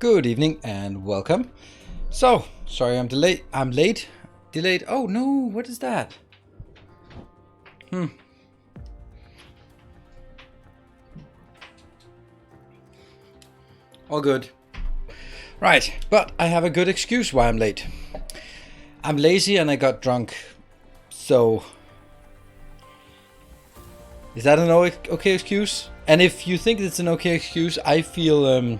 Good evening and welcome. So, sorry I'm delayed. I'm late. Delayed. Oh no, what is that? All good. Right, but I have a good excuse why I'm late. I'm lazy and I got drunk. So, is that an okay excuse? And if you think it's an okay excuse, I feel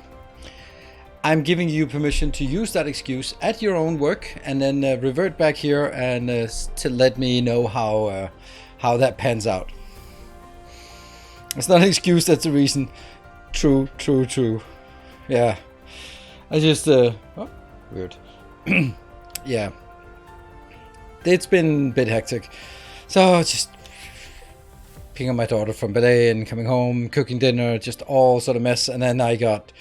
I'm giving you permission to use that excuse at your own work, and then revert back here and to let me know how that pans out. It's not an excuse. That's a reason. True. Yeah. I just weird. Yeah. It's been a bit hectic. So just picking up my daughter from ballet and coming home, cooking dinner, just all sort of mess, and then I got.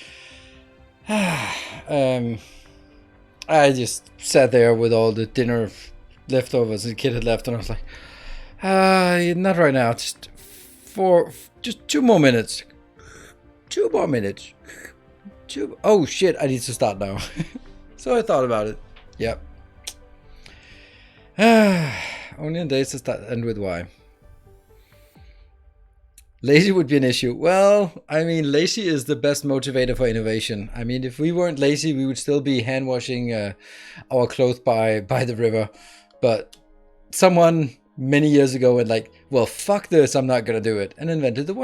I just sat there with all the dinner leftovers the kid had left, and I was like, not right now. Just 2 more minutes. 2 more minutes. Oh shit! I need to start now. So I thought about it. Yep. Only in days to start end with Y. Lazy would be an issue. Well, I mean, lazy is the best motivator for innovation. I mean, if we weren't lazy, we would still be hand washing our clothes by the river. But someone many years ago went like, well, fuck this, I'm not gonna do it, and invented the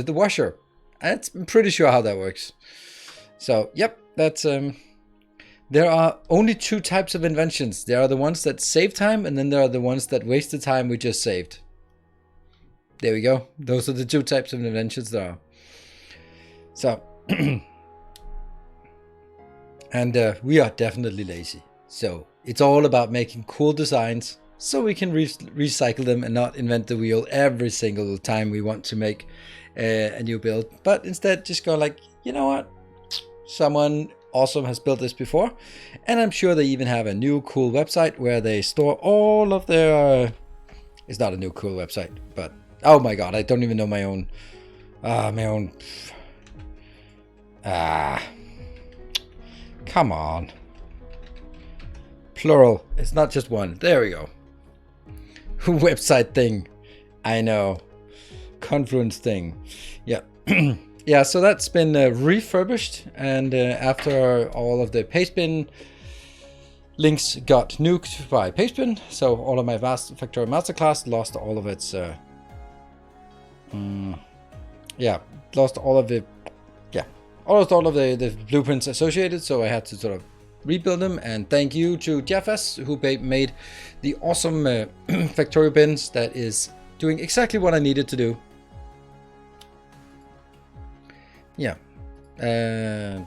the washer. I'm pretty sure how that works. So, yep, that's there are only 2 types of inventions. There are the ones that save time, and then there are the ones that waste the time we just saved. There we go. Those are the 2 types of inventions there are. So, and we are definitely lazy. So it's all about making cool designs so we can recycle them and not invent the wheel every single time we want to make a new build. But instead just go like, you know what? Someone awesome has built this before. And I'm sure they even have a new cool website where they store all of their... it's not a new cool website, but... oh my god, I don't even know my own. Come on. Plural. It's not just one. There we go. Website thing. I know. Confluence thing. Yeah. Yeah, so that's been refurbished. And after all of the pastebin links got nuked by pastebin, so all of my Factory Masterclass lost all of its... lost all of the blueprints associated, so I had to sort of rebuild them. And thank you to Jeffs who made the awesome Factorio bins that is doing exactly what I needed to do. Yeah. There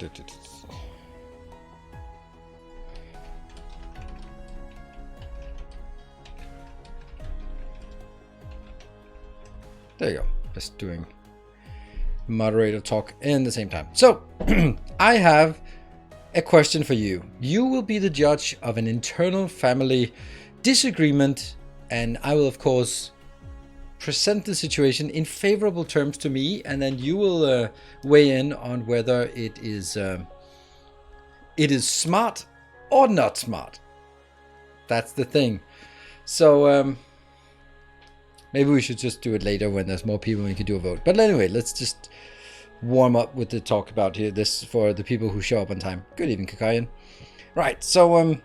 you go. Just doing moderator talk in the same time. So, I have a question for you. You will be the judge of an internal family disagreement, and I will, of course, present the situation in favorable terms to me, and then you will weigh in on whether it is smart or not smart. That's the thing. So, maybe we should just do it later when there's more people and we can do a vote. But anyway, let's just warm up with the talk about here. This for the people who show up on time. Good evening, Kakayan. Right, so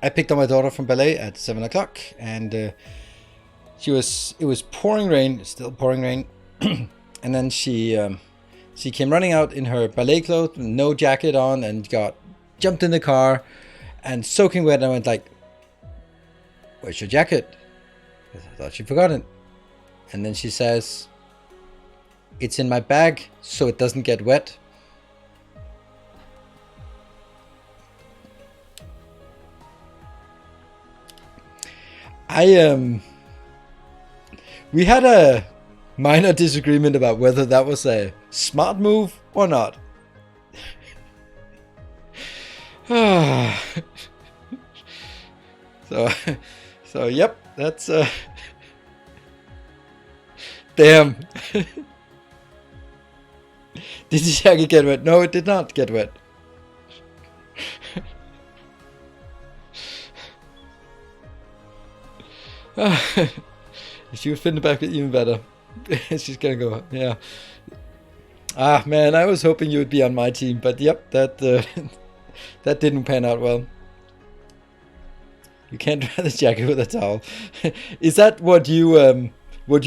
I picked up my daughter from ballet at 7 o'clock, and it was pouring rain, still pouring rain. And then she came running out in her ballet clothes, no jacket on, and jumped in the car and soaking wet. And I went like, "Where's your jacket?" I thought she forgot it. And then she says, "It's in my bag so it doesn't get wet." We had a minor disagreement about whether that was a smart move or not. So yep, that's damn. Did the jacket get wet? No, it did not get wet. She would fit in the back even better. She's gonna go, yeah. Ah, man, I was hoping you would be on my team, but yep, that that didn't pan out well. You can't dry the jacket with a towel. Is that what you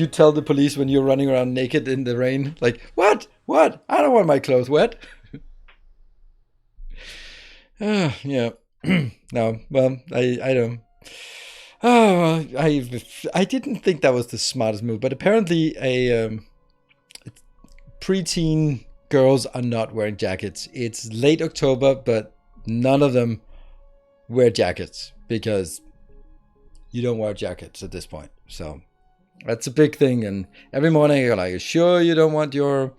tell the police when you're running around naked in the rain? Like, what? What? I don't want my clothes wet. Yeah. No, well, I don't. Oh, I didn't think that was the smartest move, but apparently preteen girls are not wearing jackets. It's late October, but none of them wear jackets because you don't wear jackets at this point. So that's a big thing. And every morning you're like, sure you don't want your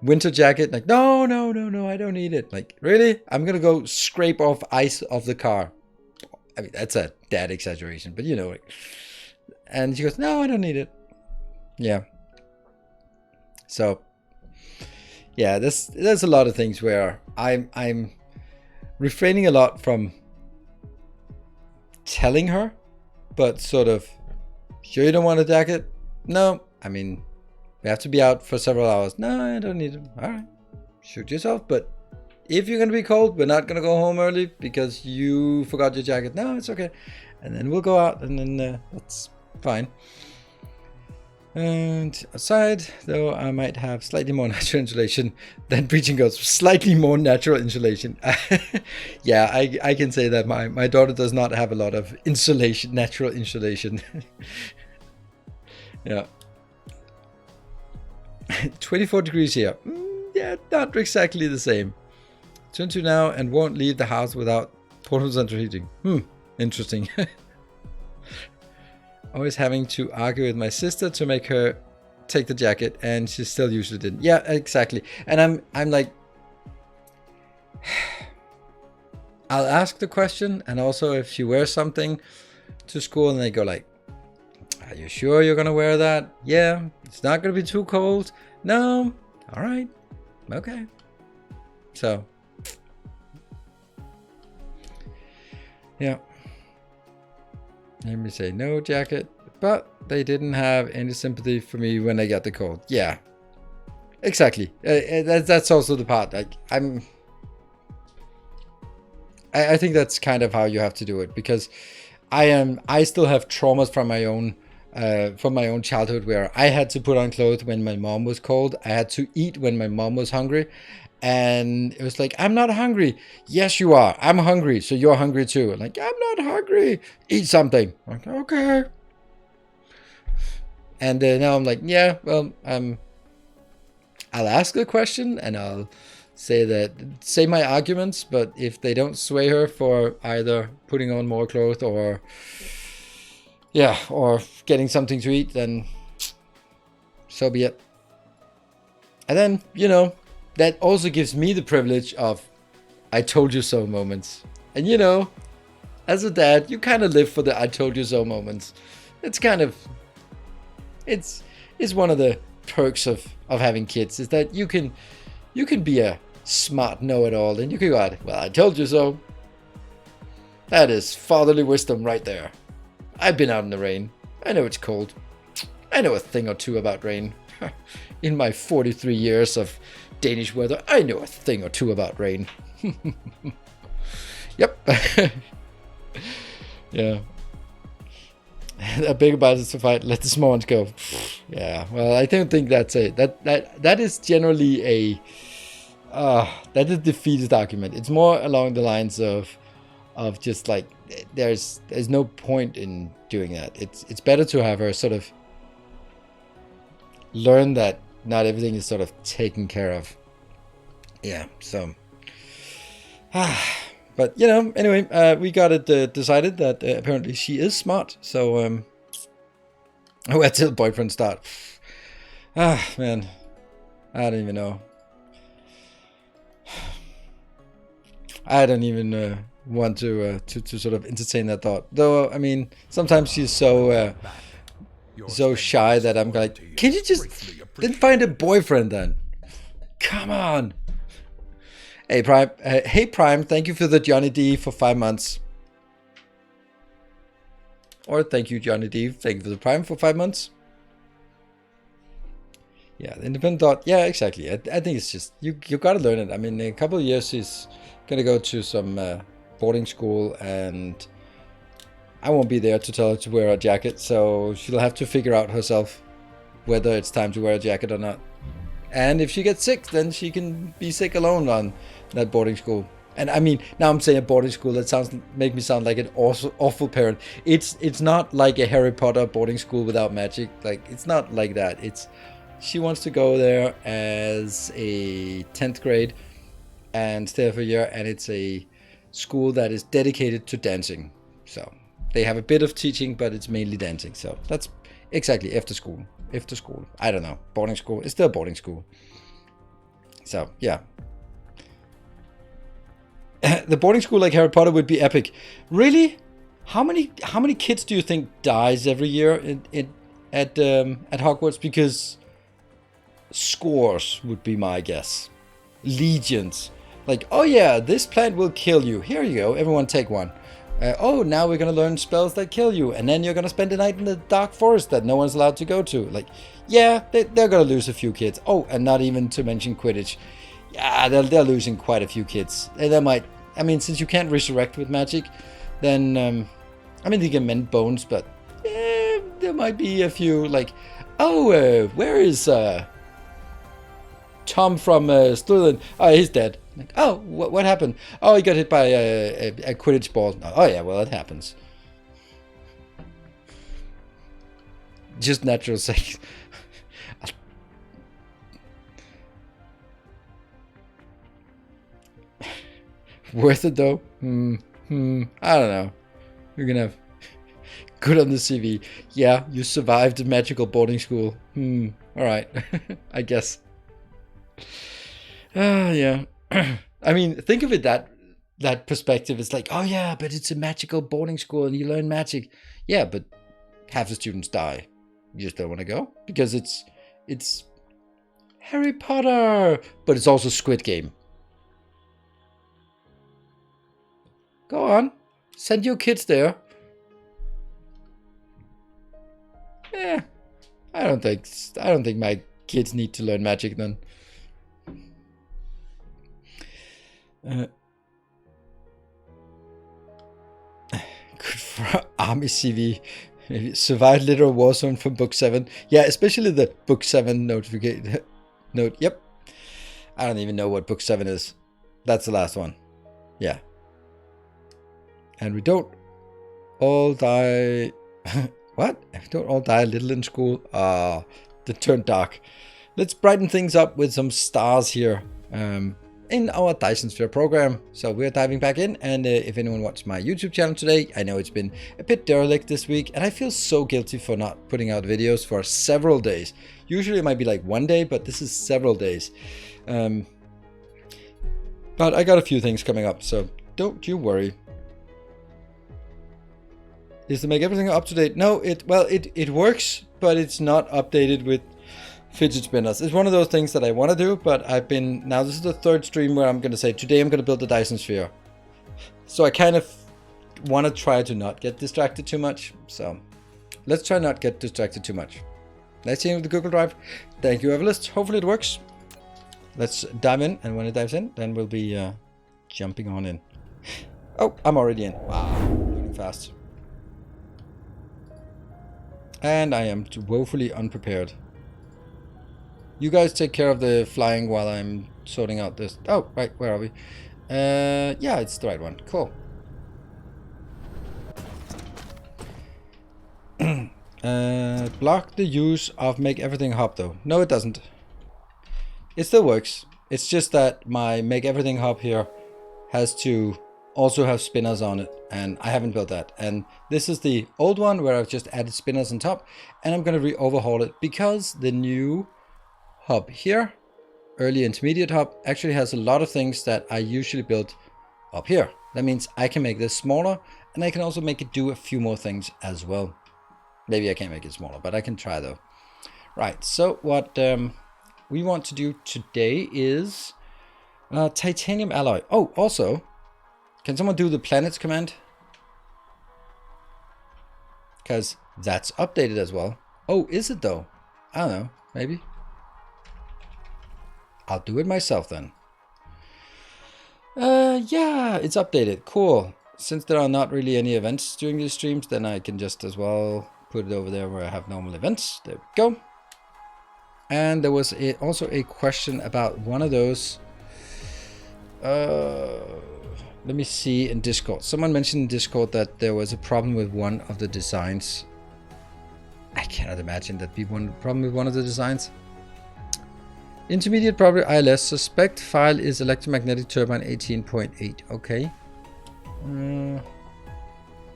winter jacket? Like, no, I don't need it. Like, really? I'm gonna go scrape off ice off the car. I mean, that's a dad exaggeration, but you know it. And she goes, no, I don't need it. Yeah. So, yeah, there's a lot of things where I'm refraining a lot from telling her, but sort of, sure you don't want a jacket? No, I mean, we have to be out for several hours. No, I don't need it. All right, shoot yourself. But if you're gonna be cold, we're not gonna go home early because you forgot your jacket. No, it's okay. And then we'll go out, and then that's fine. And aside, though, I might have slightly more natural insulation than breaching goes. Slightly more natural insulation. Yeah, I can say that my daughter does not have a lot of insulation, natural insulation. Yeah. 24 degrees here. Yeah, not exactly the same. 22 now and won't leave the house without portable central heating. Interesting. Always having to argue with my sister to make her take the jacket, and she still usually didn't. Yeah, exactly. And I'm like, I'll ask the question, and also if she wears something to school and they go like, are you sure you're gonna wear that? Yeah, it's not gonna be too cold. No, all right, okay. So, yeah. Let me say no jacket, but they didn't have any sympathy for me when I got the cold. Yeah, exactly. That's also the part. Like I think that's kind of how you have to do it, because I still have traumas from my own childhood where I had to put on clothes when my mom was cold. I had to eat when my mom was hungry. And it was like, I'm not hungry. Yes, you are. I'm hungry. So you're hungry too. Like, I'm not hungry. Eat something. Like, okay. And now I'm like, yeah, well, I'll ask the question and I'll say my arguments. But if they don't sway her for either putting on more clothes or getting something to eat, then so be it. And then, that also gives me the privilege of I told you so moments. And as a dad, you kind of live for the I told you so moments. It's kind of, it's one of the perks of having kids, is that you can be a smart know-it-all, and you can go out, well, I told you so. That is fatherly wisdom right there. I've been out in the rain. I know it's cold. I know a thing or two about rain. In my 43 years of Danish weather, I know a thing or two about rain. Yep. Yeah. A big about is to fight, let the small ones go. Yeah, well, I don't think that's it. That is generally that is the defeatist argument. It's more along the lines of just like, there's no point in doing that. It's better to have her sort of learn that not everything is sort of taken care of. Yeah, so but anyway, we got it decided that apparently she is smart. So where till boyfriend start? Man, I don't even know. I don't even want to sort of entertain that thought, though. I mean, sometimes she's so so shy that I'm like, can you just then find a boyfriend then? Come on. Hey Prime, thank you for the Johnny D for 5 months. Or thank you Johnny D, thank you for the Prime for 5 months. Yeah, the independent thought. Yeah, exactly. I think it's just you gotta learn it. I mean, in a couple of years she's gonna go to some boarding school, and I won't be there to tell her to wear a jacket, so she'll have to figure out herself whether it's time to wear a jacket or not. And if she gets sick, then she can be sick alone on that boarding school. And I mean, now I'm saying a boarding school, that make me sound like an awful parent. It's not like a Harry Potter boarding school without magic. Like, it's not like that. She wants to go there as a 10th grade and stay there for a year, and it's a school that is dedicated to dancing. So they have a bit of teaching, but it's mainly dancing. So that's exactly after school. I don't know. Boarding school. It's still a boarding school. So yeah. The boarding school like Harry Potter would be epic. Really? How many kids do you think dies every year at Hogwarts? Because scores would be my guess. Legions. Like, oh yeah, this plant will kill you. Here you go. Everyone take one. Oh, now we're going to learn spells that kill you. And then you're going to spend the night in the dark forest that no one's allowed to go to. Like, yeah, they're going to lose a few kids. Oh, and not even to mention Quidditch. Yeah, they're losing quite a few kids. They might, I mean, since you can't resurrect with magic, then, I mean, they can mend bones, but there might be a few, like, oh, where is Tom from Slytherin? Oh, he's dead. Like, oh, what happened? Oh, he got hit by a Quidditch ball. Oh, yeah, well, that happens. Just natural sex. Worth it, though? I don't know. You're gonna have good on the CV. Yeah, you survived a magical boarding school. Alright. I guess. Yeah. I mean, think of it that perspective. It's like, oh yeah, but it's a magical boarding school and you learn magic. Yeah, but half the students die. You just don't want to go because it's Harry Potter, but it's also Squid Game. Go on, send your kids there. Yeah, I don't think my kids need to learn magic then. Good for Army CV. Maybe survived literal war zone from book 7. Yeah, especially the book 7 notification note. Yep. I don't even know what book 7 is. That's the last one. Yeah. And we don't all die. What? We don't all die a little in school. They turned dark. Let's brighten things up with some stars here. In our Dyson Sphere program. So we're diving back in, and if anyone watched my YouTube channel today, I know it's been a bit derelict this week, and I feel so guilty for not putting out videos for several days. Usually it might be like one day, but this is several days. But I got a few things coming up, so don't you worry. Is to make everything up to date? No, it works, but it's not updated with fidget spinners. It's one of those things that I want to do, but now this is the third stream where I'm going to say, today I'm going to build the Dyson Sphere. So I kind of want to try to not get distracted too much. So let's try not get distracted too much. Let's see with the Google Drive. Thank you, Everlist. Hopefully it works. Let's dive in, and when it dives in, then we'll be jumping on in. Oh, I'm already in. Wow, moving fast. And I am woefully unprepared. You guys take care of the flying while I'm sorting out this. Oh, right, where are we? Yeah, it's the right one. Cool. Block the use of make everything hop though. No, it doesn't. It still works. It's just that my make everything hop here has to also have spinners on it, and I haven't built that. And this is the old one where I've just added spinners on top, and I'm going to overhaul it because the new hub here, early intermediate hub, actually has a lot of things that I usually build up here. That means I can make this smaller, and I can also make it do a few more things as well. Maybe I can't make it smaller, but I can try though. Right, so what we want to do today is titanium alloy. Oh, also, can someone do the planets command? Because that's updated as well. Oh, is it though? I don't know, maybe. I'll do it myself then. Yeah, it's updated. Cool. Since there are not really any events during these streams, then I can just as well put it over there where I have normal events. There we go. And there was also a question about one of those. Let me see in Discord. Someone mentioned in Discord that there was a problem with one of the designs. I cannot imagine that be one problem with one of the designs. Intermediate property ILS. Suspect file is electromagnetic turbine 18.8. Okay.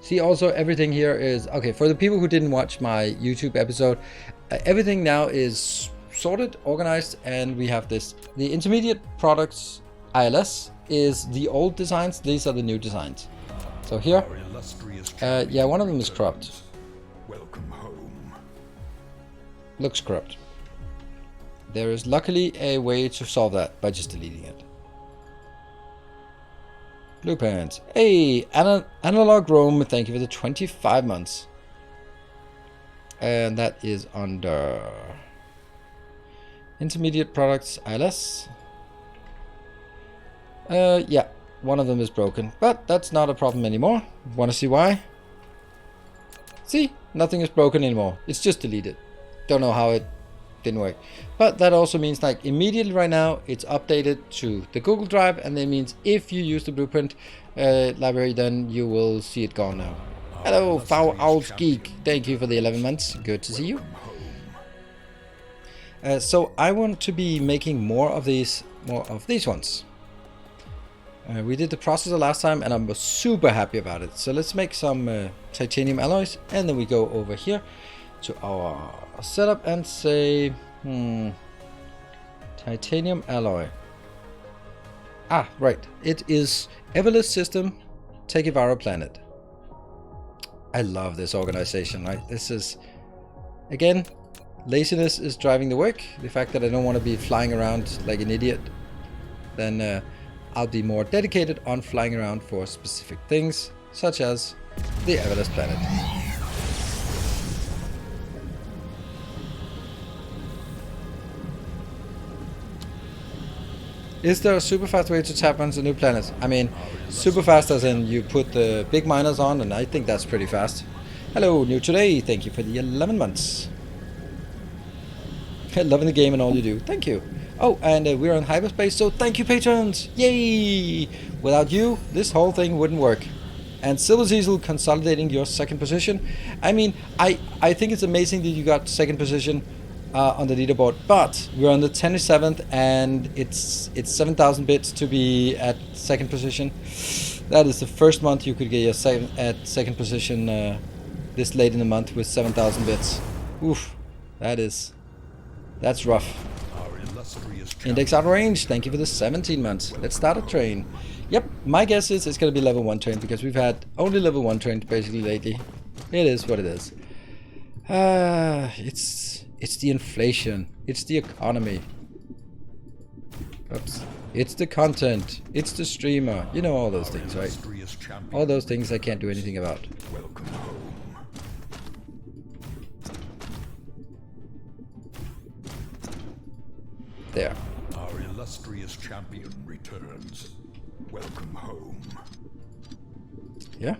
See, also everything here is okay for the people who didn't watch my YouTube episode. Everything now is sorted, organized, and we have this. The intermediate products ILS is the old designs. These are the new designs. So here, yeah, one of them is cropped. Welcome home. Looks corrupt. There is luckily a way to solve that by just deleting it. Blueprints. Hey, analog Rome, thank you for the 25 months. And that is under intermediate products ILS. Yeah, one of them is broken, but that's not a problem anymore. Want to see why? See, nothing is broken anymore. It's just deleted. Don't know how it didn't work, but that also means like immediately right now it's updated to the Google Drive, and that means if you use the blueprint library, then you will see it gone now. Hello, Foul Owls Geek. Thank you for the 11 months. Good to see you. So I want to be making more of these ones. We did the processor last time, and I'm super happy about it. So let's make some titanium alloys, and then we go over here to our setup and say titanium alloy. Ah, right. It is Everless System, Tekivara Planet. I love this organization, right? This is, again, laziness is driving the work. The fact that I don't want to be flying around like an idiot. Then I'll be more dedicated on flying around for specific things, such as the Everless Planet. Is there a super fast way to tap onto new planets? I mean, super fast as in you put the big miners on, and I think that's pretty fast. Hello, new today. Thank you for the 11 months. Loving the game and all you do. Thank you. Oh, and we're on hyperspace, so thank you, patrons. Yay! Without you, this whole thing wouldn't work. And Silver Cecil consolidating your second position. I mean, I think it's amazing that you got second position on the leaderboard, but we're on the 27th, and it's 7,000 bits to be at second position. That is the first month you could get your second position this late in the month with 7,000 bits. Oof, that's rough. Index out of range, thank you for the 17 months. Let's start a train. Yep, my guess is it's going to be level 1 train, because we've had only level 1 trains basically lately. It is what it is. It's the inflation. It's the economy. Oops. It's the content. It's the streamer. You know all those things, right? All those things I can't do anything about. Welcome home. There. Our illustrious champion returns. Welcome home. Yeah.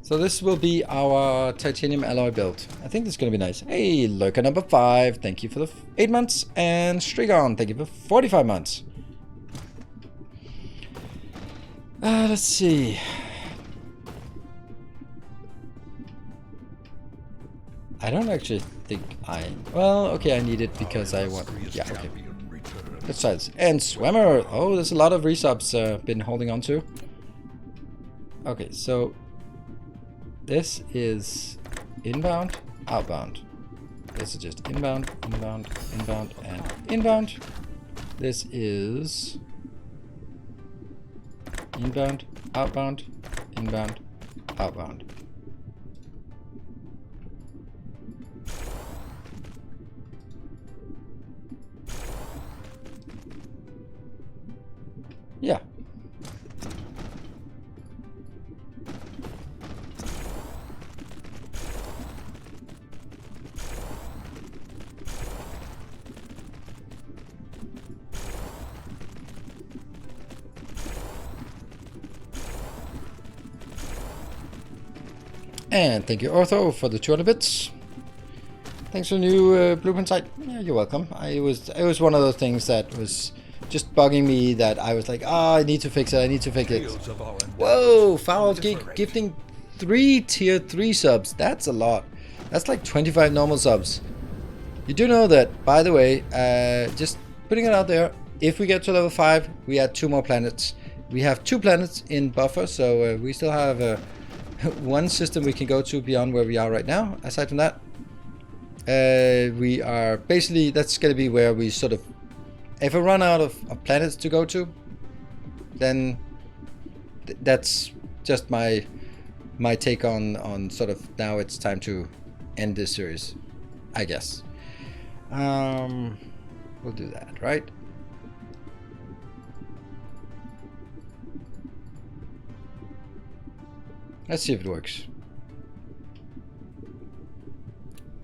So this will be our titanium alloy build. I think this is going to be nice. Hey, lurker number 5. Thank you for the 8 months. And Strigon, thank you for 45 months. Let's see. I don't actually think well, okay, I need it because I want... Yeah, okay. Let's try this. And Swimmer. Oh, there's a lot of resubs been holding on to. Okay, so... This is inbound, outbound. This is just inbound, inbound, inbound, and inbound. This is inbound, outbound, inbound, outbound. And thank you, Ortho, for the 200 bits. Thanks for the new blueprint site. Yeah, you're welcome. It was one of those things that was just bugging me that I was like, I need to fix it. I need to fix it. Whoa, Foul Geek gifting 3 tier 3 subs. That's a lot. That's like 25 normal subs. You do know that, by the way, just putting it out there, if we get to level 5, we add 2 more planets. We have 2 planets in buffer, so we still have one system we can go to beyond where we are right now. Aside from that, we are basically, that's going to be where we sort of, if I run out of planets to go to, then that's just my take on sort of, now it's time to end this series, I guess. We'll do that, right? Let's see if it works.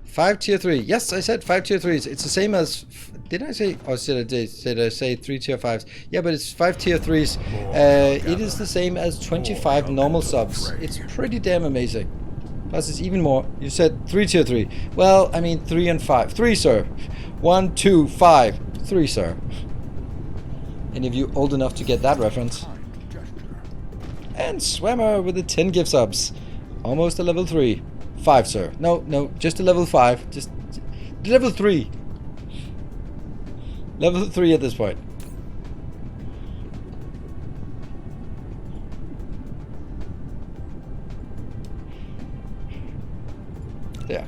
5 tier 3. Yes, I said 5 tier 3s. It's the same as... Did I say... Oh, did I say 3 tier 5s? Yeah, but it's 5 tier 3s. It is the same as 25 normal subs. It's pretty damn amazing. Plus, it's even more. You said 3 tier 3. Well, I mean 3 and 5. 3, sir. 1, 2, 5. 3, sir. Any of you old enough to get that reference? And Swimmer with the 10 gift subs. Almost a level 3. 5, sir. No, just a level 5. Just level 3. Level 3 at this point. There.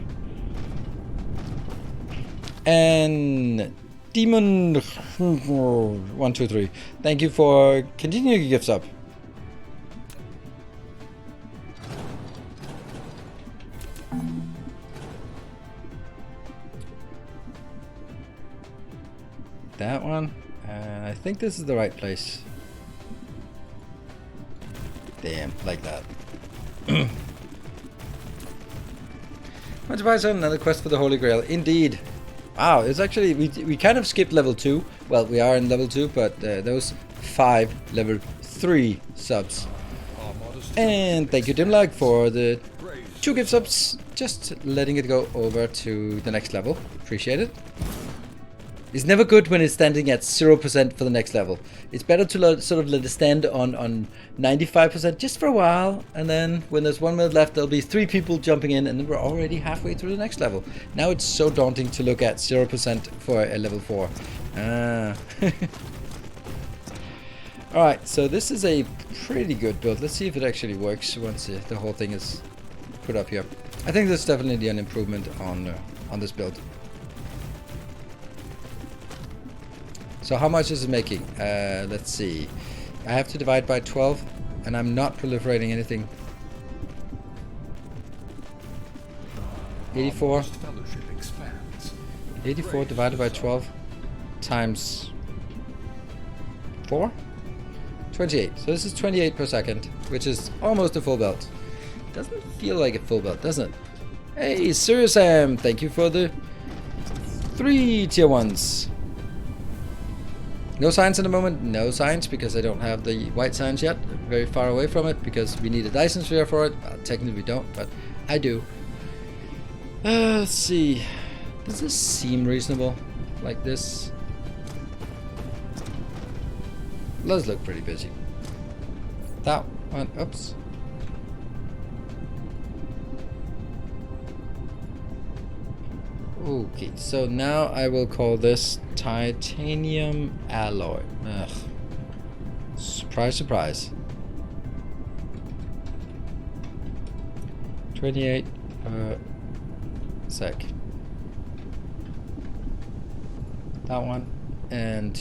And Demon 1, 2, 3. Thank you for continuing your gifts up. That one. I think this is the right place. Damn, like that. Another quest for the Holy Grail. Indeed. Wow, it's actually, we kind of skipped level 2. Well, we are in level 2, but those 5 level 3 subs. And thank you, Dimlag, for the 2 gift subs. Just letting it go over to the next level. Appreciate it. It's never good when it's standing at 0% for the next level. It's better to sort of let it stand on 95% just for a while, and then when there's 1 minute left, there'll be 3 people jumping in, and then we're already halfway through the next level. Now it's so daunting to look at 0% for a level 4. Alright, so this is a pretty good build. Let's see if it actually works once the whole thing is put up here. I think there's definitely an improvement on this build. So how much is it making? Let's see. I have to divide by 12, and I'm not proliferating anything. 84. 84 divided by 12 times 4? 28. So this is 28 per second, which is almost a full belt. Doesn't feel like a full belt, doesn't it? Hey, Sir Sam, thank you for the 3 tier 1s. No science in the moment, no science, because I don't have the white science yet. I'm very far away from it, because we need a Dyson Sphere for it. Well, technically we don't, but I do. Let's see. Does this seem reasonable? Like this? It does look pretty busy. That one, oops. Okay, so now I will call this titanium alloy. Ugh. Surprise, surprise. 28 per sec. That one, and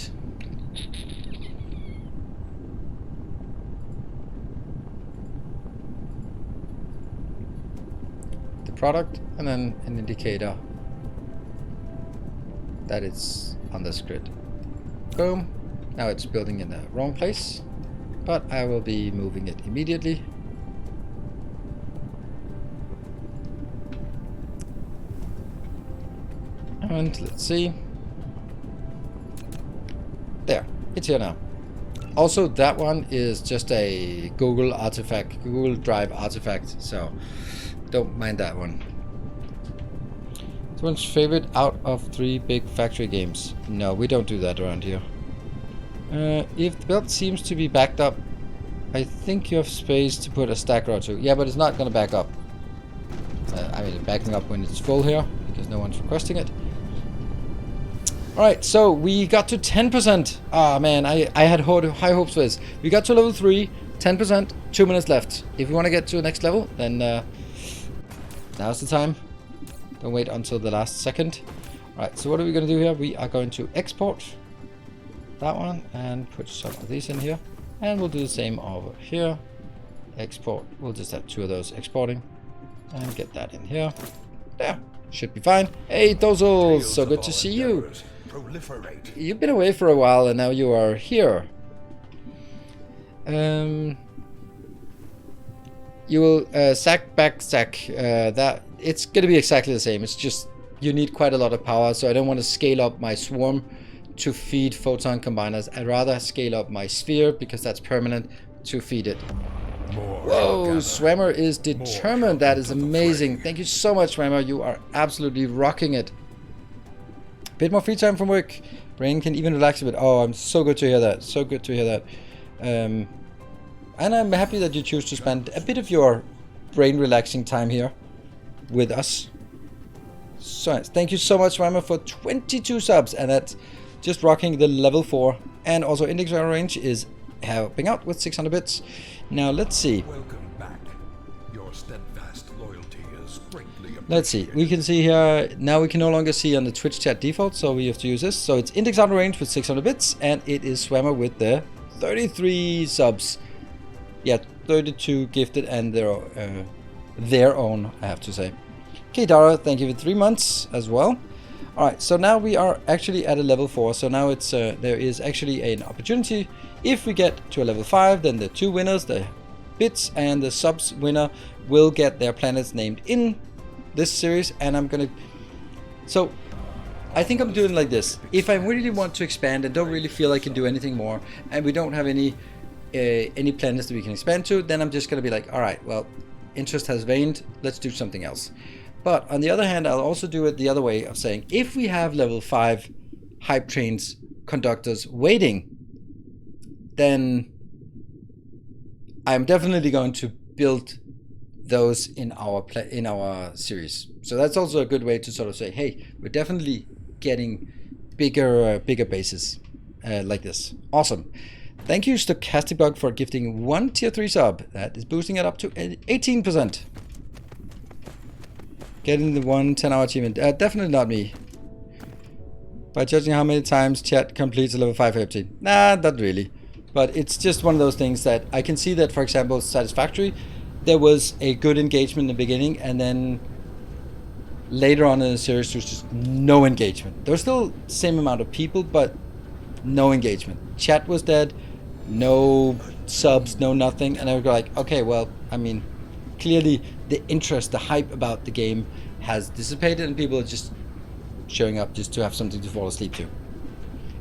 the product, and then an indicator that it's on this grid. Boom. Now it's building in the wrong place, but I will be moving it immediately. And let's see. There, it's here now. Also, that one is just a Google artifact, Google Drive artifact, so don't mind that one. Someone's favorite out of 3 big factory games. No, we don't do that around here. If the build seems to be backed up, I think you have space to put a stacker or 2. Yeah, but it's not going to back up. I mean, it's backing up when it's full here, because no one's requesting it. Alright, so we got to 10%. Ah, man, I had high hopes for this. We got to level 3, 10%, 2 minutes left. If we want to get to the next level, then now's the time. Don't wait until the last second. Alright, so what are we going to do here? We are going to export that one and put some of these in here. And we'll do the same over here. Export. We'll just have 2 of those exporting. And get that in here. There. Should be fine. Hey, Dozels! So good to see you. You've been away for a while and now you are here. You will sack. That it's going to be exactly the same. It's just you need quite a lot of power, so I don't want to scale up my swarm to feed photon combiners. I'd rather scale up my sphere because that's permanent to feed it. Whoa, Swammer is determined. That is amazing. Thank you so much, Swammer. You are absolutely rocking it. Bit more free time from work. Brain can even relax a bit. Oh, I'm so good to hear that. So good to hear that. And I'm happy that you choose to spend a bit of your brain relaxing time here with us. So thank you so much, Swammer, for 22 subs. And that's just rocking the level 4. And also index range is helping out with 600 bits. Now let's see. Welcome back. Your steadfast loyalty is greatly appreciated. Let's see. We can see here now we can no longer see on the Twitch chat default, so we have to use this. So it's index out of range with 600 bits, and it is Swammer with the 33 subs. Yeah, 32 gifted and their own, I have to say. Okay, Dara, thank you for 3 months as well. Alright, so now we are actually at a level 4, so now it's there is actually an opportunity. If we get to a level 5, then the 2 winners, the bits and the subs winner, will get their planets named in this series, and I'm gonna... So, I think I'm doing like this. If I really want to expand and don't really feel I can do anything more, and we don't have any planets that we can expand to, then I'm just gonna be like, alright, well, interest has waned, let's do something else. But on the other hand, I'll also do it the other way of saying, if we have level 5 hype trains conductors waiting, then I'm definitely going to build those in our series. So that's also a good way to sort of say, hey, we're definitely getting bigger bases like this. Awesome. Thank you, Stochastic Bug, for gifting 1 tier 3 sub. That is boosting it up to 18%. Getting the 1 10-hour achievement. Definitely not me. By judging how many times chat completes a level 5 FT. Nah, not really. But it's just one of those things that I can see that, for example, Satisfactory, there was a good engagement in the beginning, and then later on in the series there was just no engagement. There was still the same amount of people, but no engagement. Chat was dead, no subs, no nothing, and I was like, okay, well, I mean, clearly the interest, the hype about the game has dissipated, and people are just showing up just to have something to fall asleep to.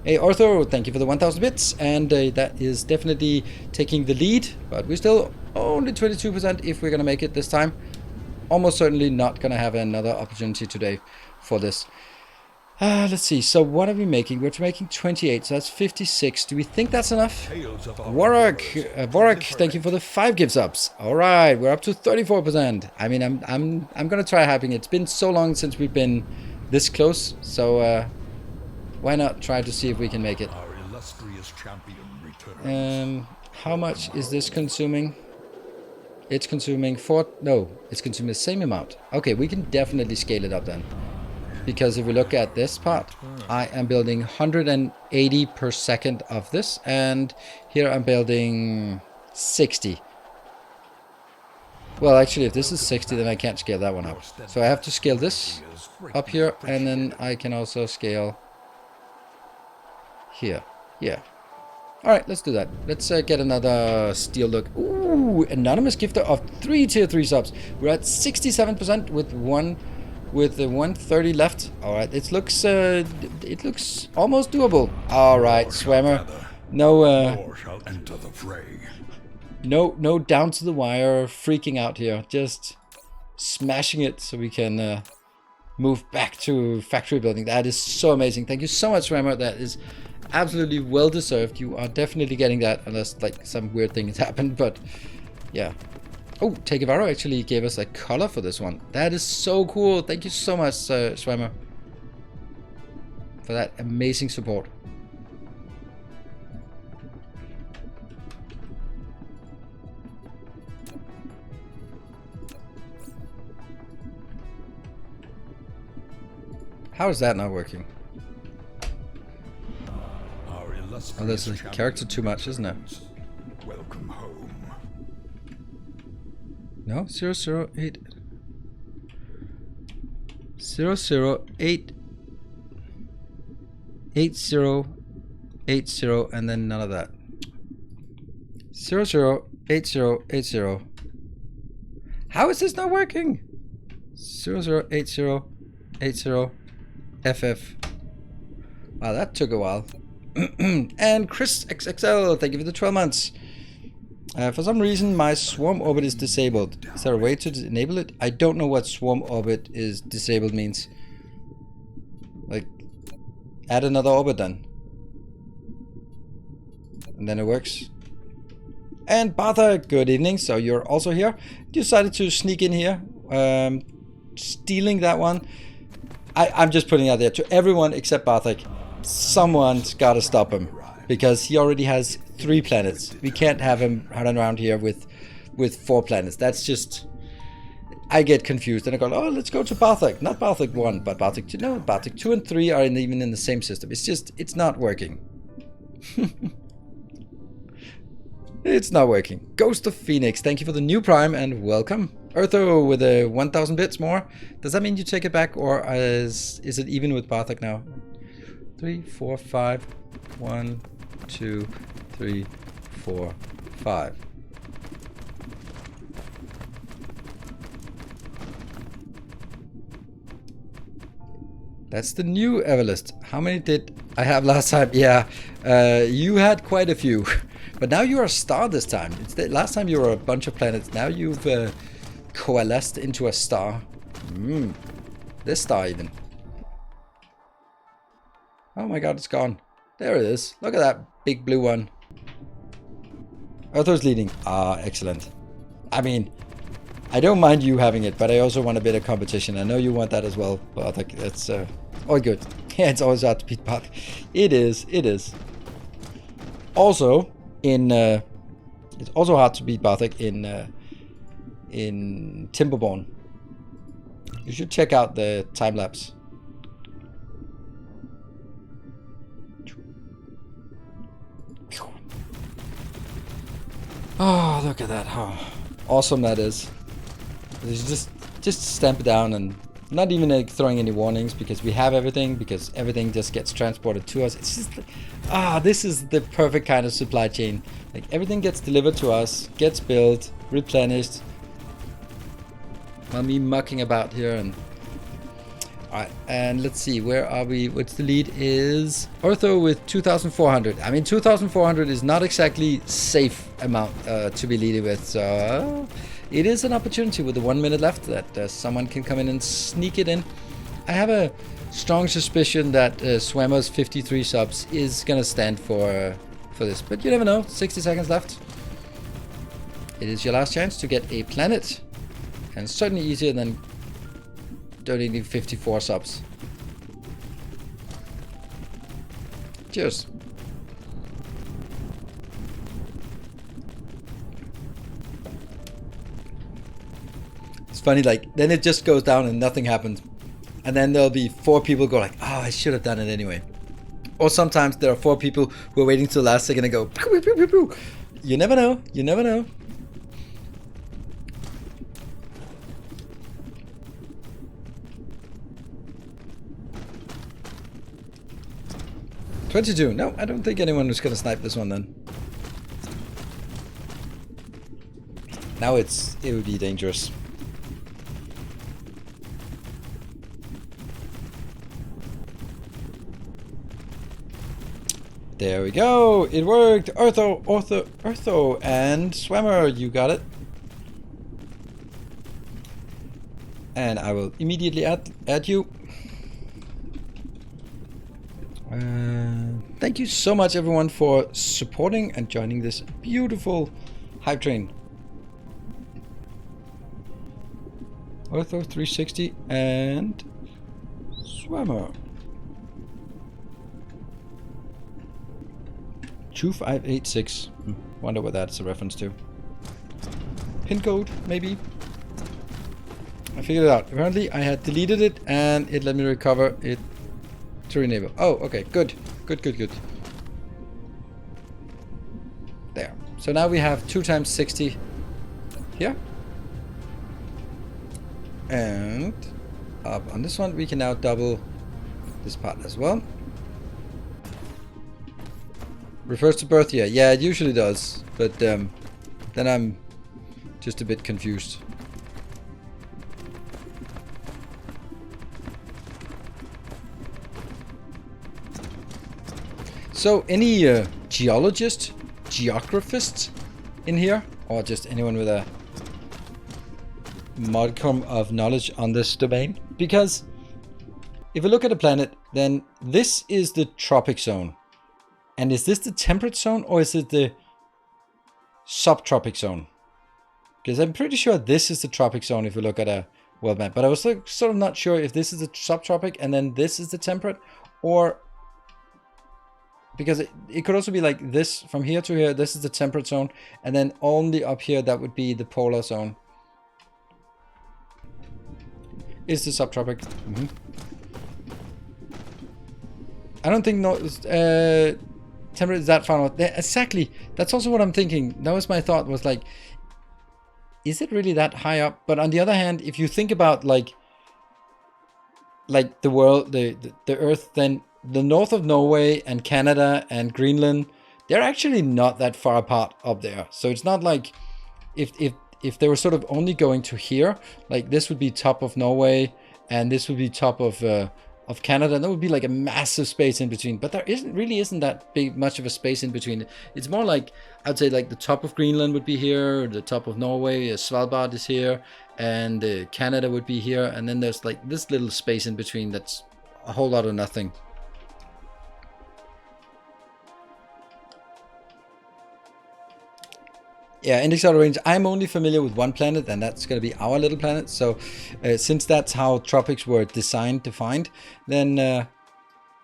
Hey Arthur, thank you for the 1000 bits, and that is definitely taking the lead, but we're still only 22% if we're gonna make it this time. Almost certainly not gonna have another opportunity today for this. Let's see, so what are we making? We're making 28, so that's 56. Do we think that's enough? Warwick, thank you for the 5 gift subs. Alright, we're up to 34%. I mean, I'm gonna try hyping it. It's been so long since we've been this close, so why not try to see if we can make it? Our illustrious champion returns. How much is this consuming? It's consuming it's consuming the same amount. Okay, we can definitely scale it up then. Because if we look at this part, I am building 180 per second of this, and here I'm building 60. Well, actually, if this is 60, then I can't scale that one up. So I have to scale this up here, and then I can also scale here. Yeah. Alright, let's do that. Let's get another steel look. Ooh, anonymous gifter of 3 tier 3 subs. We're at 67% with the 130 left. Alright, it looks almost doable. Alright, Swammer. No no down to the wire freaking out here. Just smashing it so we can move back to factory building. That is so amazing. Thank you so much, Swammer. That is absolutely well deserved. You are definitely getting that, unless like some weird thing has happened. But yeah. Oh, Takevaro actually gave us a color for this one. That is so cool. Thank you so much, Swammer, for that amazing support. How is that not working? Oh, there's a character too much, isn't it? Welcome home. No, 008. 008. 8080, and then none of that. 008080. How is this not working? 008080 FF. Wow, that took a while. And Chris XXL, thank you for the 12 months. For some reason, my swarm orbit is disabled. Is there a way to enable it? I don't know what swarm orbit is disabled means. Like, add another orbit then. And then it works. And Bartha, good evening. So you're also here. Decided to sneak in here. Stealing that one. I'm just putting it out there to everyone except Barthik. Someone's got to stop him, because he already has 3 planets. We can't have him running around here with 4 planets. That's just... I get confused and I go, oh, let's go to Barthik. Not Barthik 1, but Barthik 2. No, Barthik 2 and 3 are even in the same system. It's just, it's not working. It's not working. Ghost of Phoenix, thank you for the new Prime and welcome. Eartho with a 1000 bits more. Does that mean you take it back, or is it even with Barthik now? 3, 4, 5. 1, 2, 3, 4, 5. That's the new Everlist. How many did I have last time? Yeah, you had quite a few. But now you're a star this time. Last time you were a bunch of planets. Now you've coalesced into a star. This star even. Oh my god, it's gone. There it is. Look at that big blue one. Eartho's leading. Ah, excellent. I mean, I don't mind you having it, but I also want a bit of competition. I know you want that as well, but I think that's all good. Yeah, it's always hard to beat Barthik. It is. It is. Also, it's also hard to beat Barthik in Timberborn. You should check out the time lapse. Oh, look at that! How awesome that is! You just stamp it down, and not even like throwing any warnings, because we have everything. Because everything just gets transported to us. It's just this is the perfect kind of supply chain. Like, everything gets delivered to us, gets built, replenished. While me mucking about here, and alright, and let's see, where are we? What's the lead? Is Ortho with 2,400. I mean, 2,400 is not exactly safe amount to be leading with, so it is an opportunity with the 1 minute left that someone can come in and sneak it in. I have a strong suspicion that Swammer's 53 subs is gonna stand for this, but you never know. 60 seconds left. It is your last chance to get a planet, and certainly easier than donating 54 subs. Cheers. It's funny, like, then it just goes down and nothing happens. And then there'll be 4 people go like, oh, I should have done it anyway. Or sometimes there are 4 people who are waiting till the last second and go, pew, pew, pew, pew. You never know. You never know. $22. No, I don't think anyone was gonna snipe this one then. Now it would be dangerous. There we go. It worked. Ortho, and Swammer, you got it. And I will immediately add you. Thank you so much, everyone, for supporting and joining this beautiful hype train. Ortho 360 and Swimmer 2586. Wonder what that's a reference to. Pin code, maybe. I figured it out. Apparently, I had deleted it and it let me recover it to enable. Oh, okay, good. Good. There. So now we have 2 times 60 here. And up on this one, we can now double this part as well. Refers to birth year. Yeah, it usually does. But then I'm just a bit confused. So, any geologists, geographists in here? Or just anyone with a modicum of knowledge on this domain? Because if we look at a planet, then this is the tropic zone. And is this the temperate zone or is it the subtropic zone? Because I'm pretty sure this is the tropic zone if we look at a world map. But I was like, sort of not sure if this is the subtropic and then this is the temperate, or because it could also be like this from here to here, this is the temperate zone, and then only up here that would be the polar zone. Is the subtropic. I don't think temperate is that far north. Exactly. That's also what I'm thinking. That was my thought, was like, is it really that high up? But on the other hand, if you think about like the world, the Earth, then the north of Norway and Canada and Greenland, they're actually not that far apart up there. So it's not like if they were sort of only going to here, like this would be top of Norway and this would be top of Canada, and there would be like a massive space in between. But there really isn't that big much of a space in between. It's more like, I'd say like the top of Greenland would be here, the top of Norway, Svalbard is here, and Canada would be here, and then there's like this little space in between that's a whole lot of nothing. Yeah, index outer range. I'm only familiar with one planet, and that's going to be our little planet. So since that's how tropics were defined, then it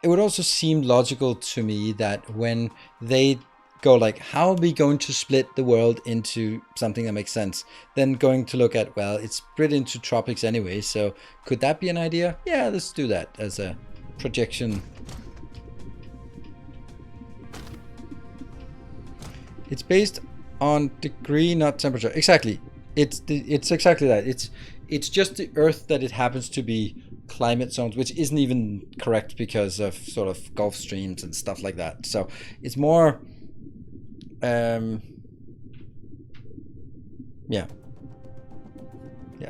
would also seem logical to me that when they go like, how are we going to split the world into something that makes sense, then going to look at, well, it's split into tropics anyway, so could that be an idea? Yeah, let's do that as a projection. It's based on degree, not temperature. Exactly. It's exactly that. It's just the Earth that it happens to be climate zones, which isn't even correct because of sort of Gulf streams and stuff like that. So it's more, yeah.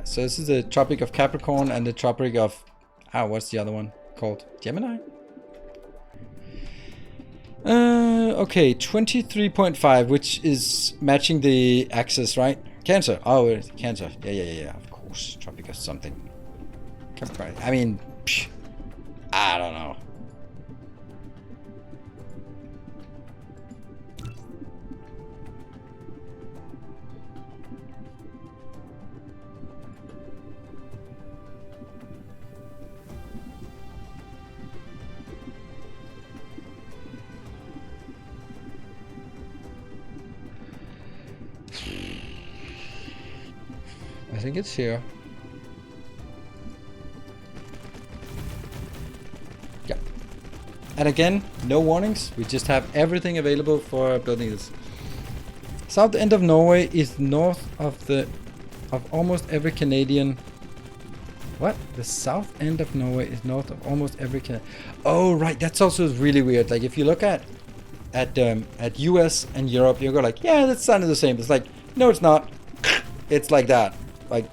So this is the Tropic of Capricorn and the Tropic of, what's the other one called? Gemini. Okay, 23.5, which is matching the axis, right? Cancer. Oh, Cancer. Yeah. Of course, Tropic of something. I mean, I don't know. I think it's here. Yeah. And again, no warnings. We just have everything available for building this. South end of Norway is north of almost every Canadian. What? The south end of Norway is north of almost every Canadian. Oh, right. That's also really weird. Like if you look at US and Europe, you go like, yeah, that's kind of the same. It's like, no, it's not. It's like that. Like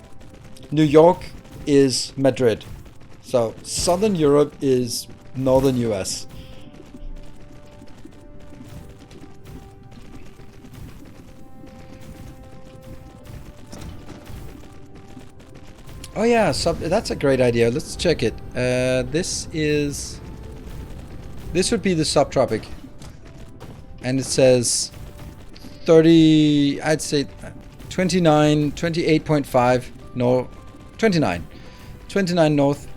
New York is Madrid. So Southern Europe is Northern US. Oh yeah, that's a great idea. Let's check it. This would be the subtropic. And it says 30, I'd say 29, 28.5 north, 29 north.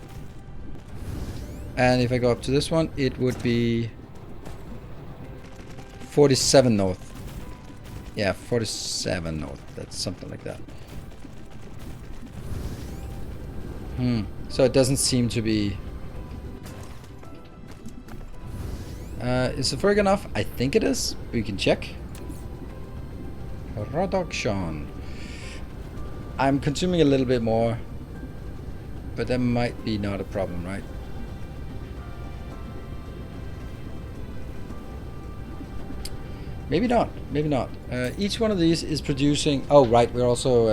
And if I go up to this one, it would be 47 north. Yeah, 47 north. That's something like that. So it doesn't seem to be... is it big enough? I think it is. We can check. Production. I'm consuming a little bit more, but that might be not a problem, right? Maybe not. Maybe not. Each one of these is producing... Oh, right. We're also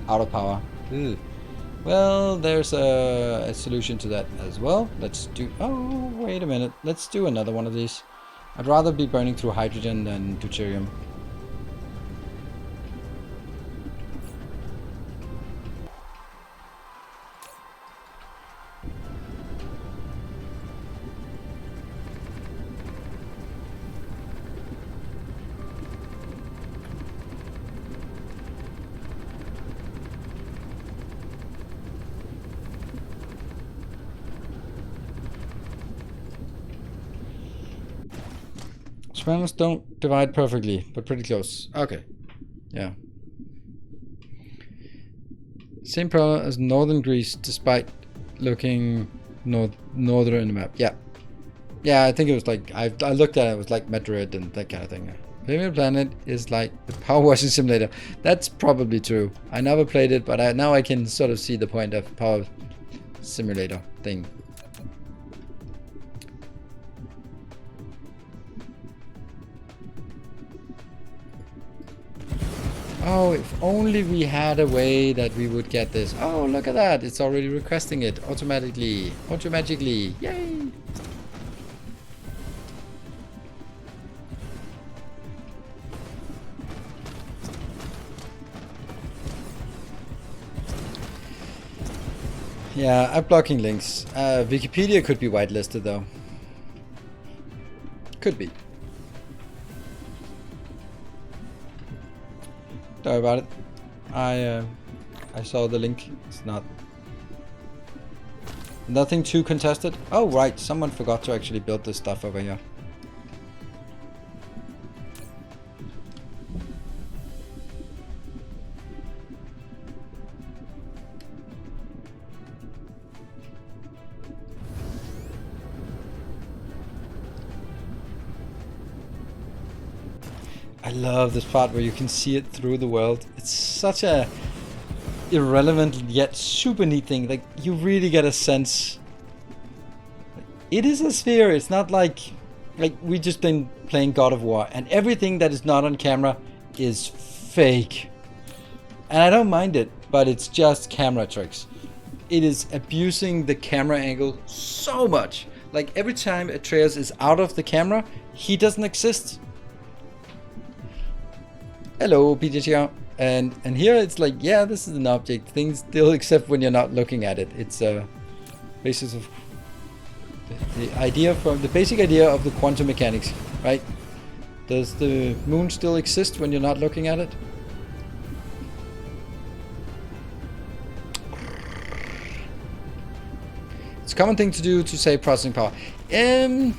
out of power. Ugh. Well, there's a solution to that as well. Let's do... Oh, wait a minute. Let's do another one of these. I'd rather be burning through hydrogen than deuterium. Spanners don't divide perfectly, but pretty close. Okay. Yeah. Same problem as northern Greece, despite looking northern in the map. Yeah. Yeah, I think it was like... I looked at it, it was like Madrid and that kind of thing. Premier Planet is like the power washing simulator. That's probably true. I never played it, but now I can sort of see the point of power simulator thing. Oh, if only we had a way that we would get this. Oh, look at that. It's already requesting it automatically. Automagically. Yay! Yeah, I'm blocking links. Wikipedia could be whitelisted though. Could be. Don't worry about it. I saw the link. It's nothing too contested. Oh right, someone forgot to actually build this stuff over here. I love this part where you can see it through the world. It's such a irrelevant yet super neat thing. Like, you really get a sense. It is a sphere. It's not like we just been playing God of War and everything that is not on camera is fake. And I don't mind it, but it's just camera tricks. It is abusing the camera angle so much. Like, every time Atreus is out of the camera, he doesn't exist. Hello, PJTR. And here it's like, yeah, this is an object. Things still except when you're not looking at it. It's a basis of the idea from the basic idea of the quantum mechanics, right? Does the moon still exist when you're not looking at it? It's a common thing to do to save processing power. It's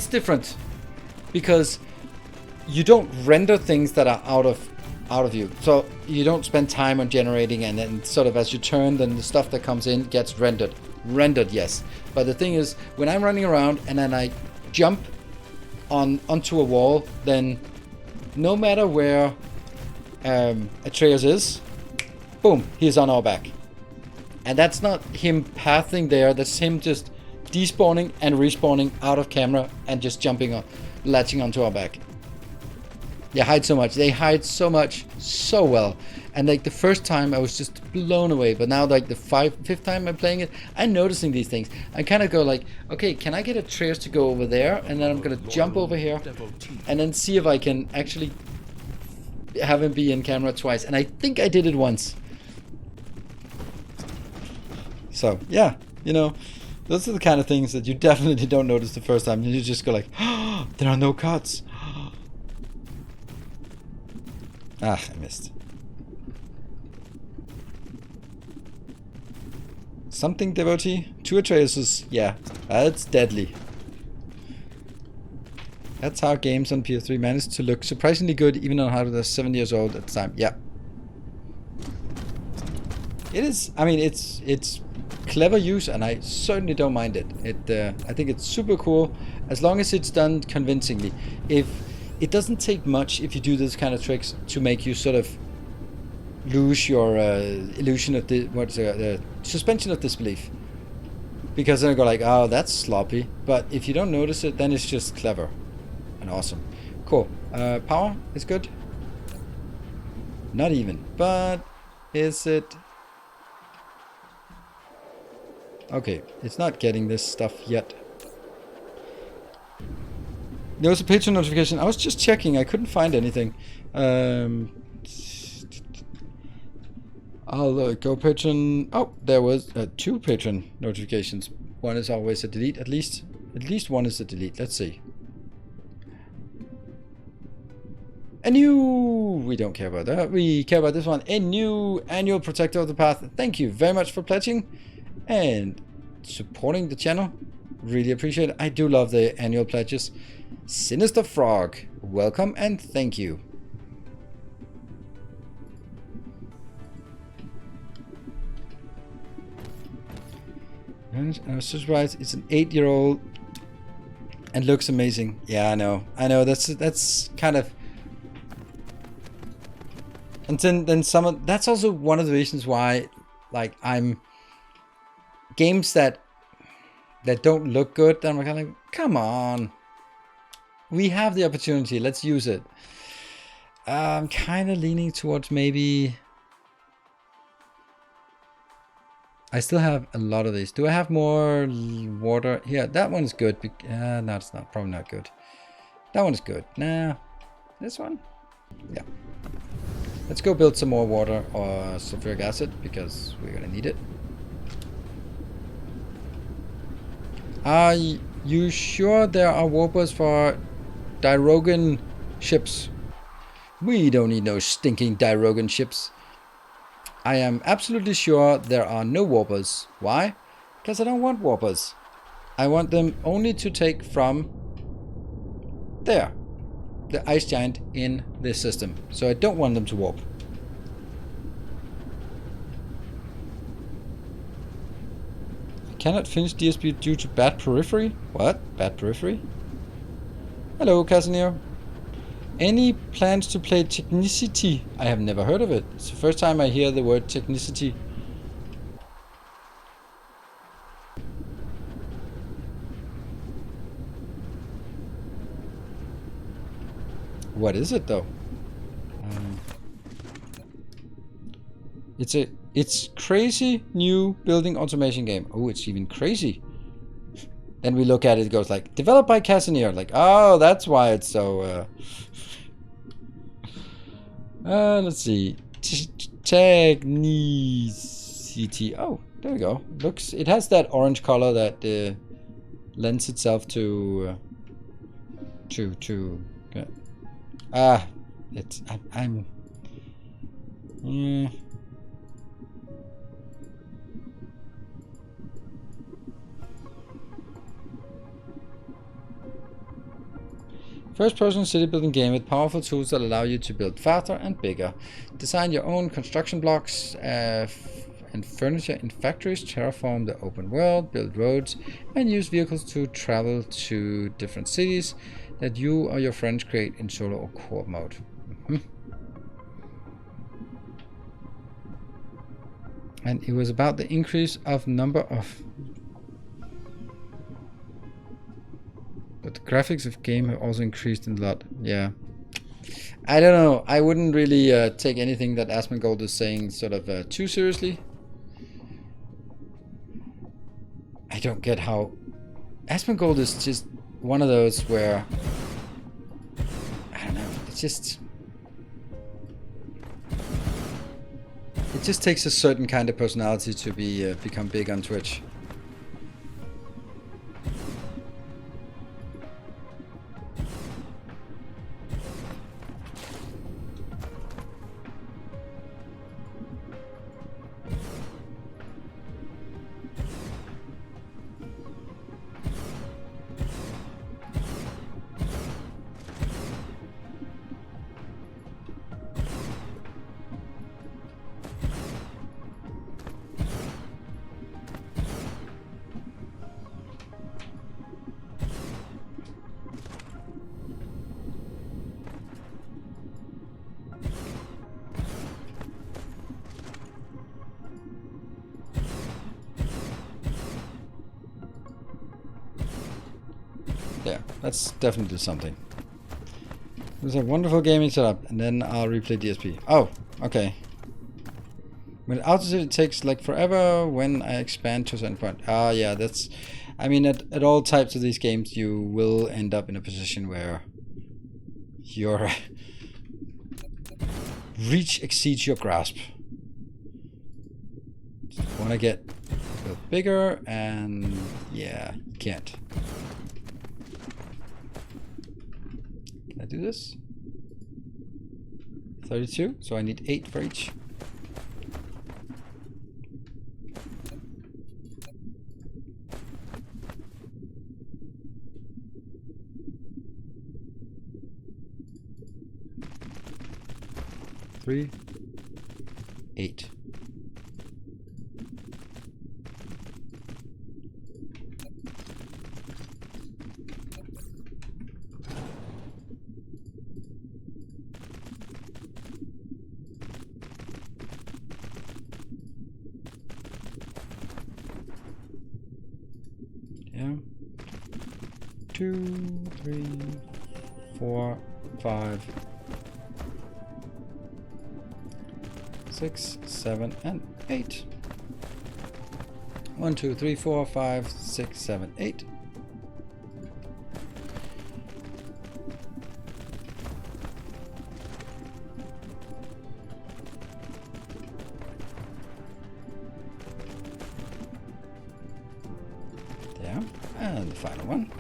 different because you don't render things that are out of you. So you don't spend time on generating, and then sort of as you turn, then the stuff that comes in gets rendered. Rendered, yes. But the thing is, when I'm running around and then I jump onto a wall, then no matter where Atreus is, boom, he's on our back. And that's not him pathing there, that's him just despawning and respawning out of camera and just jumping on, latching onto our back. They hide so much. They hide so much so well. And like the first time I was just blown away, but now like the fifth time I'm playing it, I'm noticing these things. I kind of go like, okay, can I get Atreus to go over there? And then I'm going to jump over here and then see if I can actually have him be in camera twice. And I think I did it once. So yeah, you know, those are the kind of things that you definitely don't notice the first time. You just go like, oh, there are no cuts. Ah, I missed. Something devotee? 2 traces, yeah, that's deadly. That's how games on PS3 managed to look surprisingly good even on hardware that's 7 years old at the time. Yeah. It is, I mean, it's clever use and I certainly don't mind it. I think it's super cool as long as it's done convincingly. If it doesn't take much if you do this kind of tricks to make you sort of lose your illusion of the suspension of disbelief. Because then I go like, oh, that's sloppy. But if you don't notice it, then it's just clever and awesome. Cool. Power is good. Not even. But is it? Okay, it's not getting this stuff yet. There was a Patreon notification. I was just checking. I couldn't find anything. I'll go Patreon. Oh, there was 2 Patreon notifications. One is always a delete, at least. At least one is a delete. Let's see. A new... We don't care about that. We care about this one. A new annual Protector of the Path. Thank you very much for pledging and supporting the channel. Really appreciate it. I do love the annual pledges. Sinister Frog, welcome and thank you. And I was surprised it's an 8-year-old and looks amazing. Yeah, I know. I know. That's kind of. And then some of that's also one of the reasons why, like, I'm games that don't look good. Then I'm kind of like, come on. We have the opportunity. Let's use it. I'm kind of leaning towards maybe. I still have a lot of these. Do I have more water? Yeah, that one's good. No, it's not. Probably not good. That one's good. Nah. This one? Yeah. Let's go build some more water or sulfuric acid because we're going to need it. Are you sure there are warpers for Dirogan ships? We don't need no stinking Dirogan ships. I am absolutely sure there are no warpers. Why? Because I don't want warpers. I want them only to take from there, the ice giant in this system. So I don't want them to warp. I cannot finish DSP due to bad periphery. What? Bad periphery? Hello, Casimir. Any plans to play Technicity? I have never heard of it. It's the first time I hear the word Technicity. What is it though? It's crazy new building automation game. Oh, it's even crazy. Then we look at it, it goes like, developed by Casimir. Like, oh, that's why it's so... let's see. Technicity. Oh, there we go. Looks. It has that orange color that lends itself to. It's. I'm. First-person city-building game with powerful tools that allow you to build faster and bigger. Design your own construction blocks and furniture in factories, terraform the open world, build roads, and use vehicles to travel to different cities that you or your friends create in solo or co-op mode. And it was about the increase of number of... But the graphics of game have also increased a lot. Yeah. I don't know. I wouldn't really take anything that Asmongold is saying sort of too seriously. I don't get how... Asmongold is just one of those where... I don't know. It's just... It just takes a certain kind of personality to be become big on Twitch. Yeah, that's definitely something. There's a wonderful gaming setup, and then I'll replay DSP. Oh, okay. When autosave, it takes like forever when I expand to a certain point. Ah, yeah, that's... I mean, at all types of these games, you will end up in a position where your reach exceeds your grasp. You want to get a bit bigger, and yeah, you can't. Can I do this? 32, so I need 8 for each. Three, 8. Yeah. 2, 3, 4, 5, 6, 7, and 8. 1, 2, 3, 4, 5, 6, 7, 8. There, and the final one.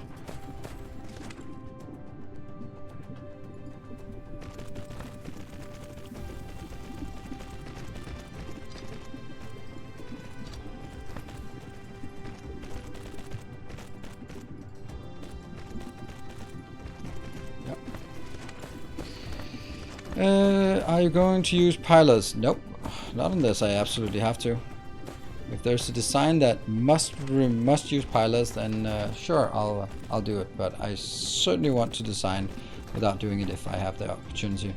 Are you going to use pilers? Nope, not unless I absolutely have to. If there's a design that must use pilers, then sure, I'll do it. But I certainly want to design without doing it if I have the opportunity.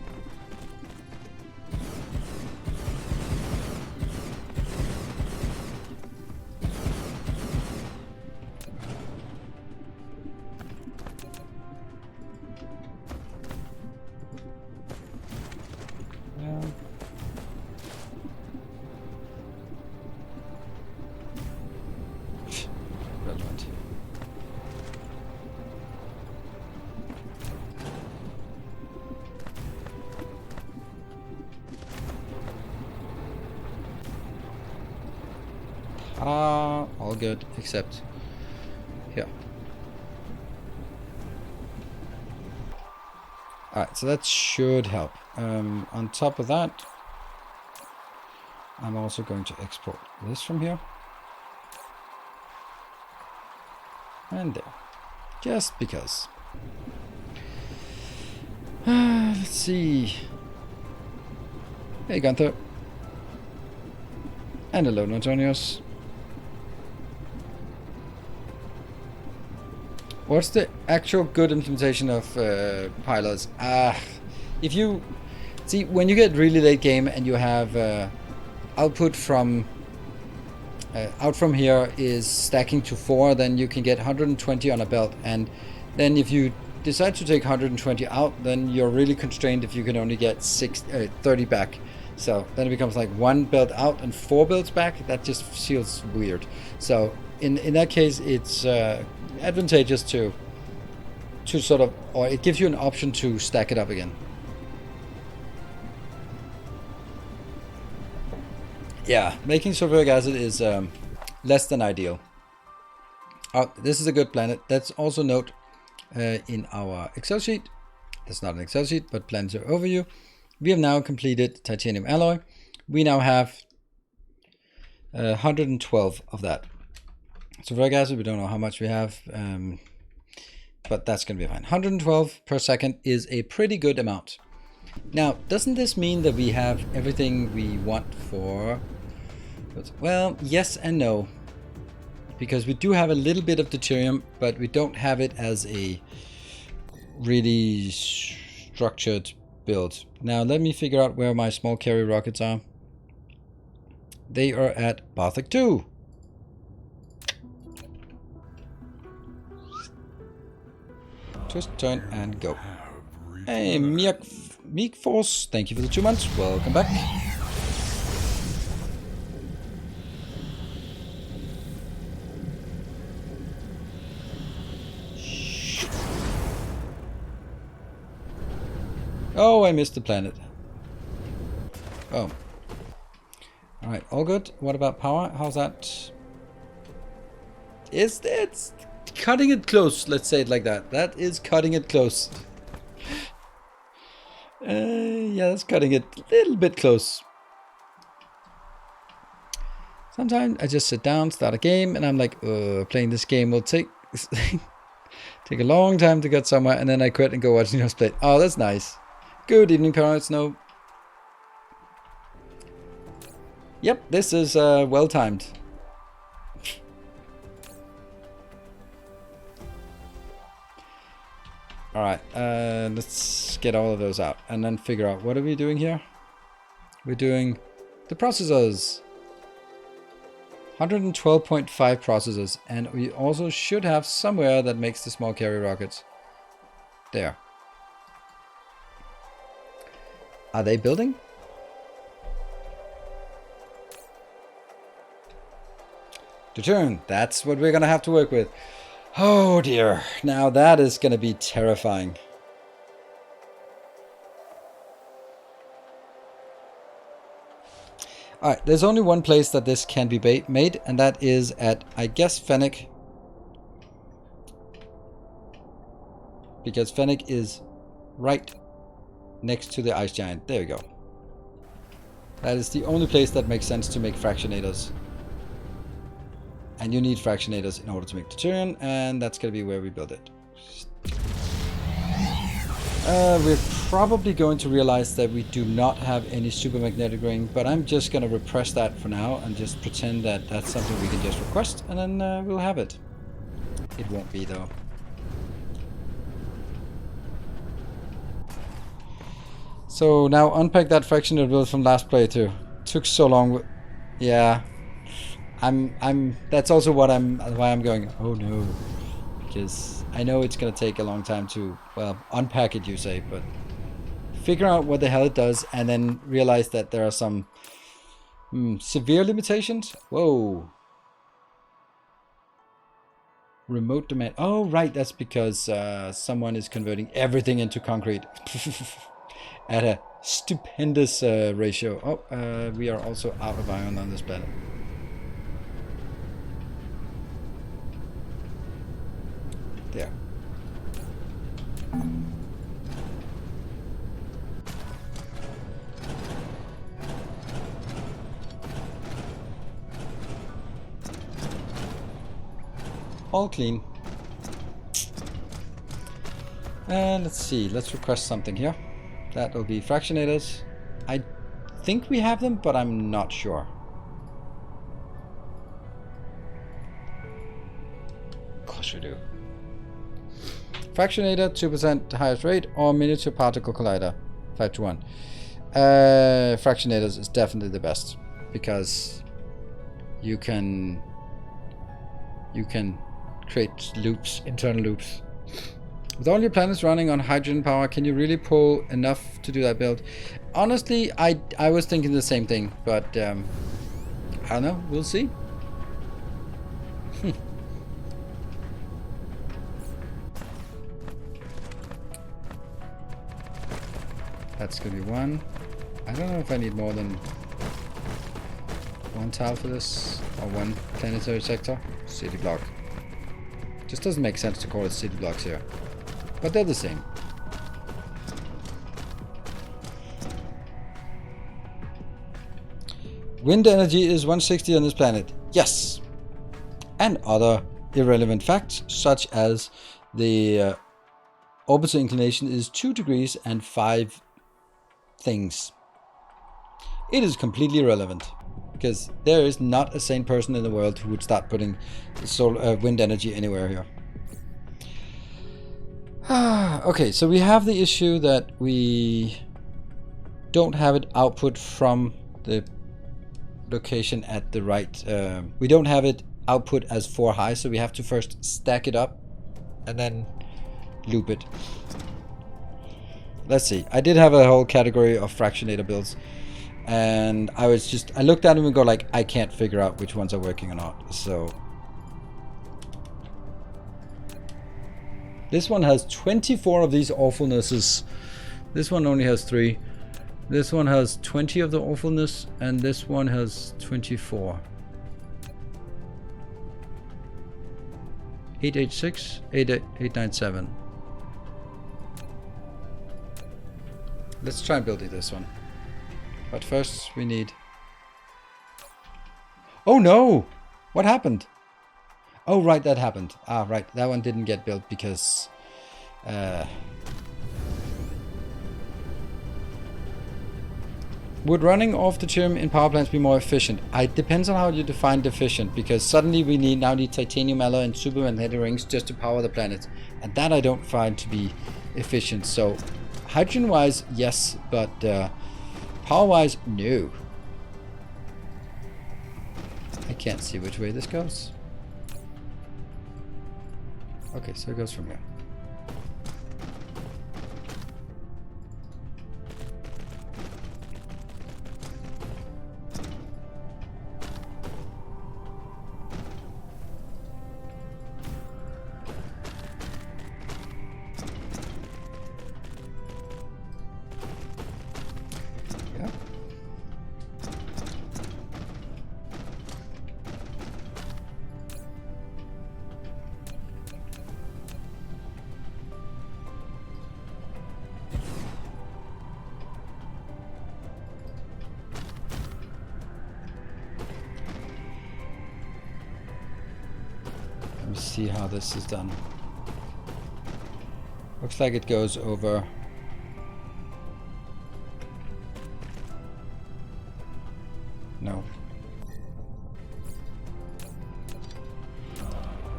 All good, except here. Alright, so that should help. On top of that, I'm also going to export this from here. And there. Just because. Let's see. Hey, Gunther. And hello, Antonios. What's the actual good implementation of pilers? If you see, when you get really late game and you have output from out from here is stacking to 4, then you can get 120 on a belt, and then if you decide to take 120 out, then you're really constrained if you can only get 30 back. So then it becomes like 1 belt out and 4 belts back. That just feels weird. So in that case, it's advantageous to sort of, or it gives you an option to stack it up again. Yeah, making sulfuric acid is less than ideal. Oh, this is a good planet. Let's also note in our Excel sheet, that's not an Excel sheet, but Planetary overview, we have now completed titanium alloy. We now have 112 of that. Sulfuric acid, we don't know how much we have, but that's going to be fine. 112 per second is a pretty good amount. Now, doesn't this mean that we have everything we want for... Well, yes and no. Because we do have a little bit of deuterium, but we don't have it as a really structured build. Now, let me figure out where my small carrier rockets are. They are at Barthik 2. Just turn and go. Hey, Meek Force, thank you for the 2 months. Welcome back. Oh, I missed the planet. Oh. Alright, all good. What about power? How's that? It's cutting it close, let's say it like that. That is cutting it close. Yeah, that's cutting it a little bit close. Sometimes I just sit down, start a game, and I'm like, playing this game will take take a long time to get somewhere, and then I quit and go watch Neos play. Oh, that's nice. Good evening, Paranoid Snow. Yep, this is well timed. Alright, let's get all of those out and then figure out what are we doing here. We're doing the processors. 112.5 processors, and we also should have somewhere that makes the small carrier rockets. There. Are they building? Deuterium, that's what we're gonna have to work with. Oh dear, now that is gonna be terrifying. Alright, there's only one place that this can be made, and that is at, I guess, Fennec. Because Fennec is right next to the ice giant. There we go. That is the only place that makes sense to make fractionators. And you need fractionators in order to make deuterium, and that's going to be where we build it. We're probably going to realize that we do not have any supermagnetic ring, but I'm just going to repress that for now and just pretend that that's something we can just request, and then we'll have it. It won't be, though. So now unpack that fractionator build from last playthrough. Took so long. Yeah. That's also why I'm going, oh no. Because I know it's going to take a long time to, well, unpack it, you say, but figure out what the hell it does and then realize that there are some severe limitations. Whoa. Remote demand. Oh, right. That's because someone is converting everything into concrete at a stupendous ratio. Oh, we are also out of iron on this planet. There. All clean. And let's see, let's request something here. That will be fractionators. I think we have them, but I'm not sure. Of course we do. Fractionator, 2% highest rate, or miniature particle collider, 5-1. Fractionators is definitely the best because you can create loops, internal loops. With all your planets running on hydrogen power, can you really pull enough to do that build? Honestly, I was thinking the same thing, but I don't know. We'll see. That's gonna be one. I don't know if I need more than... one tile for this, or one planetary sector. City block. Just doesn't make sense to call it city blocks here, but they're the same. Wind energy is 160 on this planet. Yes, and other irrelevant facts such as the orbital inclination is 2 degrees and 5 things. It is completely irrelevant because there is not a sane person in the world who would start putting wind energy anywhere here. Okay, so we have the issue that we don't have it output from the location at the right. We don't have it output as 4 high, so we have to first stack it up and then loop it. Let's see. I did have a whole category of Fractionator builds, and I looked at them and go like, I can't figure out which ones are working or not. So this one has 24 of these awfulnesses. This one only has 3. This one has 20 of the awfulness, and this one has 24. 886, 897. Let's try and build this one. But first we need... Oh no! What happened? Oh right, that happened. Ah right, that one didn't get built because... Would running off the trim in power plants be more efficient? It depends on how you define efficient, because suddenly we now need titanium alloy and supermagnetic rings just to power the planet, and that I don't find to be efficient. So hydrogen wise, yes, but power wise, no. I can't see which way this goes. Okay, so it goes from here. See how this is done. Looks like it goes over. No.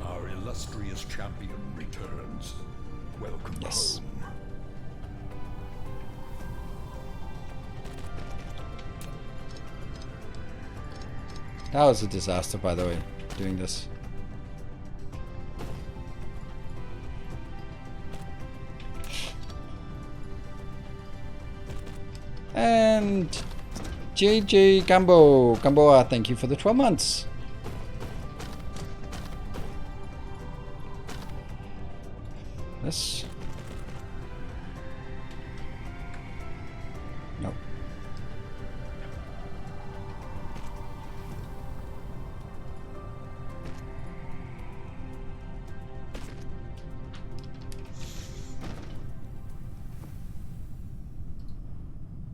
Our illustrious champion returns. Welcome yes. home. That was a disaster, by the way, doing this. And JJ Gamboa, thank you for the 12 months. This. No.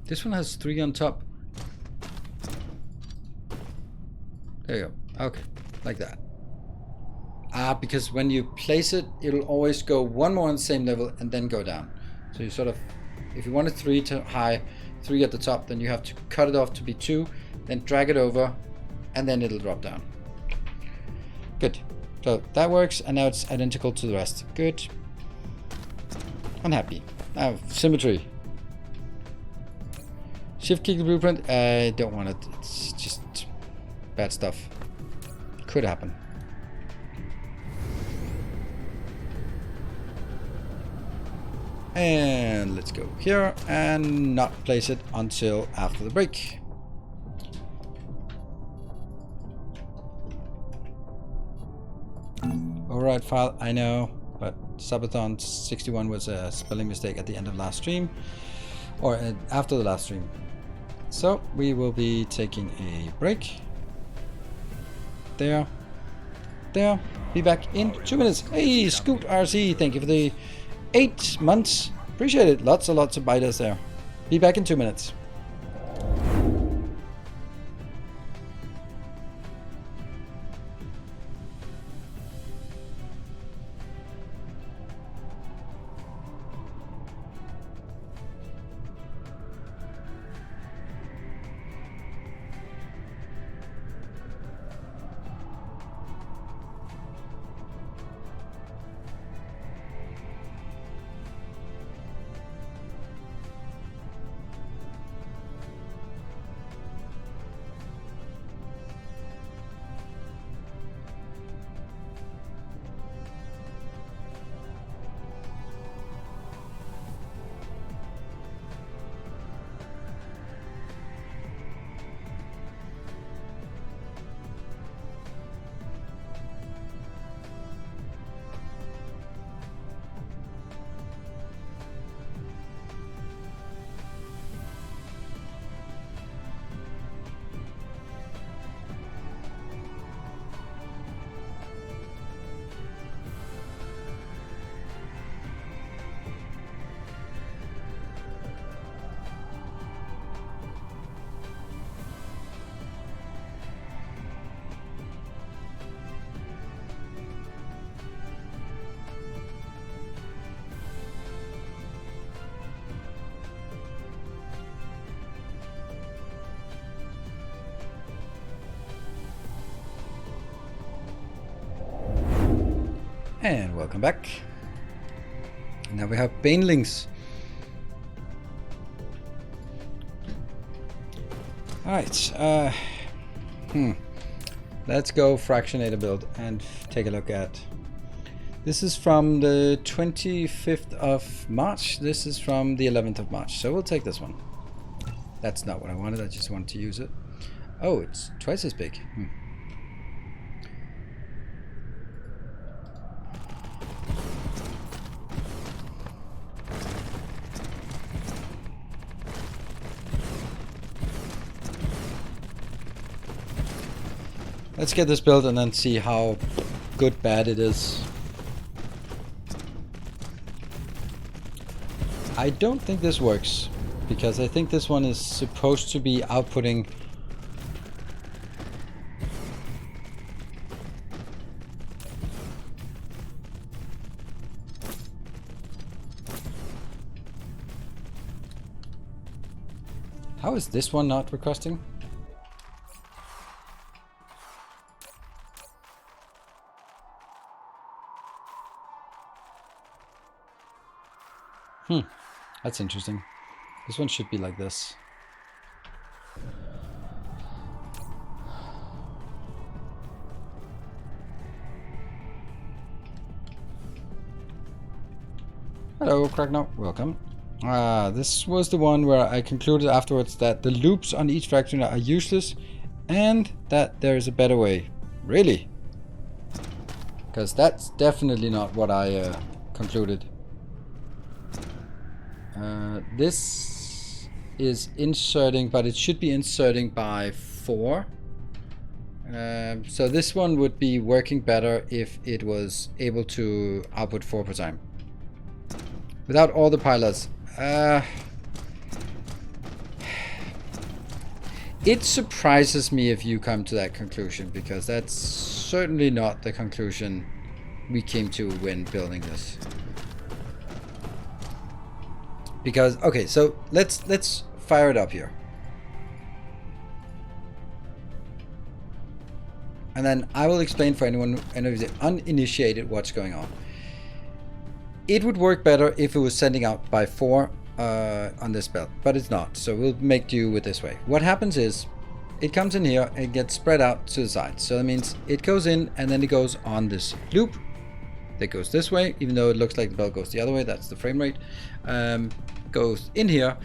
This one has 3 on top. There you go. Okay, like that. Because when you place it, it'll always go one more on the same level and then go down. So you sort of, if you want it 3 to high, 3 at the top, then you have to cut it off to be 2, then drag it over, and then it'll drop down. Good. So that works, and now it's identical to the rest. Good. I'm happy. Now, symmetry. Shift kick the blueprint. I don't want it. It's just bad stuff. Could happen. And let's go here and not place it until after the break. Override file, I know, but Sabathon 61 was a spelling mistake at the end of last stream, or after the last stream. So we will be taking a break. There. There. Be back in 2 minutes. Hey, Scoot RC, thank you for the 8 months. Appreciate it. Lots and lots of biters there. Be back in 2 minutes. And welcome back. Now we have banelings. Alright, let's go Fractionator build and take a look at. This is from the 25th of March. This is from the 11th of March. So we'll take this one. That's not what I wanted. I just wanted to use it. Oh, it's twice as big. Let's get this built and then see how good bad it is. I don't think this works because I think this one is supposed to be outputting How is this one not requesting? That's interesting. This one should be like this. Hello, Cracknow. Welcome. This was the one where I concluded afterwards that the loops on each Fractionator are useless and that there is a better way. Really? Because that's definitely not what I concluded. This is inserting, but it should be inserting by 4. So this one would be working better if it was able to output 4 per time. Without all the pilots. It surprises me if you come to that conclusion, because that's certainly not the conclusion we came to when building this. Because, okay, so let's fire it up here. And then I will explain for anyone who's uninitiated what's going on. It would work better if it was sending out by 4 on this belt, but it's not. So we'll make do with this way. What happens is, it comes in here and gets spread out to the side. So that means it goes in and then it goes on this loop that goes this way, even though it looks like the belt goes the other way. That's the frame rate. Goes in here,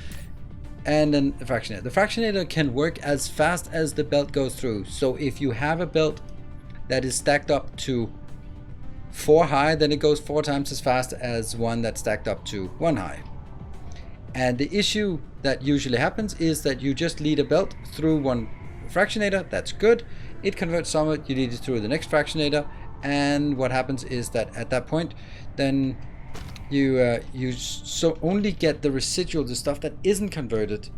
and then the Fractionator. The Fractionator can work as fast as the belt goes through. So if you have a belt that is stacked up to 4 high, then it goes 4 times as fast as one that's stacked up to 1 high. And the issue that usually happens is that you just lead a belt through one Fractionator. That's good. It converts some of it, you lead it through the next fractionator, and what happens is that at that point, then you so only get the residual, the stuff that isn't converted,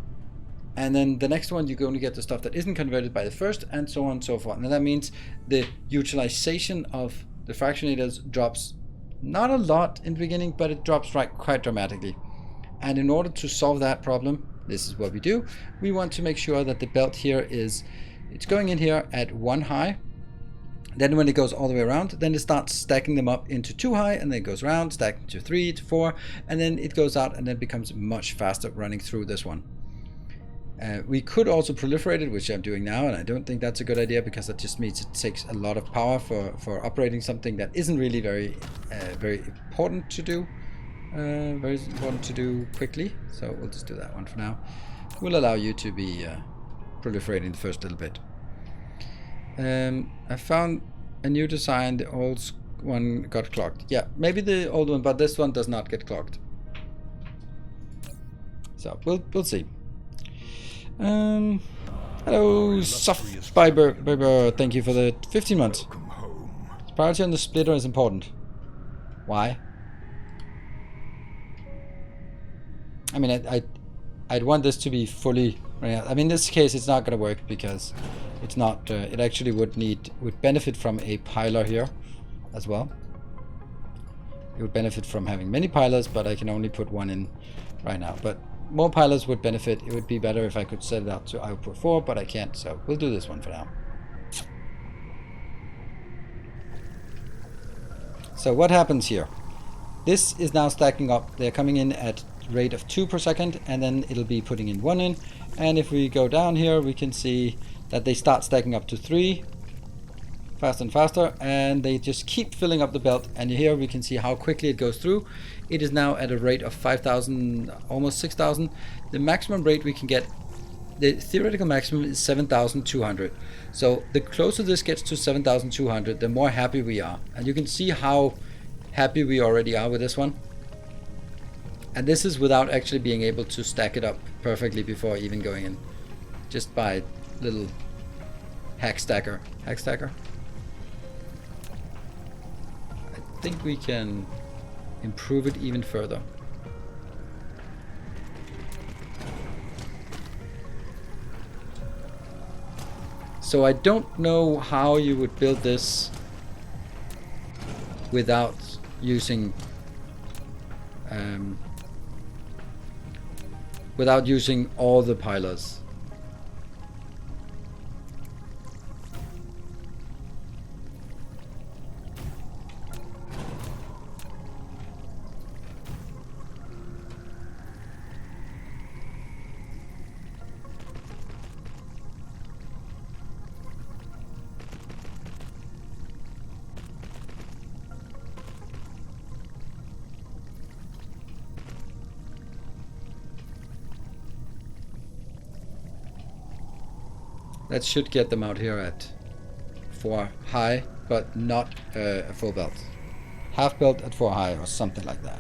and then the next one you only get the stuff that isn't converted by the first, and so on and so forth. And that means the utilization of the fractionators drops not a lot in the beginning, but it drops quite dramatically. And in order to solve that problem, this is what we do. We want to make sure that the belt here it's going in here at 1 high. Then when it goes all the way around, then it starts stacking them up into 2 high, and then it goes around, stacking to 3, to 4, and then it goes out and then becomes much faster running through this one. We could also proliferate it, which I'm doing now, and I don't think that's a good idea because that just means it takes a lot of power for operating something that isn't really very important to do. Very important to do quickly, so we'll just do that one for now. We'll allow you to be proliferating the first little bit. I found a new design. The old one got clogged. Yeah, maybe the old one, but this one does not get clogged. So we'll see. Hello, Soft Fiber. Thank you for the 15 months. Priority on the splitter is important. Why? I mean, I'd want this to be fully. I mean, in this case, it's not going to work because it's not. It actually would benefit from a piler here as well. It would benefit from having many pilers, but I can only put one in right now. But more pilers would benefit. It would be better if I could set it out to output 4, but I can't. So we'll do this one for now. So what happens here? This is now stacking up. They're coming in at rate of 2 per second, and then it'll be putting in 1 in. And if we go down here, we can see that they start stacking up to 3 faster and faster, and they just keep filling up the belt. And here we can see how quickly it goes through. It is now at a rate of 5,000, almost 6,000. The maximum rate we can get, the theoretical maximum is 7,200. So the closer this gets to 7,200, the more happy we are. And you can see how happy we already are with this one. And this is without actually being able to stack it up perfectly before even going in. Just by little hack stacker. Hack stacker? I think we can improve it even further. So I don't know how you would build this without using all the pilers. That should get them out here at 4 high, but not a full belt. Half belt at 4 high or something like that.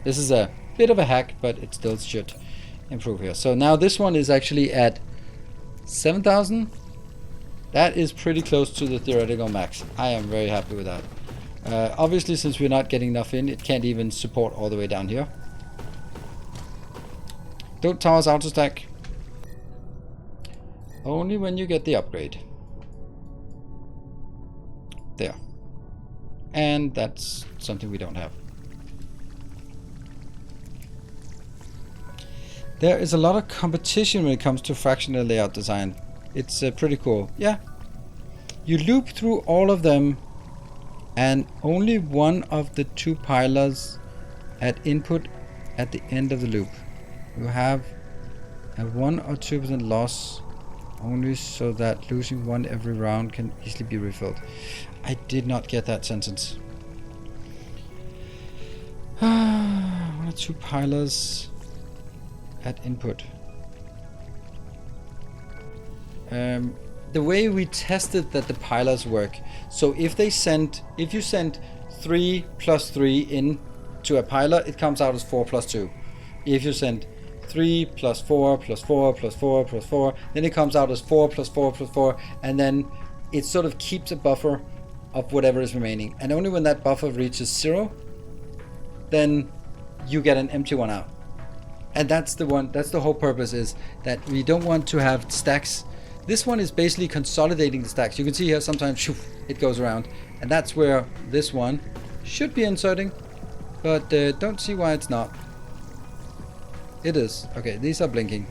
This is a bit of a hack, but it still should improve here. So now this one is actually at 7,000. That is pretty close to the theoretical max. I am very happy with that. Obviously, since we're not getting enough in, it can't even support all the way down here. Don't towers auto stack. Only when you get the upgrade. There. And that's something we don't have. There is a lot of competition when it comes to fractional layout design. It's pretty cool. Yeah. You loop through all of them, and only one of the 2 pilers at input at the end of the loop. You have a 1 or 2% loss, only so that losing 1 every round can easily be refilled. I did not get that sentence. 1 or 2 pilers at input. The way we tested that the pilers work. So if you send 3 plus 3 in to a piler, it comes out as 4 plus 2. If you send 3 plus 4 plus 4 plus 4 plus 4. Then it comes out as 4 plus 4 plus 4. And then it sort of keeps a buffer of whatever is remaining. And only when that buffer reaches 0, then you get an empty one out. And that's the one, that's the whole purpose, is that we don't want to have stacks. This one is basically consolidating the stacks. You can see here sometimes shoof, it goes around. And that's where this one should be inserting. But don't see why it's not. It is. Okay, these are blinking.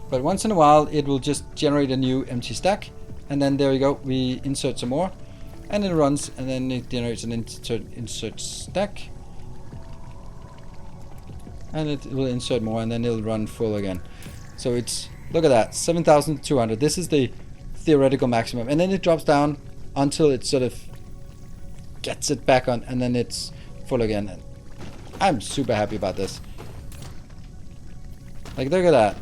But once in a while it will just generate a new empty stack. And then there you go, we insert some more. And it runs, and then it generates an insert stack. And it will insert more, and then it'll run full again. So it's, look at that, 7,200. This is the theoretical maximum. And then it drops down until it sort of gets it back on, and then it's full again. And I'm super happy about this. Like, look at that.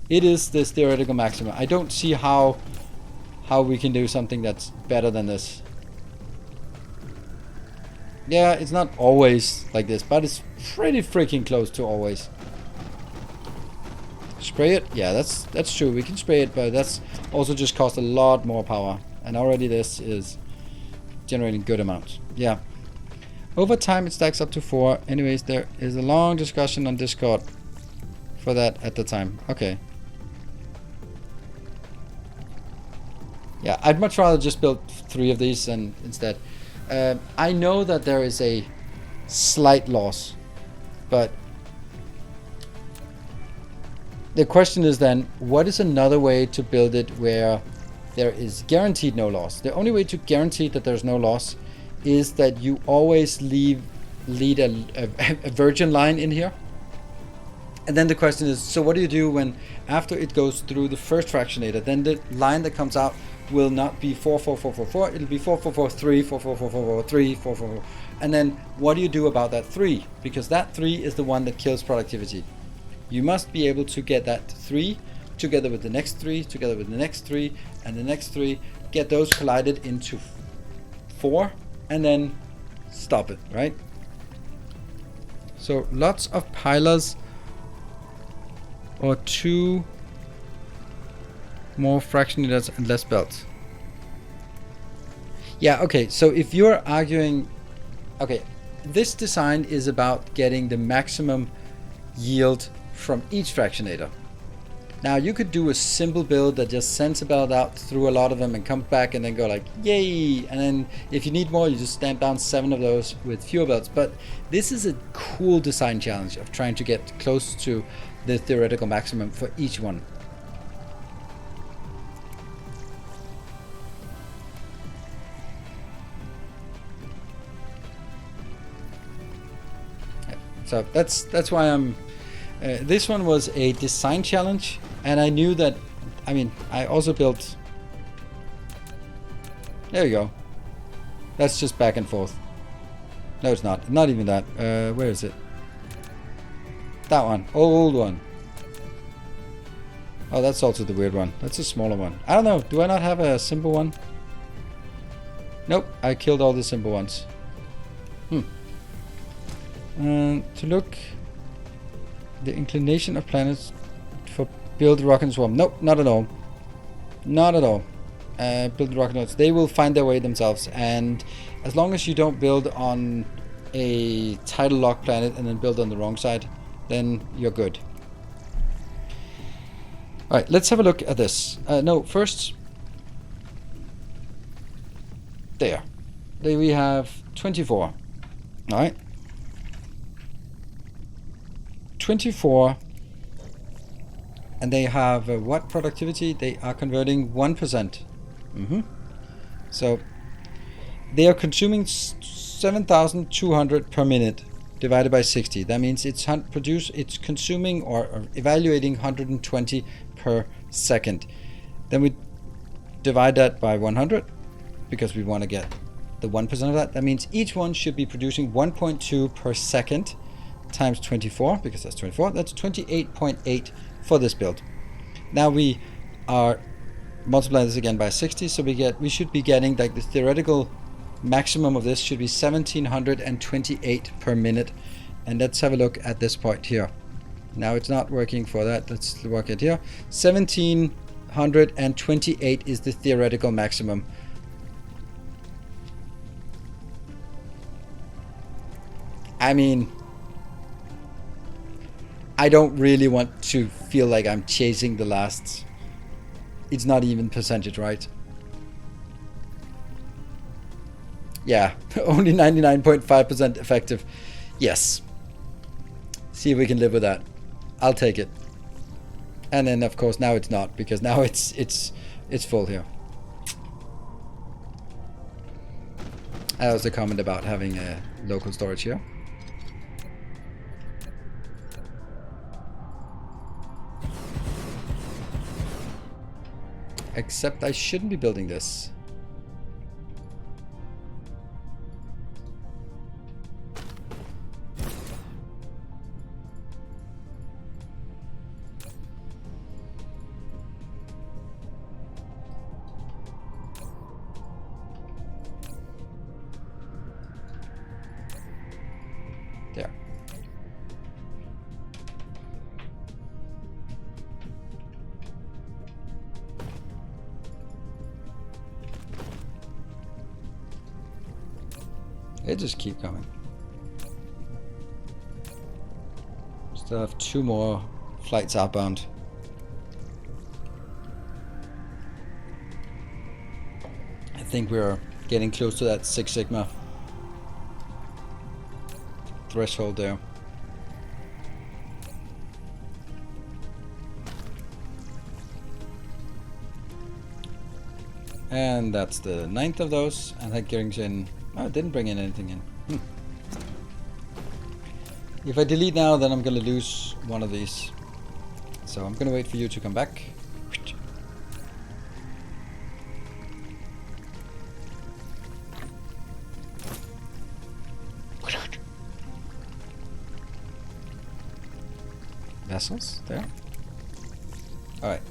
It is this theoretical maximum. I don't see how we can do something that's better than this. Yeah, it's not always like this, but it's pretty freaking close to always. Spray it? Yeah, that's true. We can spray it, but that's also just cost a lot more power. And already this is generating good amounts. Yeah. Over time it stacks up to 4. Anyways, there is a long discussion on Discord for that at the time. Okay. Yeah, I'd much rather just build 3 of these than instead. I know that there is a slight loss, but the question is then, what is another way to build it where there is guaranteed no loss? The only way to guarantee that there's no loss is that you always lead a virgin line in here. And then the question is, so what do you do when after it goes through the first fractionator, then the line that comes out will not be 4, 4, 4, 4, 4, it'll be 4, 4, 4, 3, 4, 4, 4, 4, 4, 3, 4, 4, 4. And then what do you do about that 3? Because that 3 is the one that kills productivity. You must be able to get that 3 together with the next 3, together with the next 3, and the next 3, get those collided into 4, and then stop it, right? So lots of pilers, or 2 more fractionators and less belts. Yeah, okay, so if you're arguing, okay, this design is about getting the maximum yield from each fractionator. Now you could do a simple build that just sends a belt out through a lot of them and comes back and then go like, yay, and then if you need more you just stamp down 7 of those with fewer belts. But this is a cool design challenge of trying to get close to the theoretical maximum for each one. So that's why I'm this one was a design challenge, and I knew that, I mean, I also built, there you go, that's just back and forth. No, it's not even that. Where is it? That one, old one. Oh, that's also the weird one. That's a smaller one. I don't know, do I not have a simple one? Nope, I killed all the simple ones. To look the inclination of planets for build rock and swarm. Nope, not at all. Not at all. Build rocket nodes. They will find their way themselves, and as long as you don't build on a tidal lock planet and then build on the wrong side, then you're good. Alright, let's have a look at this. No, first, there we have 24. Alright, 24, and they have what productivity? They are converting 1%. So they are consuming 7,200 per minute divided by 60. That means it's consuming or evaluating 120 per second. Then we divide that by 100 because we want to get the 1% of that. That means each one should be producing 1.2 per second times 24, because that's 24. That's 28.8 for this build. Now we are multiplying this again by 60, so we should be getting like the theoretical maximum of this should be 1728 per minute. And let's have a look at this point here. Now it's not working for that. Let's work it here. 1728 is the theoretical maximum. I mean, I don't really want to feel like I'm chasing the last. It's not even percentage, right? Yeah, only 99.5% effective. Yes. See if we can live with that. I'll take it. And then of course now it's not, because now it's full here. That was a comment about having a local storage here. Except I shouldn't be building this. There. They just keep coming. Still have 2 more flights outbound. I think we're getting close to that 6 Sigma threshold there. And that's the 9th of those, and that brings in. Oh, it didn't bring in anything in. If I delete now, then I'm gonna lose one of these. So I'm gonna wait for you to come back. Vessels there. All right,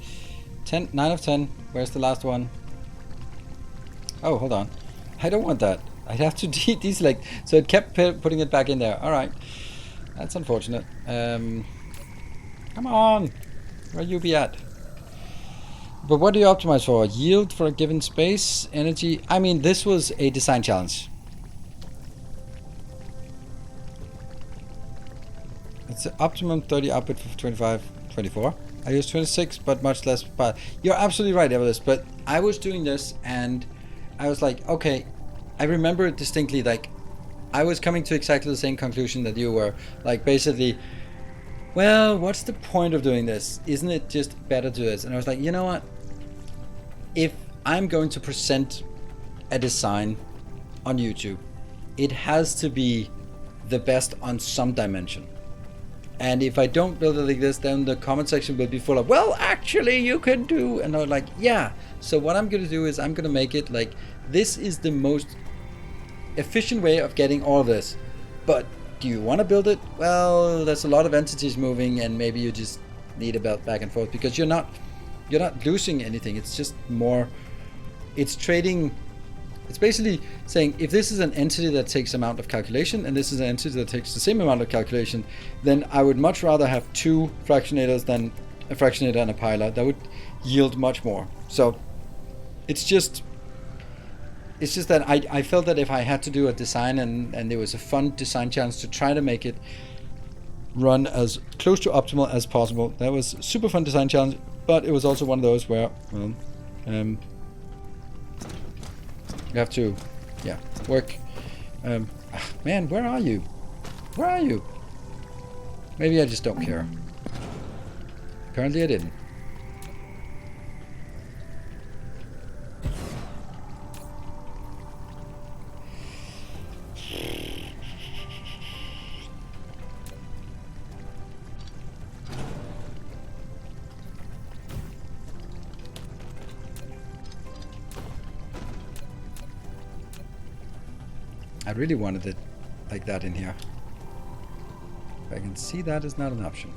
9 of 10. Where's the last one? Oh, hold on. I don't want that. I'd have to delete these, like, so it kept putting it back in there. All right, that's unfortunate. Come on, where you be at? But what do you optimize for? Yield for a given space, energy. I mean, this was a design challenge. It's an optimum 30 output for 25, 24. I use 26, but much less. But you're absolutely right, Everest. But I was doing this, and I was like, okay. I remember distinctly, like, I was coming to exactly the same conclusion that you were. Like, basically, well, what's the point of doing this? Isn't it just better to do this? And I was like, you know what? If I'm going to present a design on YouTube, it has to be the best on some dimension. And if I don't build it like this, then the comment section will be full of, well, actually, you can do. And I'm like, yeah. So what I'm going to do is I'm going to make it like, this is the most efficient way of getting all this. But do you want to build it? Well, there's a lot of entities moving, and maybe you just need a belt back and forth, because you're not losing anything. It's just more, it's trading. It's basically saying, if this is an entity that takes amount of calculation and this is an entity that takes the same amount of calculation, then I would much rather have 2 fractionators than a fractionator and a piler. That would yield much more. So it's just that I felt that if I had to do a design, and there was a fun design challenge to try to make it run as close to optimal as possible. That was a super fun design challenge, but it was also one of those where, well, you have to, yeah, work. Man, where are you? Where are you? Maybe I just don't care. Apparently I didn't. I really wanted it like that in here. If I can see that is not an option.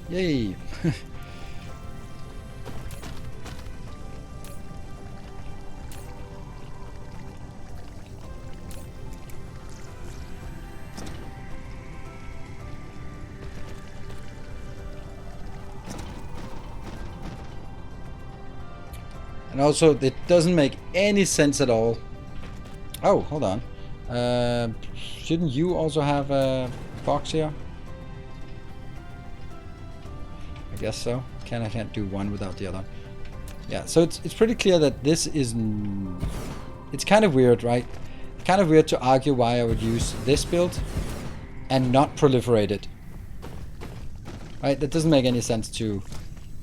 Yay! And also, it doesn't make any sense at all. Oh, hold on. Shouldn't you also have a box here? I guess so. I can't do one without the other. Yeah, so it's pretty clear that this is... It's kind of weird, right? Kind of weird to argue why I would use this build and not proliferate it. Right? That doesn't make any sense to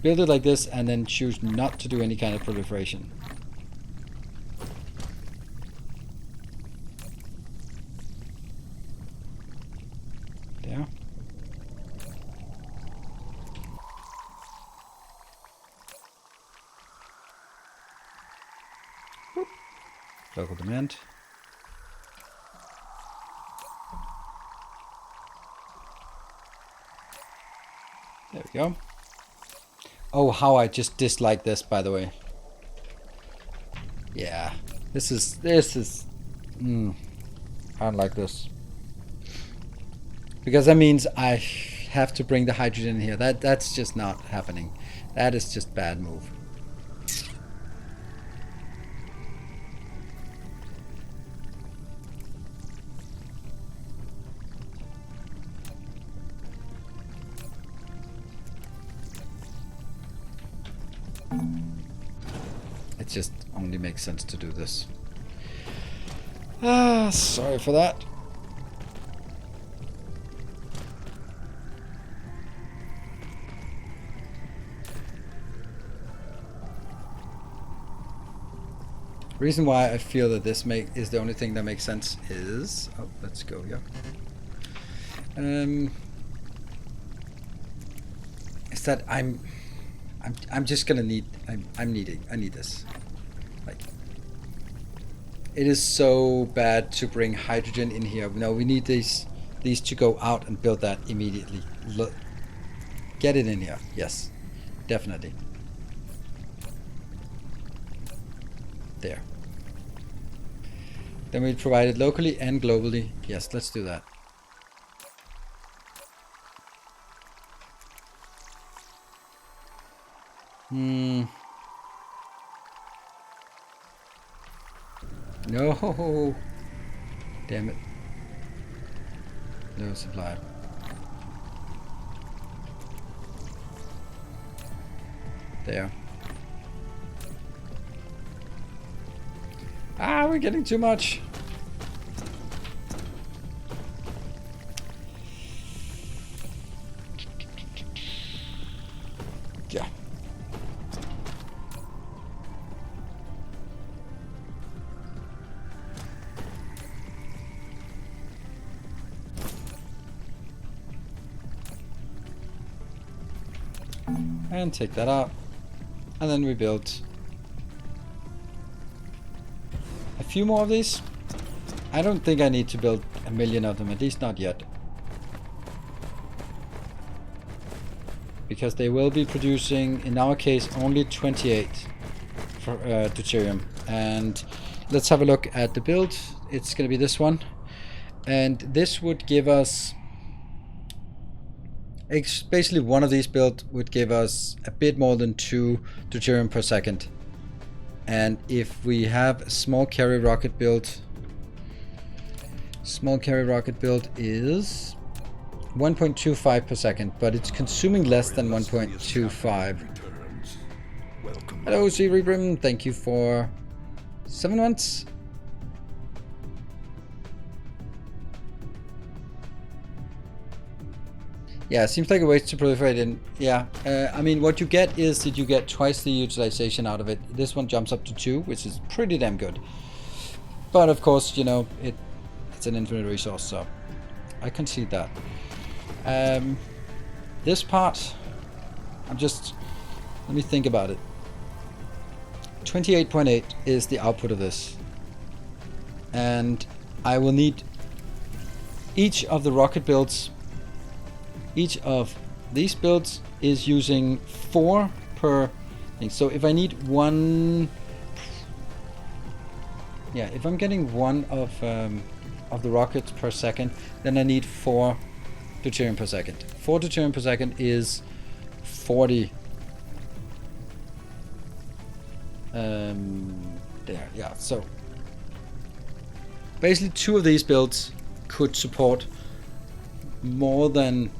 build it like this and then choose not to do any kind of proliferation. There. Boop. Local demand. There we go. Oh, how I just dislike this, by the way. Yeah, this is. I don't like this. Because that means I have to bring the hydrogen in here. That's just not happening. That is just bad move. It just only makes sense to do this. Sorry for that. Reason why I feel that this is the only thing that makes sense is... Oh, let's go here. Is that I'm just gonna need... I need this. Like, it is so bad to bring hydrogen in here. No, we need these to go out and build that immediately. Look, get it in here. Yes, definitely. There. Then we provide it locally and globally. Yes, let's do that. No. Damn it. No supply. There. Ah, we're getting too much. Yeah. And take that out. And then we build a few more of these. I don't think I need to build a million of them, at least not yet. Because they will be producing, in our case, only 28 for deuterium. And let's have a look at the build. It's going to be this one. And this would give us... Basically, one of these builds would give us a bit more than 2 deuterium per second. And if we have a small carry rocket build, is 1.25 per second, but it's consuming less than 1.25. Hello, Cerebrum. Thank you for 7 months. Yeah, it seems like a waste to proliferate in. Yeah, I mean, what you get is that you get twice the utilization out of it. This one jumps up to 2, which is pretty damn good. But of course, you know, it's an infinite resource, so I concede that. This part, let me think about it. 28.8 is the output of this. And I will need each of the rocket builds, each of these builds is using 4 per thing. So if I need 1, yeah, if I'm getting 1 of the rockets per second, then I need 4 deuterium per second. 4 deuterium per second is 40. There, yeah. So basically, 2 of these builds could support more than,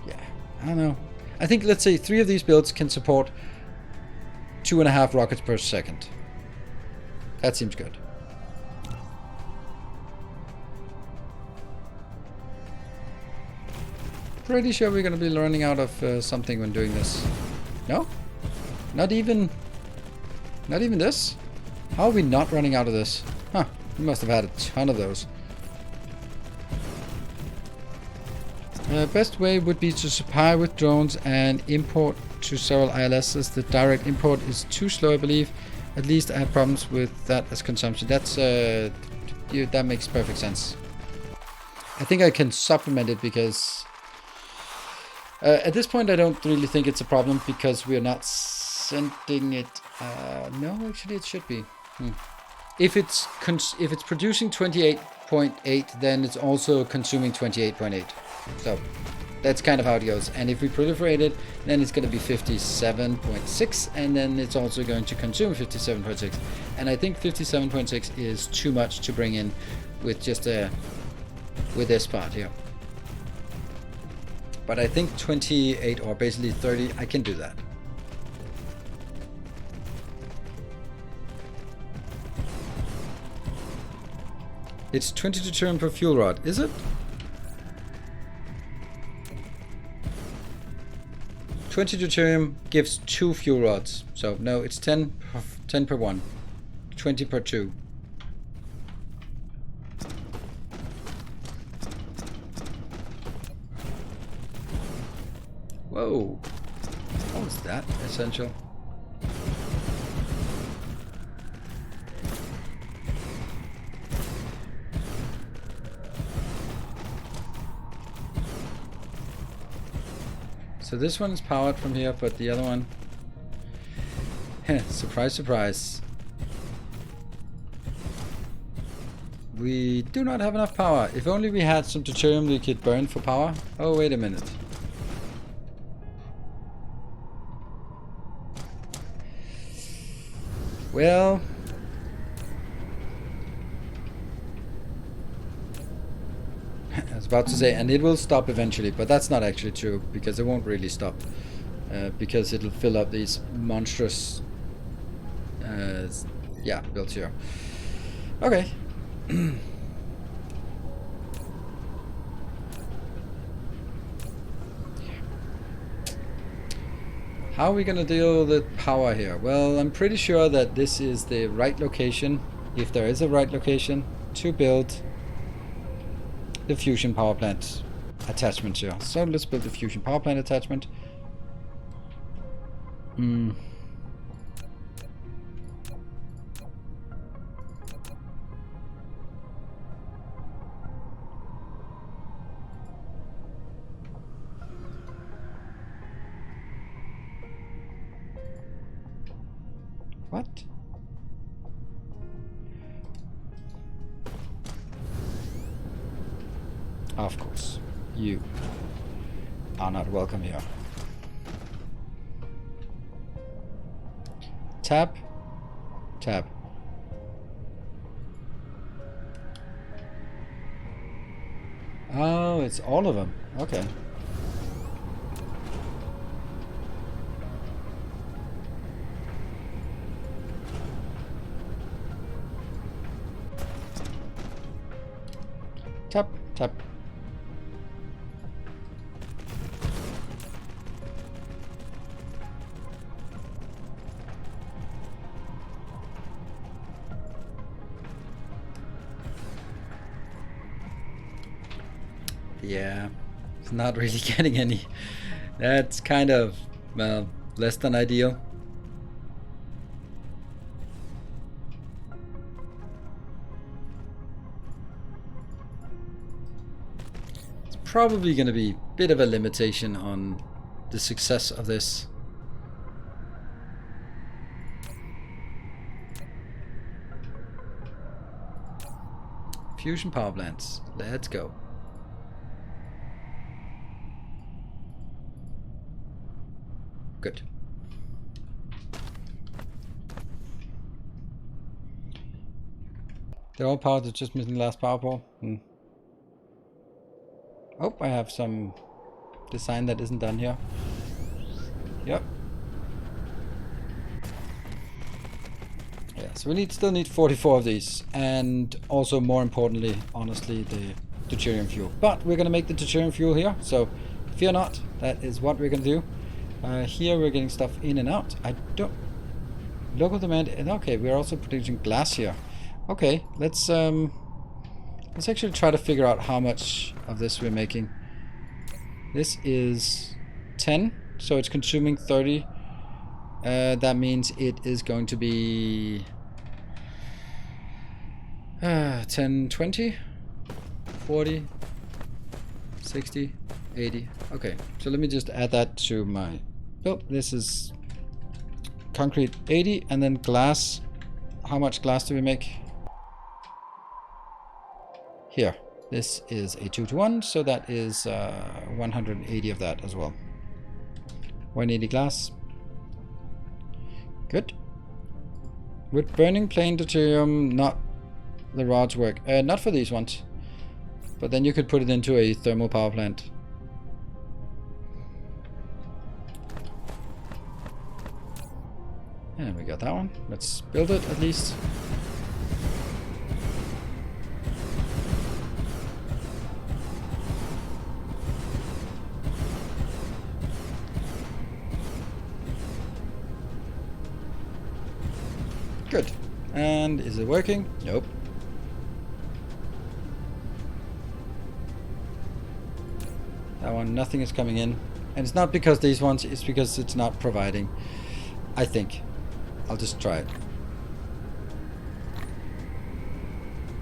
yeah, I don't know. I think, let's say 3 of these builds can support 2.5 rockets per second. That seems good. Pretty sure we're gonna be running out of something when doing this. No? Not even this? How are we not running out of this? Huh, we must have had a ton of those. Best way would be to supply with drones and import to several ILSs. The direct import is too slow, I believe. At least I have problems with that as consumption. That's that makes perfect sense. I think I can supplement it because at this point I don't really think it's a problem because we are not sending it. No, actually it should be. If it's producing 28.8, then it's also consuming 28.8. So that's kind of how it goes. And if we proliferate it, then it's going to be 57.6, and then it's also going to consume 57.6. And I think 57.6 is too much to bring in with just with this part here. But I think 28 or basically 30, I can do that. It's 20 deuterium per fuel rod, is it? 20 deuterium gives 2 fuel rods. So no, it's 10 per 1. 20 per 2. Whoa. How is that essential? So this one is powered from here, but the other one... surprise, surprise. We do not have enough power. If only we had some deuterium we could burn for power. Oh, wait a minute. Well... I was about to say, and it will stop eventually, but that's not actually true, because it won't really stop. Because it'll fill up these monstrous... yeah, built here. Okay. How are we gonna deal with power here? Well, I'm pretty sure that this is the right location, if there is a right location, to build the fusion power plant attachment here. So let's build the fusion power plant attachment. What? Of course, you are not welcome here. Tab, tab. Oh, it's all of them. Okay. Tap, tap. Yeah, it's not really getting any. That's kind of, well, less than ideal. probably going to be a bit of a limitation on the success of this. Fusion power plants. Let's go. Good. They're all powered, they're just missing the last power pole. Oh, I have some design that isn't done here. Yep. Yeah, so we still need 44 of these. And also, more importantly, honestly, the deuterium fuel. But we're going to make the deuterium fuel here, so fear not. That is what we're going to do. Here we're getting stuff in and out. I don't... Local demand... Okay, we're also producing glass here. Okay, let's actually try to figure out how much of this we're making. This is 10, so it's consuming 30. That means it is going to be 10, 20, 40, 60, 80. Okay, so let me just add that to my... Oh, this is concrete 80, and then glass. How much glass do we make? Here, this is a 2-to-1, so that is 180 of that as well. 180 glass. Good. With burning plain deuterium, not the rods work. Not for these ones. But then you could put it into a thermal power plant. And we got that one. Let's build it at least. Good. And is it working? Nope. That one, nothing is coming in. And it's not because these ones, it's because it's not providing. I think. I'll just try it.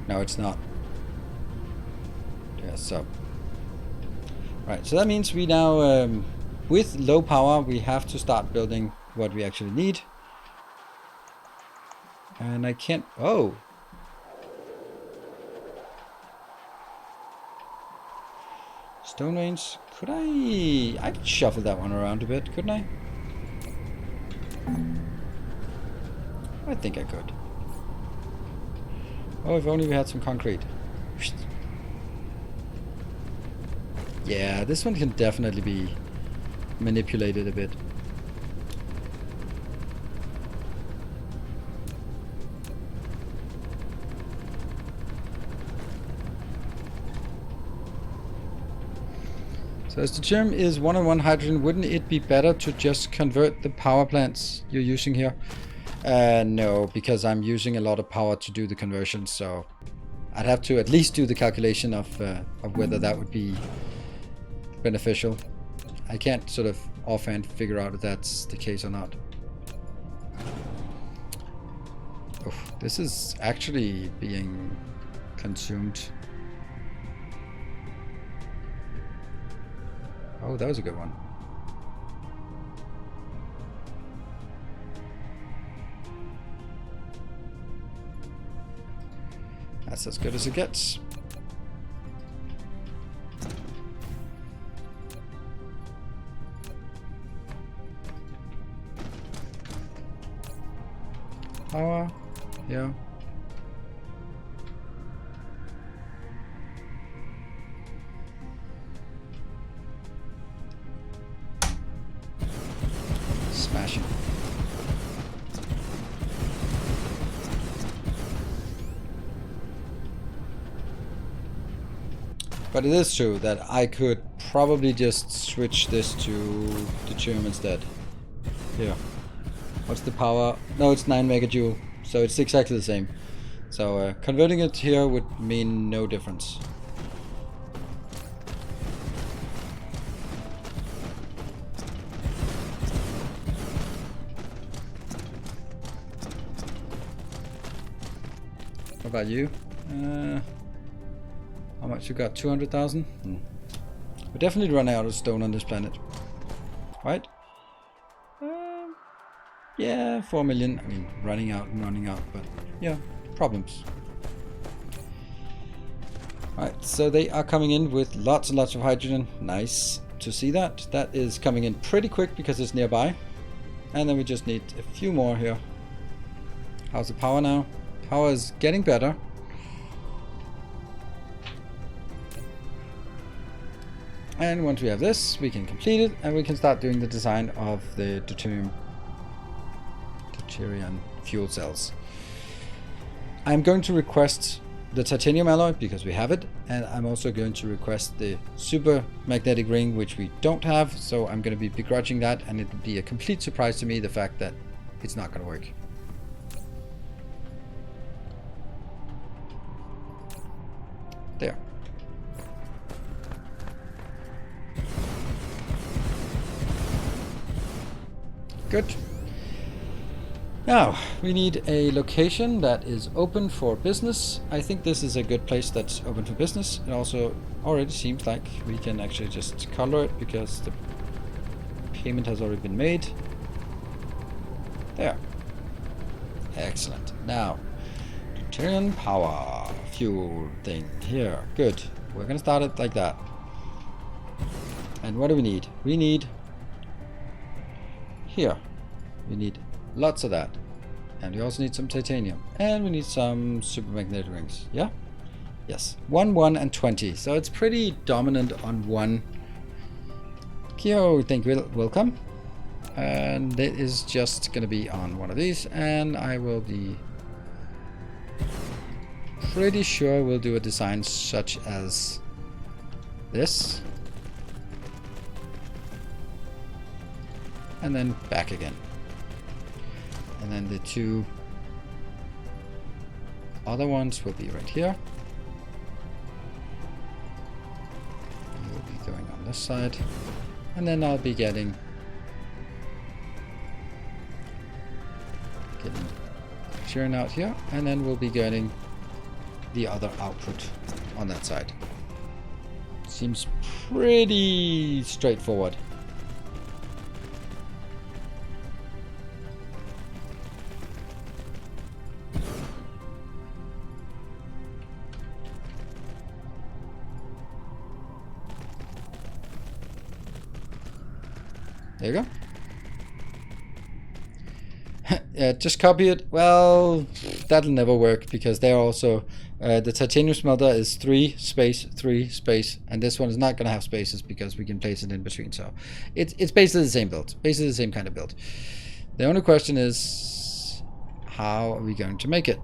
No, it's not. Yeah, so. Right, so that means we now, with low power, we have to start building what we actually need. And I can't... Oh! Stone range. Could I could shuffle that one around a bit, couldn't I? I think I could. Oh, if only we had some concrete. Yeah, this one can definitely be manipulated a bit. So as the germ is 1-on-1 hydrogen, wouldn't it be better to just convert the power plants you're using here? No, because I'm using a lot of power to do the conversion, so I'd have to at least do the calculation of whether that would be beneficial. I can't sort of offhand figure out if that's the case or not. Oof, this is actually being consumed. Oh, that was a good one. That's as good as it gets. Power, yeah. Smashing. But it is true that I could probably just switch this to deuterium instead. Here. What's the power? No, it's 9 megajoule, so it's exactly the same. So converting it here would mean no difference. What about you? How much you got? 200,000? We're definitely running out of stone on this planet. Right? Yeah, 4 million. I mean, running out and running out, but yeah, problems. Alright, so they are coming in with lots and lots of hydrogen. Nice to see that. That is coming in pretty quick because it's nearby. And then we just need a few more here. How's the power now? Power is getting better. And once we have this, we can complete it and we can start doing the design of the deuterium fuel cells. I'm going to request the titanium alloy because we have it, and I'm also going to request the super magnetic ring, which we don't have, so I'm going to be begrudging that, and it would be a complete surprise to me the fact that it's not going to work. There. Good. Now, we need a location that is open for business. I think this is a good place that's open for business. It also already seems like we can actually just color it because the payment has already been made. There. Excellent. Now, deuterium power fuel thing here. Good. We're going to start it like that. And what do we need? We need here. We need lots of that. And we also need some titanium. And we need some supermagnetic rings. Yeah? Yes. 1, 1, and 20. So it's pretty dominant on 1. Kyo, thank you. Welcome. And it is just going to be on one of these. And I will be pretty sure we'll do a design such as this. And then back again. And then the 2 other ones will be right here. We'll be going on this side. And then I'll be getting churn out here. And then we'll be getting the other output on that side. Seems pretty straightforward. There you go. Yeah, just copy it. Well, that'll never work because they're also the titanium smelter is 3 space 3 space, and this one is not going to have spaces because we can place it in between. So it's basically the same build, basically the same kind of build. The only question is, how are we going to make it?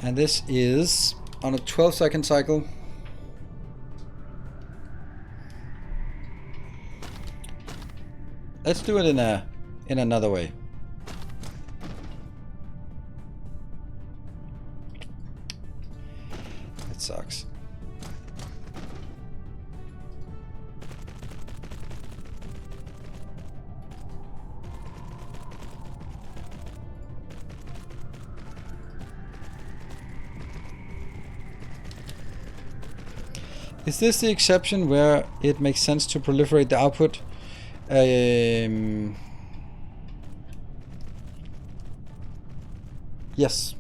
And this is on a 12-second cycle. Let's do it in another way. It sucks. Is this the exception where it makes sense to proliferate the output? Yes.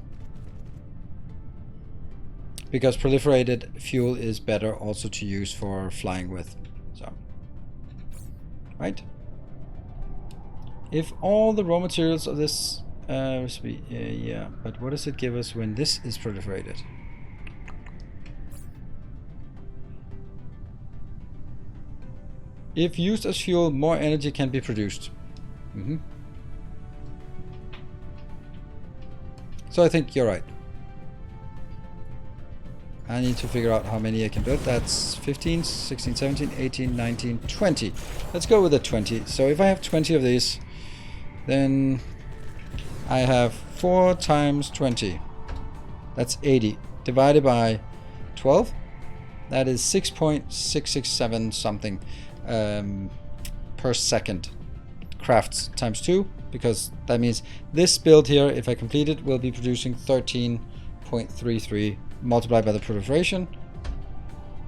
Because proliferated fuel is better also to use for flying with. So, right? If all the raw materials of this recipe, yeah, but what does it give us when this is proliferated? If used as fuel, more energy can be produced. So I think you're right. I need to figure out how many I can build. That's 15, 16, 17, 18, 19, 20. Let's go with the 20. So if I have 20 of these, then I have 4 times 20. That's 80. Divided by 12. That is 6.667 something per second. Crafts times 2, because that means this build here, if I complete it, will be producing 13.33 multiplied by the proliferation.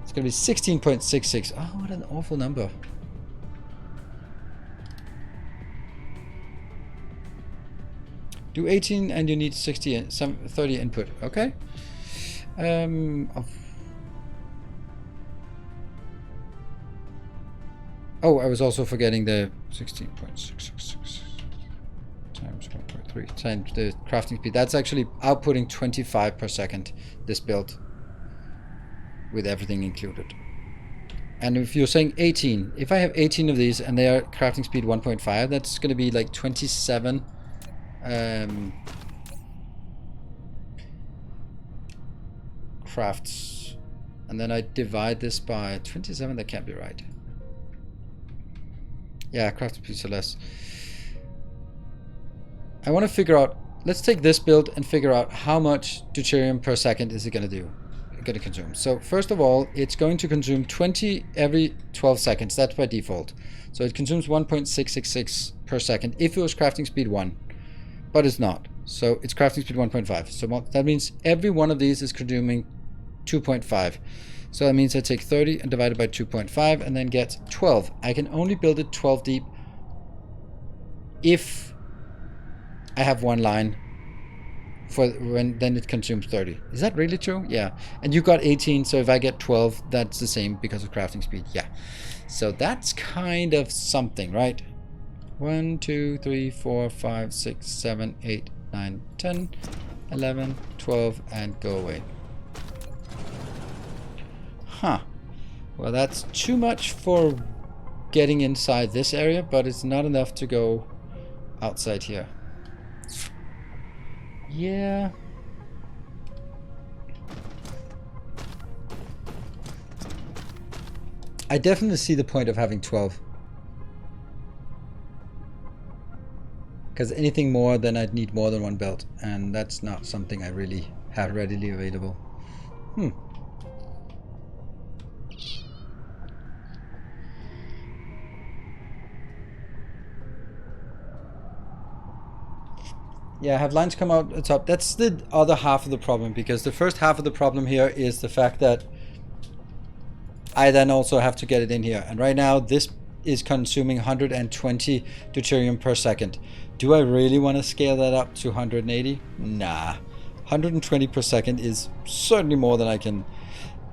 It's going to be 16.66. Oh, what an awful number. Do 18 and you need 60 and 30 input. Okay. Oh, I was also forgetting the 16.666 times 1.3 times the crafting speed. That's actually outputting 25 per second, this build, with everything included. And if you're saying 18, if I have 18 of these and they are crafting speed 1.5, that's going to be like 27 crafts. And then I divide this by 27, that can't be right. Yeah, crafting speeds are less. I want to figure out, let's take this build and figure out how much deuterium per second is it going to consume. So first of all, it's going to consume 20 every 12 seconds. That's by default. So it consumes 1.666 per second if it was crafting speed 1, but it's not. So it's crafting speed 1.5. So that means every one of these is consuming 2.5. So that means I take 30 and divide it by 2.5 and then get 12. I can only build it 12 deep if I have one line for when then it consumes 30. Is that really true? Yeah. And you got 18, so if I get 12, that's the same because of crafting speed. Yeah. So that's kind of something, right? 1, 2, 3, 4, 5, 6, 7, 8, 9, 10, 11, 12, and go away. Huh. Well, that's too much for getting inside this area, but it's not enough to go outside here. Yeah. I definitely see the point of having 12. Because anything more, then I'd need more than one belt, and that's not something I really have readily available. Yeah, have lines come out the top. That's the other half of the problem, because the first half of the problem here is the fact that I then also have to get it in here. And right now, this is consuming 120 deuterium per second. Do I really want to scale that up to 180? Nah. 120 per second is certainly more than I can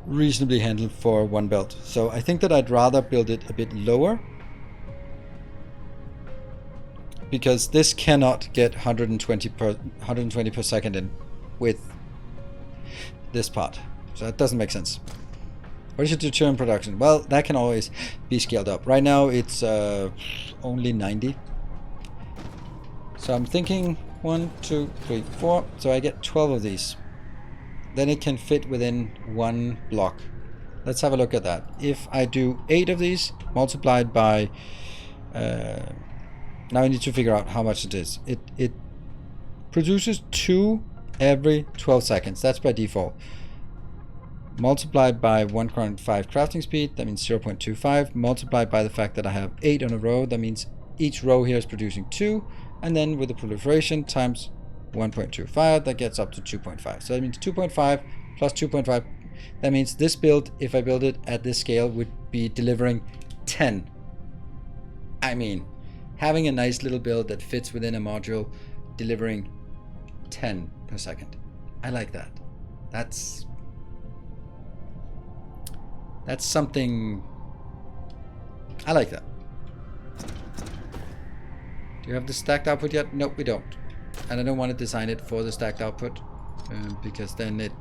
reasonably handle for one belt. So I think that I'd rather build it a bit lower, because this cannot get 120 per second in with this part. So that doesn't make sense. What is your deuterium production? Well, that can always be scaled up. Right now it's only 90. So I'm thinking 1, 2, 3, 4. So I get 12 of these. Then it can fit within one block. Let's have a look at that. If I do 8 of these multiplied by now I need to figure out how much it is. It produces 2 every 12 seconds. That's by default. Multiplied by 1.5 crafting speed, that means 0.25. Multiplied by the fact that I have 8 on a row, that means each row here is producing 2. And then with the proliferation times 1.25, that gets up to 2.5. So that means 2.5 plus 2.5. That means this build, if I build it at this scale, would be delivering 10. I mean, having a nice little build that fits within a module, delivering 10 per second. I like that. That's something. I like that. Do you have the stacked output yet? Nope, we don't. And I don't want to design it for the stacked output, because then it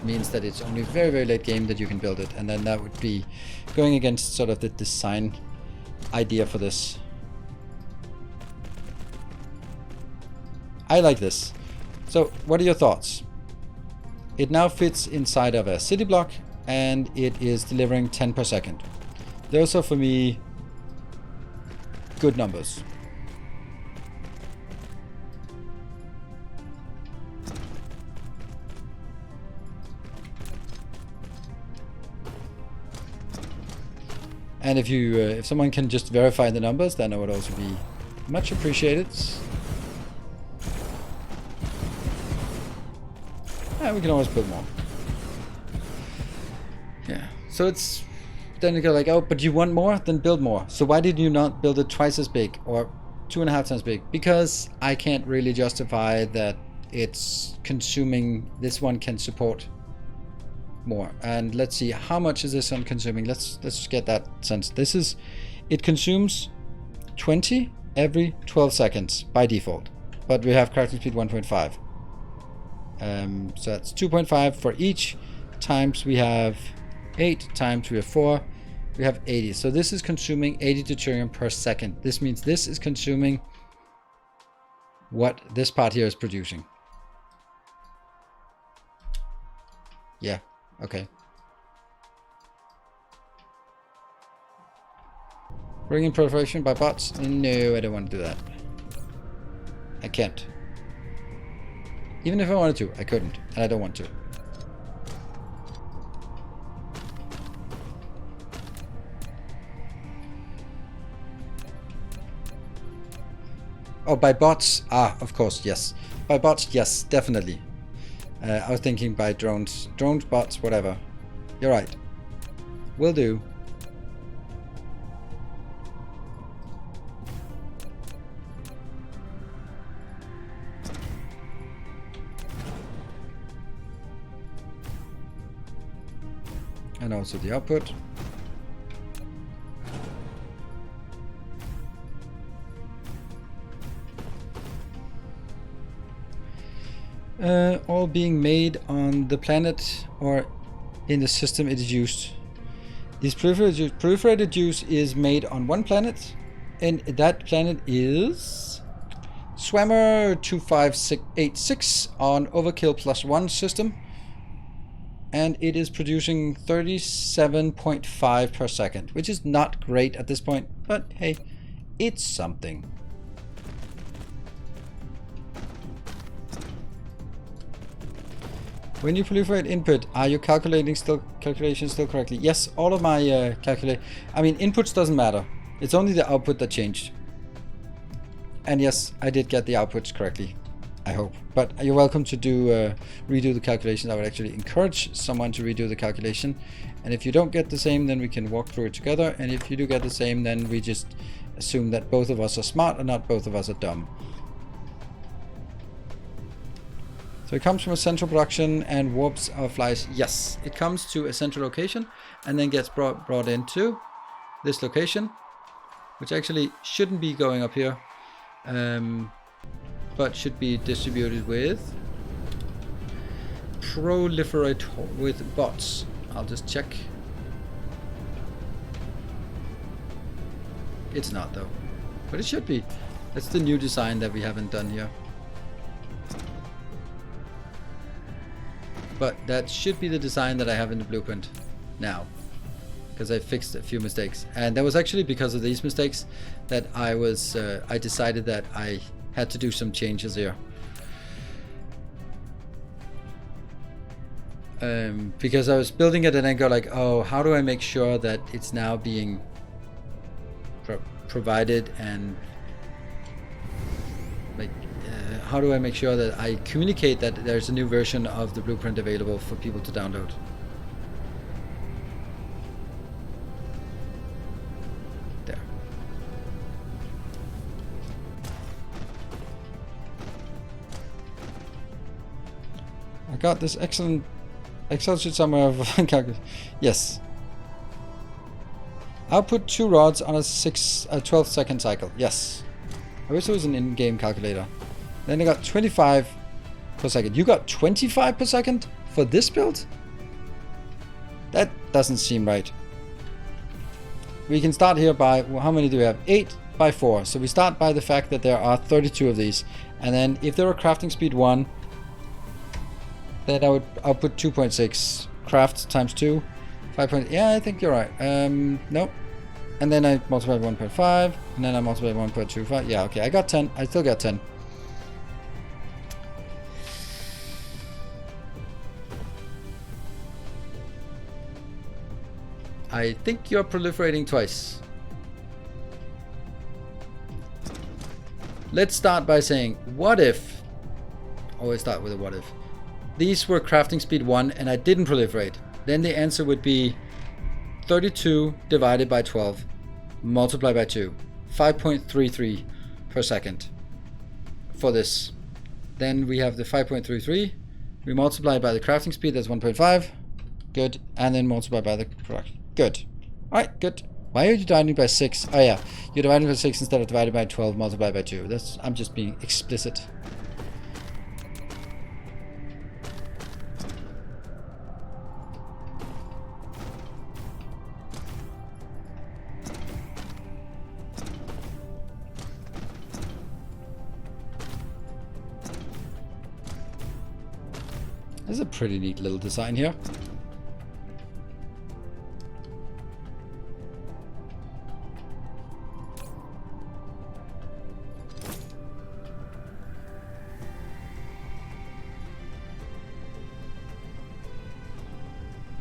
means that it's only very, very late game that you can build it. And then that would be going against sort of the design idea for this. I like this. So what are your thoughts? it now fits inside of a city block, and it is delivering 10 per second. Those are, for me, good numbers. And if someone can just verify the numbers, then it would also be much appreciated. And we can always build more. Yeah. So it's then you go like, oh, but you want more? Then build more. So why did you not build it twice as big or 2.5 times big? Because I can't really justify that it's consuming. This one can support more. And let's see, how much is this one consuming? Let's get that sense. It consumes 20 every 12 seconds by default, but we have crafting speed 1.5. So that's 2.5 for each, times we have 8, times we have 4, we have 80. So this is consuming 80 deuterium per second. This means this is consuming what this part here is producing. Yeah. Okay. Bring in proliferation by bots? No, I don't want to do that. I can't. Even if I wanted to, I couldn't, and I don't want to. Oh, by bots? Ah, of course, yes. By bots, yes, definitely. I was thinking by drones. Drones, bots, whatever. You're right. Will do. And also the output. All being made on the planet or in the system it is used. This proliferated juice is made on one planet, and that planet is Swammer 2586 on Overkill +1 system, and it is producing 37.5 per second, which is not great at this point, but hey, it's something. When you proliferate input, are you calculations still correctly? Yes, all of my inputs doesn't matter. It's only the output that changed. And yes, I did get the outputs correctly, I hope. But you're welcome to redo the calculation. I would actually encourage someone to redo the calculation. And if you don't get the same, then we can walk through it together. And if you do get the same, then we just assume that both of us are smart and not both of us are dumb. So it comes from a central production and warps our flies. Yes, it comes to a central location and then gets brought into this location, which actually shouldn't be going up here, but should be distributed with bots. I'll just check. It's not though, but it should be. That's the new design that we haven't done here. But that should be the design that I have in the blueprint now, because I fixed a few mistakes, and that was actually because of these mistakes that I decided that I had to do some changes here. Because I was building it and then go like, oh, how do I make sure that it's now being provided, and like how do I make sure that I communicate that there's a new version of the blueprint available for people to download? There. I got this excellent Excel sheet somewhere of calculation. Yes. Output 2 rods on a 12-second cycle. Yes. I wish there was an in-game calculator. Then I got 25 per second. You got 25 per second for this build? That doesn't seem right. We can start here by, well, how many do we have? 8 by 4. So we start by the fact that there are 32 of these. And then if there were crafting speed 1, Then I'll put 2.6 craft times 2. 5. Yeah, I think you're right. Nope. And then I multiply by 1.5, and then I multiply by 1.25. Yeah, okay, I got 10. I still got 10. I think you're proliferating twice. Let's start by saying, what if... Always start with a what if. These were crafting speed 1 and I didn't proliferate. Then the answer would be 32 divided by 12 multiplied by 2. 5.33 per second for this. Then we have the 5.33. We multiply by the crafting speed, that's 1.5. Good. And then multiply by the production. Good. Alright, good. Why are you dividing by 6? Oh yeah, you're dividing by 6 instead of divided by 12 multiplied by 2. I'm just being explicit. This is a pretty neat little design here.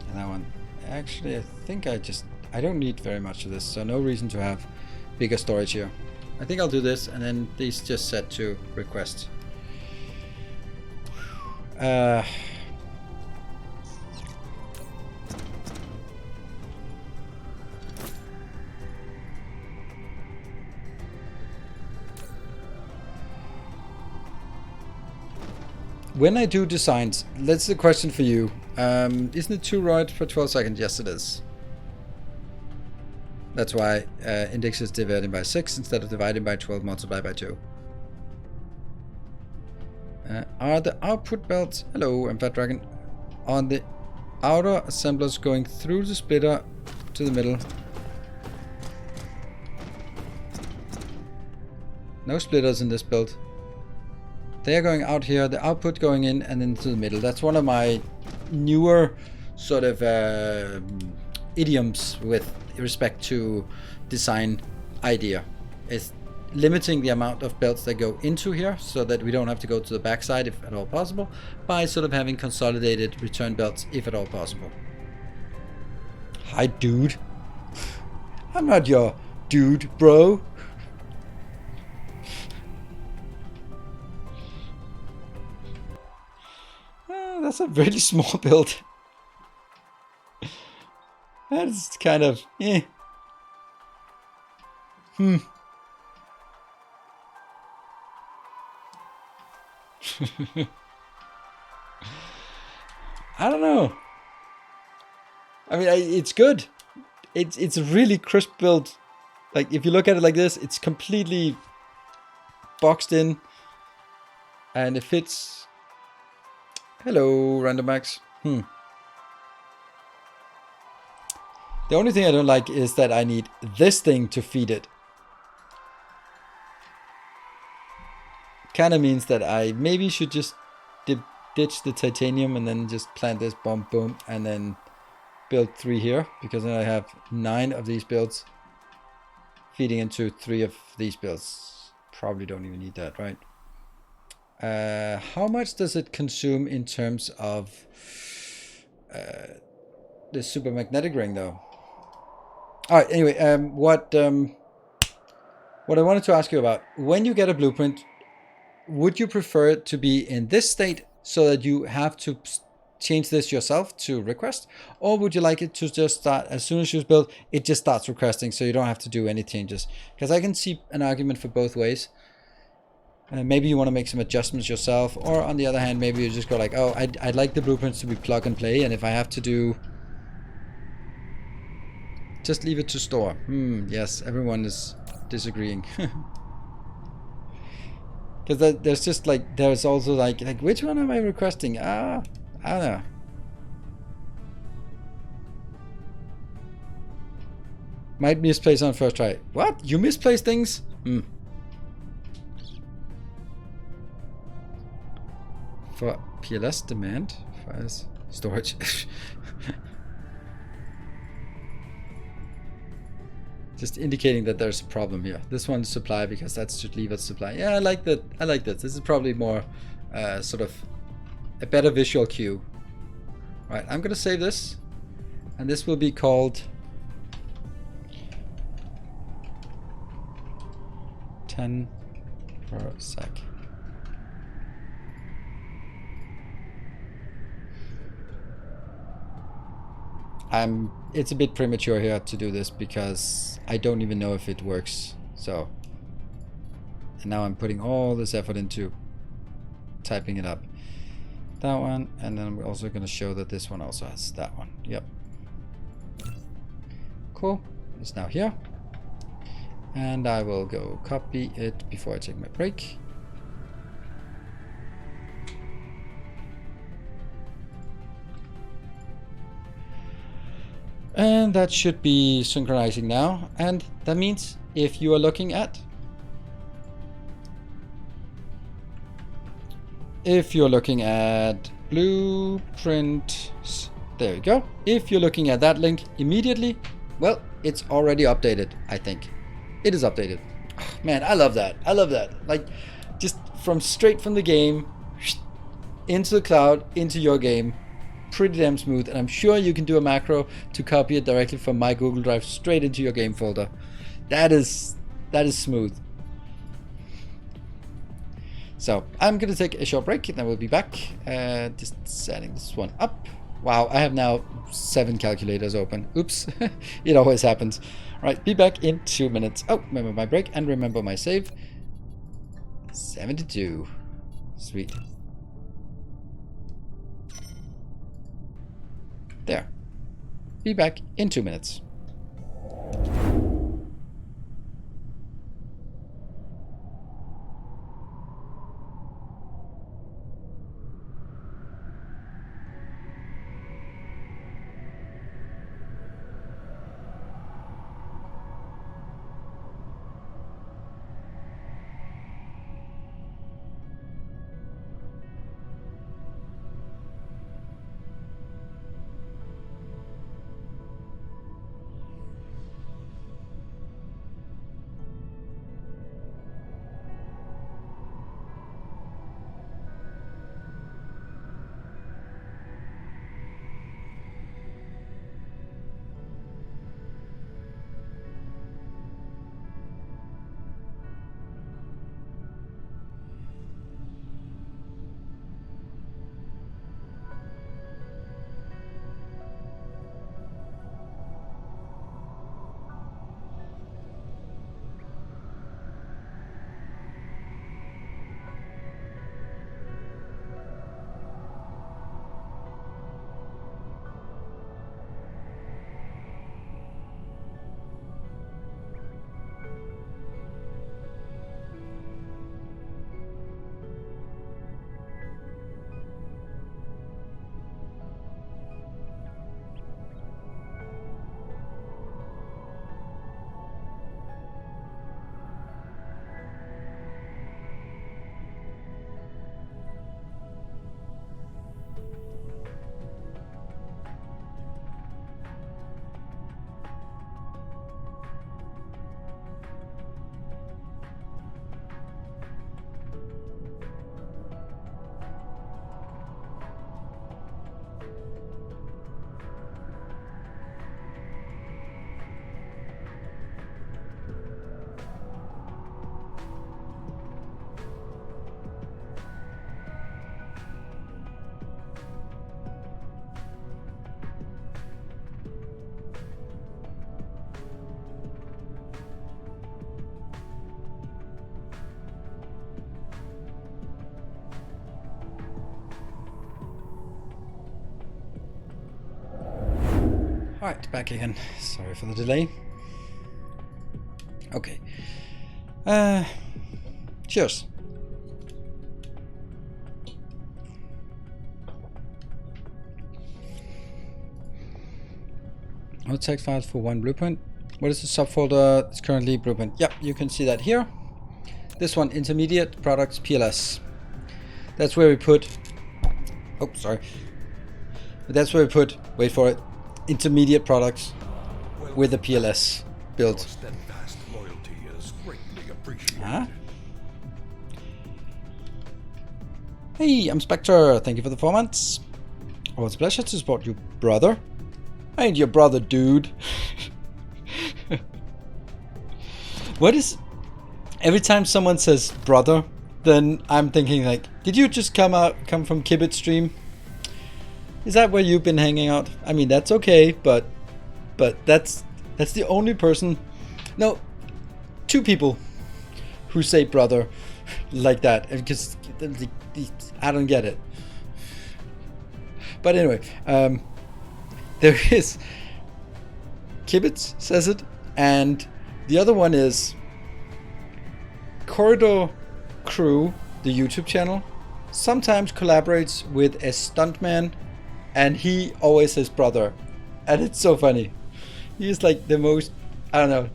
And that one, actually, I think I don't need very much of this, so no reason to have bigger storage here. I think I'll do this, and then these just set to request. When I do designs, that's the question for you. Isn't it 2 rods per 12 seconds? Yes, it is. That's why index is divided by 6 instead of dividing by 12 multiplied by 2. Are the output belts, hello, I'm Fat Dragon, on the outer assemblers going through the splitter to the middle? No splitters in this build. They are going out here, the output going in and then to the middle. That's one of my newer sort of idioms with respect to design idea. Is limiting the amount of belts that go into here so that we don't have to go to the backside if at all possible, by sort of having consolidated return belts if at all possible. Hi dude. I'm not your dude, bro. That's a really small build. That's kind of I don't know. I mean, it's good. It's a really crisp build. Like, if you look at it like this, it's completely boxed in, and it fits. Hello, Random Max. The only thing I don't like is that I need this thing to feed it. Kind of means that I maybe should just ditch the titanium and then just plant this bomb, boom, and then build 3 here, because then I have 9 of these builds feeding into 3 of these builds. Probably don't even need that, right? How much does it consume in terms of the supermagnetic ring, though? All right. Anyway, what I wanted to ask you about, when you get a blueprint, would you prefer it to be in this state so that you have to change this yourself to request, or would you like it to just start as soon as you build it, just starts requesting, so you don't have to do any changes? Because I can see an argument for both ways. Maybe you want to make some adjustments yourself, or on the other hand, maybe you just go like, oh, I'd like the blueprints to be plug and play, and if I have to do, just leave it to store. Yes, everyone is disagreeing. Because there's just like, there's also like which one am I requesting? I don't know. Might misplace on first try. What? You misplace things? For PLS demand Fires. Storage. Just indicating that there's a problem here. This one's supply because that should leave at supply. Yeah, I like that. I like this. This is probably more sort of a better visual cue. Right, I'm gonna save this, and this will be called 10 per sec. It's a bit premature here to do this because I don't even know if it works. So, and now I'm putting all this effort into typing it up. That one, and then we're also going to show that this one also has that one. Yep. Cool. It's now here. And I will go copy it before I take my break. And that should be synchronizing now. And that means if you are looking at blueprints, there you go. If you're looking at that link immediately, well, it's already updated, I think. It is updated. Oh, man, I love that. I love that. Like, just straight from the game into the cloud, into your game. Pretty damn smooth, and I'm sure you can do a macro to copy it directly from my Google Drive straight into your game folder. That is smooth. So I'm gonna take a short break and then we'll be back. Just setting this one up. Wow, I have now 7 calculators open. Oops. It always happens. Right, be back in 2 minutes. Oh, remember my break and remember my save. 72. Sweet. There. Be back in 2 minutes. Alright, back again. Sorry for the delay. Okay. Cheers. No text files for one blueprint. What is the subfolder? It's currently blueprint. Yep, you can see that here. This one, intermediate products PLS. That's where we put. Oh, sorry. That's where we put, wait for it, intermediate products with a PLS build. Your steadfast loyalty is greatly appreciated. Huh? Hey, I'm Spectre. Thank you for the 4 months. Oh, it's a pleasure to support you, brother. I ain't your brother, dude. What is... Every time someone says brother, then I'm thinking like, did you just come from Kibbit stream? Is that where you've been hanging out? I mean, that's okay, but that's the only person... No, 2 people who say brother like that, because I don't get it. But anyway, there is... Kibbitz says it, and the other one is Corridor Crew, the YouTube channel, sometimes collaborates with a stuntman, and he always says brother, and it's so funny. He's like the most, I don't know,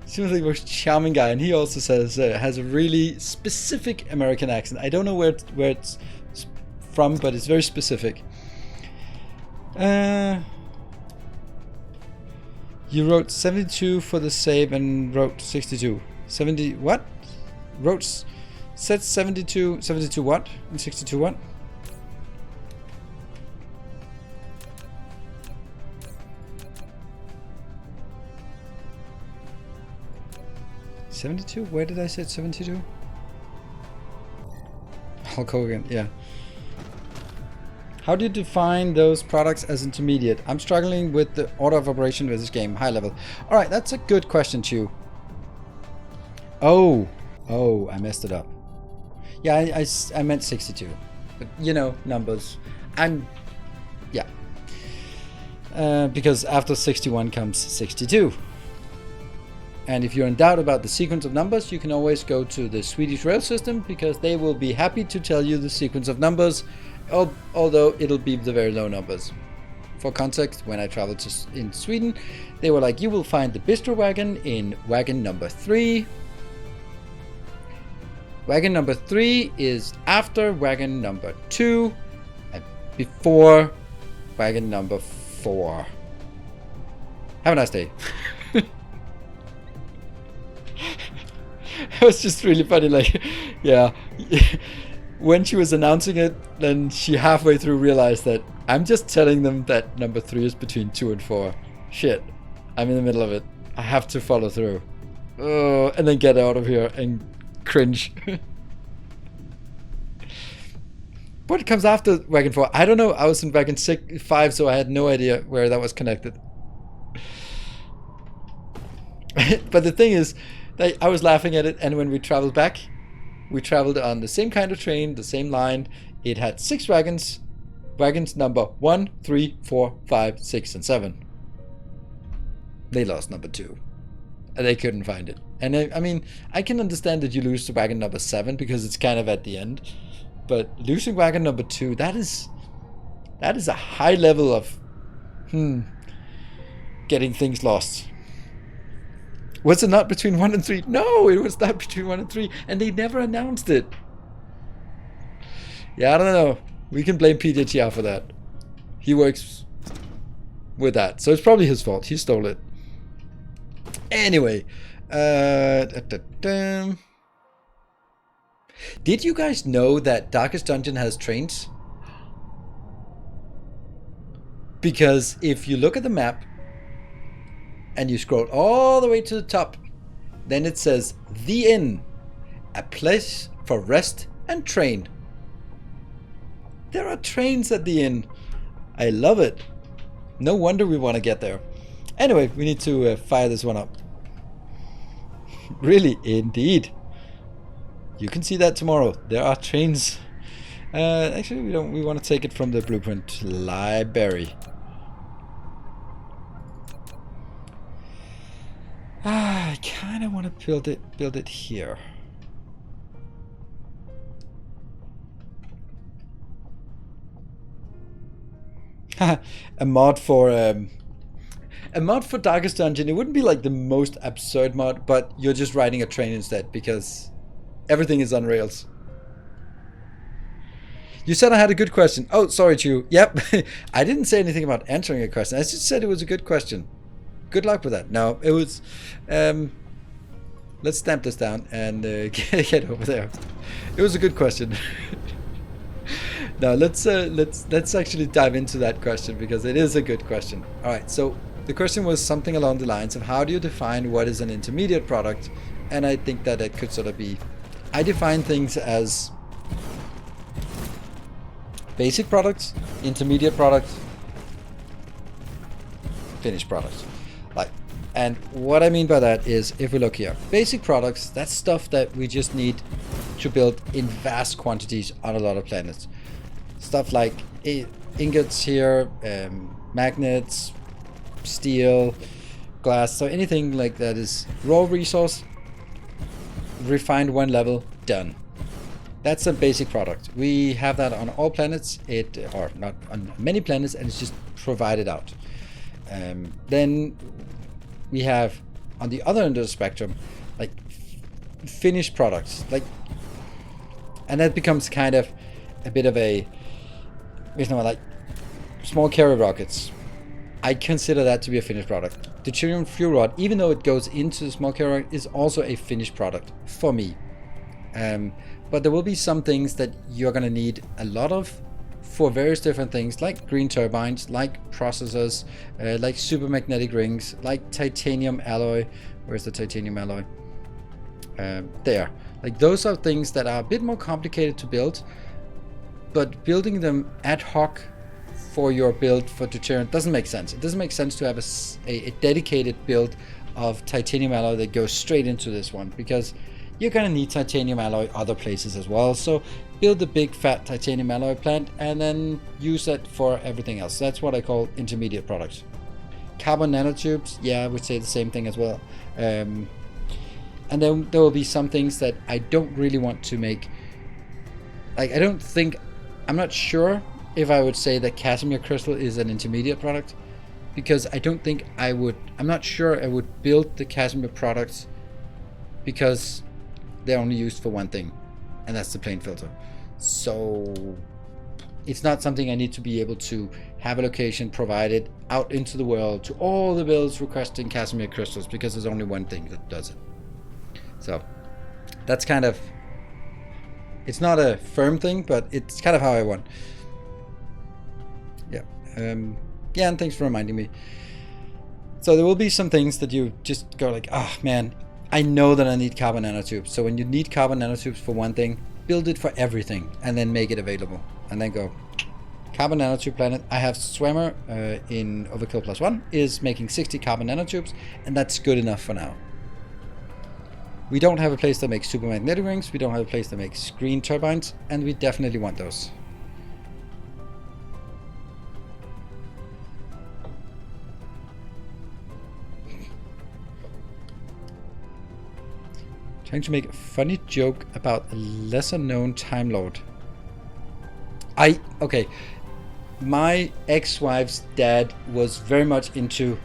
seems like the most charming guy, and he also says has a really specific American accent. I don't know where it's from, but it's very specific. You wrote 72 for the save and wrote 62. 70 what? Said 72 what? And 62 what? $72? Where did I say 72? Hulk Hogan, yeah. How do you define those products as intermediate? I'm struggling with the order of operation with this game, high level. Alright, that's a good question, Chew. Oh, I messed it up. Yeah, I meant 62. But, you know, numbers. Yeah. Because after 61 comes 62. And if you're in doubt about the sequence of numbers, you can always go to the Swedish rail system, because they will be happy to tell you the sequence of numbers, although it'll be the very low numbers. For context, when I traveled in Sweden, they were like, you will find the bistro wagon in wagon number 3. Wagon number 3 is after wagon number 2 and before wagon number 4. Have a nice day. It was just really funny, like, yeah. When she was announcing it, then she halfway through realized that I'm just telling them that number 3 is between 2 and 4. Shit, I'm in the middle of it. I have to follow through. And then get out of here and cringe. What comes after wagon 4? I don't know. I was in wagon 5, so I had no idea where that was connected. But the thing is, I was laughing at it, and when we traveled back, we traveled on the same kind of train, the same line. It had 6 wagons. Wagons number 1, 3, 4, 5, 6, and 7. They lost number 2. And they couldn't find it. And I mean, I can understand that you lose to wagon number 7 because it's kind of at the end. But losing wagon number 2, that is a high level of getting things lost. Was it not between 1 and 3? No, it was not between 1 and 3, and they never announced it. Yeah, I don't know. We can blame PJTR for that. He works with that, so it's probably his fault. He stole it. Anyway, did you guys know that Darkest Dungeon has trains? Because if you look at the map and you scroll all the way to the top, then it says The Inn, a place for rest and train. There are trains at the inn. I love it. No wonder we want to get there. Anyway, we need to fire this one up. Really, indeed. You can see that tomorrow. There are trains. Actually, we don't. We want to take it from the blueprint library. I kind of want to build it here. a mod for Darkest Dungeon. It wouldn't be like the most absurd mod, but you're just riding a train instead because everything is on rails. You said I had a good question. Oh, sorry, Chu. Yep. I didn't say anything about answering a question. I just said it was a good question. Good luck with that. No, it was... let's stamp this down and get over there. It was a good question. Now let's actually dive into that question because it is a good question. All right, so the question was something along the lines of how do you define what is an intermediate product? And I think that it could sort of be, I define things as basic products, intermediate products, finished products. Like, and what I mean by that is, if we look here, basic products, that's stuff that we just need to build in vast quantities on a lot of planets. Stuff like ingots here, magnets, steel, glass, so anything like that is raw resource, refined one level, done. That's a basic product. We have that on all planets, or not on many planets, and it's just provided out. Then we have on the other end of the spectrum, like finished products, like, and that becomes kind of a bit of a, you know, like small carrier rockets. I consider that to be a finished product. The deuterium fuel rod, even though it goes into the small carrier rocket, is also a finished product for me. But there will be some things that you're going to need a lot of for various different things, like green turbines, like processors, like supermagnetic rings, like titanium alloy. Where's the titanium alloy? There. Like, those are things that are a bit more complicated to build, but building them ad hoc for your build for deuterium doesn't make sense. It doesn't make sense to have a dedicated build of titanium alloy that goes straight into this one, because you're going to need titanium alloy other places as well. So build a big fat titanium alloy plant and then use that for everything else. That's what I call intermediate products. Carbon nanotubes, yeah, I would say the same thing as well. And then there will be some things that I don't really want to make. Like, I'm not sure if I would say that Casimir crystal is an intermediate product, because I don't think I'm not sure I would build the Casimir products, because they're only used for one thing, and that's the plane filter. So it's not something I need to be able to have a location provided out into the world to all the builds requesting Casimir crystals, because there's only one thing that does it. So that's kind of, it's not a firm thing, but it's kind of how I want. Yeah. Yeah, and thanks for reminding me. So there will be some things that you just go like, oh man, I know that I need carbon nanotubes. So when you need carbon nanotubes for one thing, build it for everything and then make it available. And then go, carbon nanotube planet. I have Swimmer in Overkill +1 is making 60 carbon nanotubes, and that's good enough for now. We don't have a place that makes supermagnetic rings. We don't have a place that makes green turbines, and we definitely want those. Trying to make a funny joke about a lesser known Time Lord. Okay. My ex-wife's dad was very much into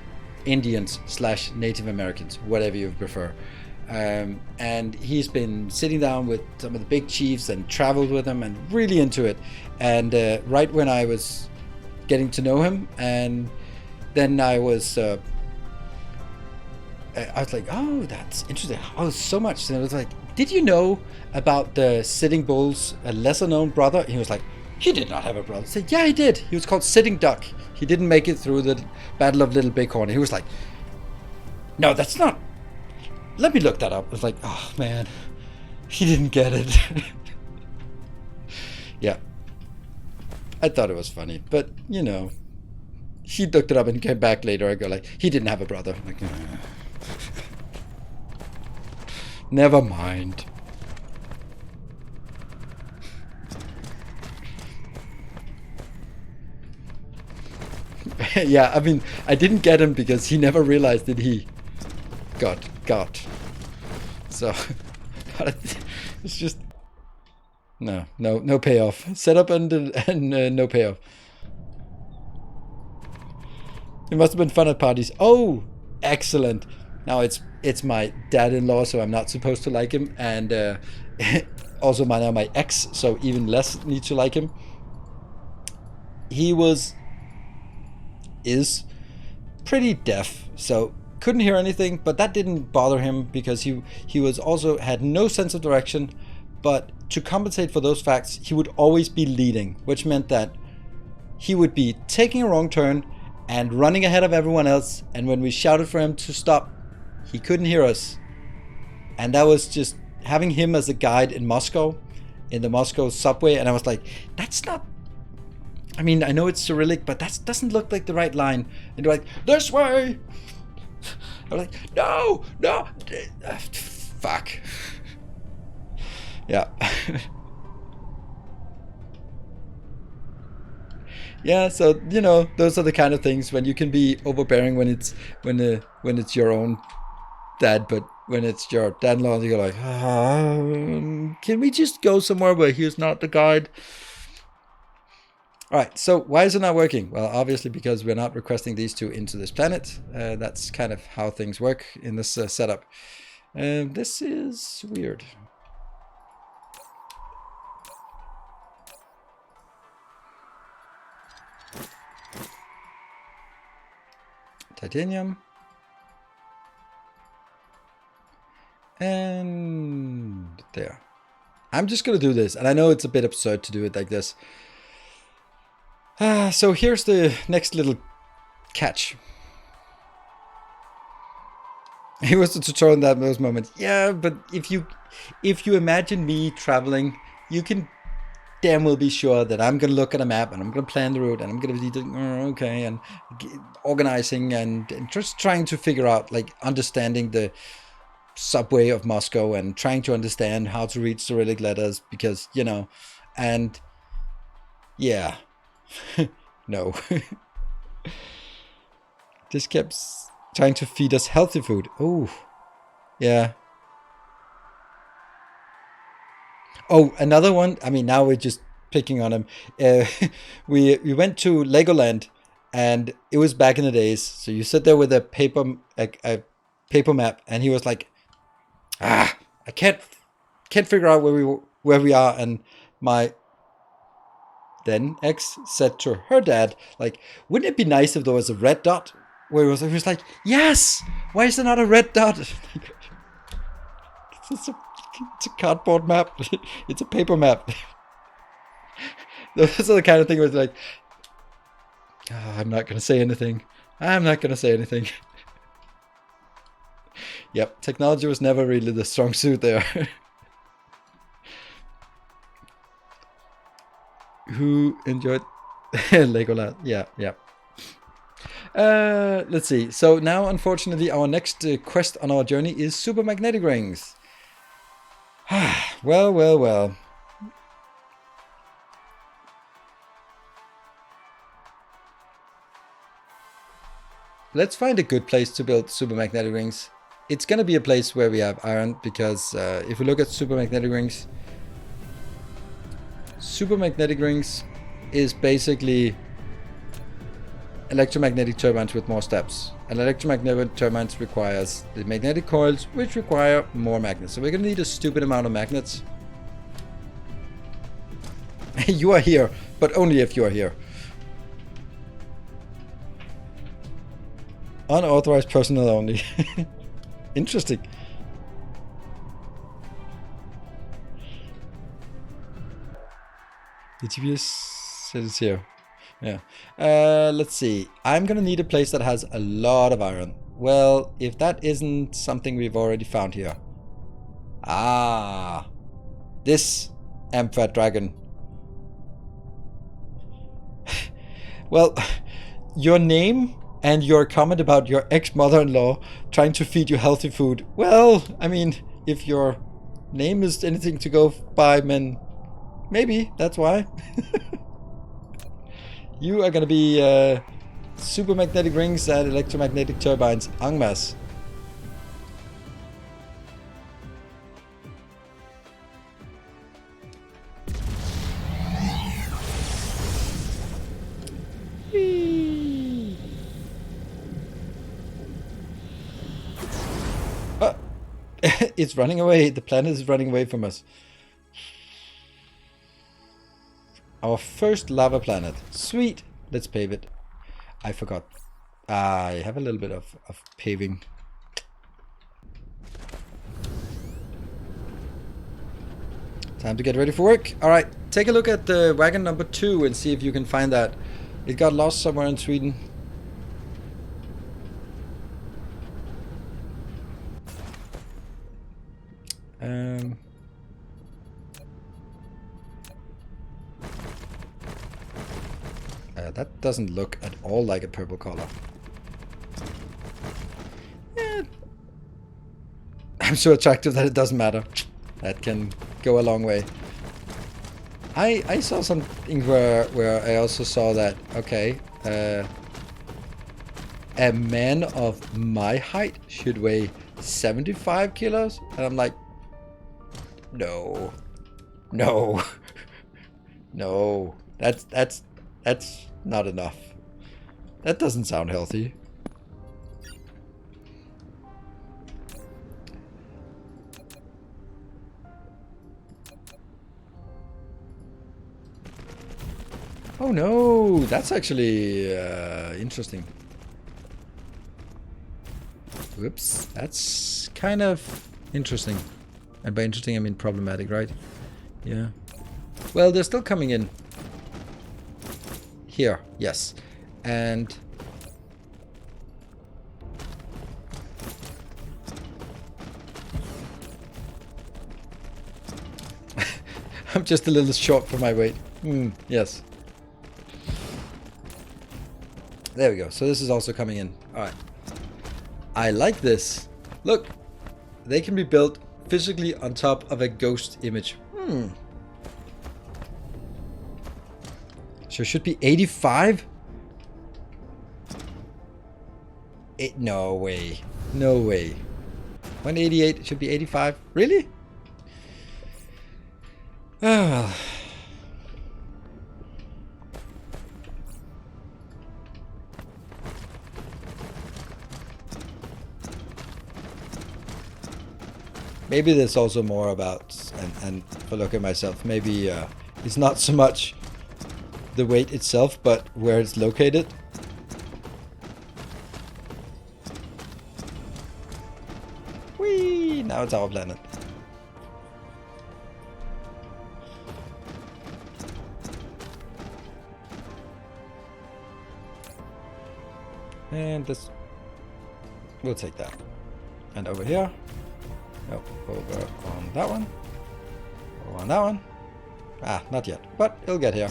Indians / Native Americans, whatever you prefer. And he's been sitting down with some of the big chiefs and traveled with them and really into it. And right when I was getting to know him, and then I was like, oh, that's interesting. Oh, so much. And I was like, did you know about the Sitting Bull's lesser known brother? And he was like, he did not have a brother. I said, yeah, he did. He was called Sitting Duck. He didn't make it through the Battle of Little Bighorn. He was like, no, that's not. Let me look that up. I was like, oh man, he didn't get it. Yeah. I thought it was funny, but you know, he looked it up and came back later. I go like, he didn't have a brother. I'm like, never mind. Yeah, I mean, I didn't get him because he never realized that he got. So, but it's just no payoff. Setup and no payoff. It must have been fun at parties. Oh, excellent. Now it's my dad-in-law, so I'm not supposed to like him, and also now my ex, so even less need to like him. he is pretty deaf, so couldn't hear anything, but that didn't bother him because he was also had no sense of direction. But to compensate for those facts, he would always be leading, which meant that he would be taking a wrong turn and running ahead of everyone else, and when we shouted for him to stop, he couldn't hear us. And that was just having him as a guide in Moscow, in the Moscow subway, and I was like, that's not, I mean, I know it's Cyrillic, but that doesn't look like the right line. And they're like, this way! I'm like, no, fuck. Yeah. Yeah, so you know, those are the kind of things when you can be overbearing when it's your own dad, but when it's your dad-in-law, you're like, can we just go somewhere where he's not the guide? All right, so why is it not working? Well, obviously because we're not requesting these two into this planet. That's kind of how things work in this setup. This is weird. Titanium. And there. I'm just going to do this. And I know it's a bit absurd to do it like this. So here's the next little catch. It was the tutorial in those moments. Yeah, but if you imagine me traveling, you can damn well be sure that I'm going to look at a map and I'm going to plan the route and I'm going to be doing, okay, and organizing and just trying to figure out, like, understanding the subway of Moscow and trying to understand how to read Cyrillic letters because, you know, and yeah, no. Just kept trying to feed us healthy food. Oh, yeah. Oh, another one. I mean, now we're just picking on him. We went to Legoland, and it was back in the days. So you sit there with a paper map, and he was like, I can't figure out where we are. And my then ex said to her dad, like, wouldn't it be nice if there was a red dot where he was like, yes, why is there not a red dot? It's a cardboard map. It's a paper map. Those are the kind of thing where it's like, I'm not going to say anything. Yep, technology was never really the strong suit there. Who enjoyed Legoland? Yeah. Let's see. So now, unfortunately, our next quest on our journey is super magnetic rings. Well. Let's find a good place to build super magnetic rings. It's going to be a place where we have iron, because if we look at super magnetic rings is basically electromagnetic turbines with more steps. And electromagnetic turbines requires the magnetic coils, which require more magnets. So we're going to need a stupid amount of magnets. You are here, but only if you are here. Unauthorized personnel only. Interesting. The GPS says here. Yeah. Let's see. I'm gonna need a place that has a lot of iron. Well, if that isn't something we've already found here. This Amphat dragon. Well, your name and your comment about your ex-mother-in-law trying to feed you healthy food. Well, I mean, if your name is anything to go by, man, maybe that's why. You are gonna be super magnetic rings and electromagnetic turbines en masse. It's running away. The planet is running away from us. Our first lava planet. Sweet. Let's pave it. I forgot. I have a little bit of paving. Time to get ready for work. Alright, take a look at the wagon number 2 and see if you can find that. It got lost somewhere in Sweden. That doesn't look at all like a purple color. I'm so attractive that it doesn't matter. That can go a long way. I saw something where I also saw that, okay, a man of my height should weigh 75 kilos. And I'm like, no, no, no, that's not enough. That doesn't sound healthy. Oh no, that's actually interesting. Whoops, that's kind of interesting. And by interesting, I mean problematic, right? Yeah. Well, they're still coming in. Here, yes. And I'm just a little short for my weight. Yes. There we go. So this is also coming in. Alright. I like this. Look. They can be built physically on top of a ghost image. So it should be 85? No way. No way. 188, it should be 85. Really? Ah. Maybe there's also more about, and if I look at myself, maybe it's not so much the weight itself, but where it's located. Whee! Now it's our planet. And this, we'll take that. And over here. No, over on that one. Over on that one. Ah, not yet, but it'll get here.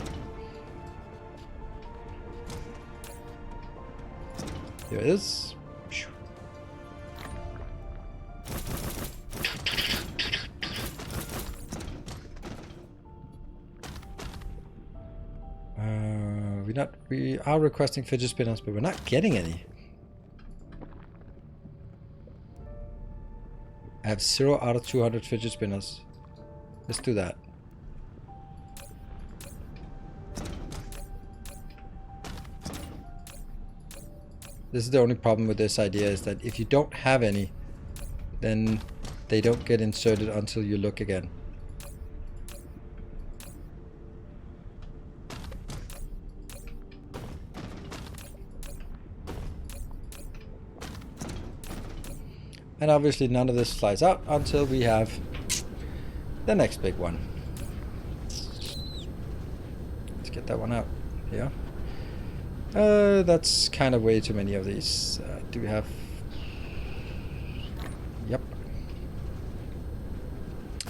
Here it is. We are requesting fidget spinners, but we're not getting any. I have 0 out of 200 fidget spinners. Let's do that. This is the only problem with this idea, is that if you don't have any, then they don't get inserted until you look again. And obviously none of this flies out until we have the next big one. Let's get that one out here. That's kind of way too many of these. Do we have... Yep.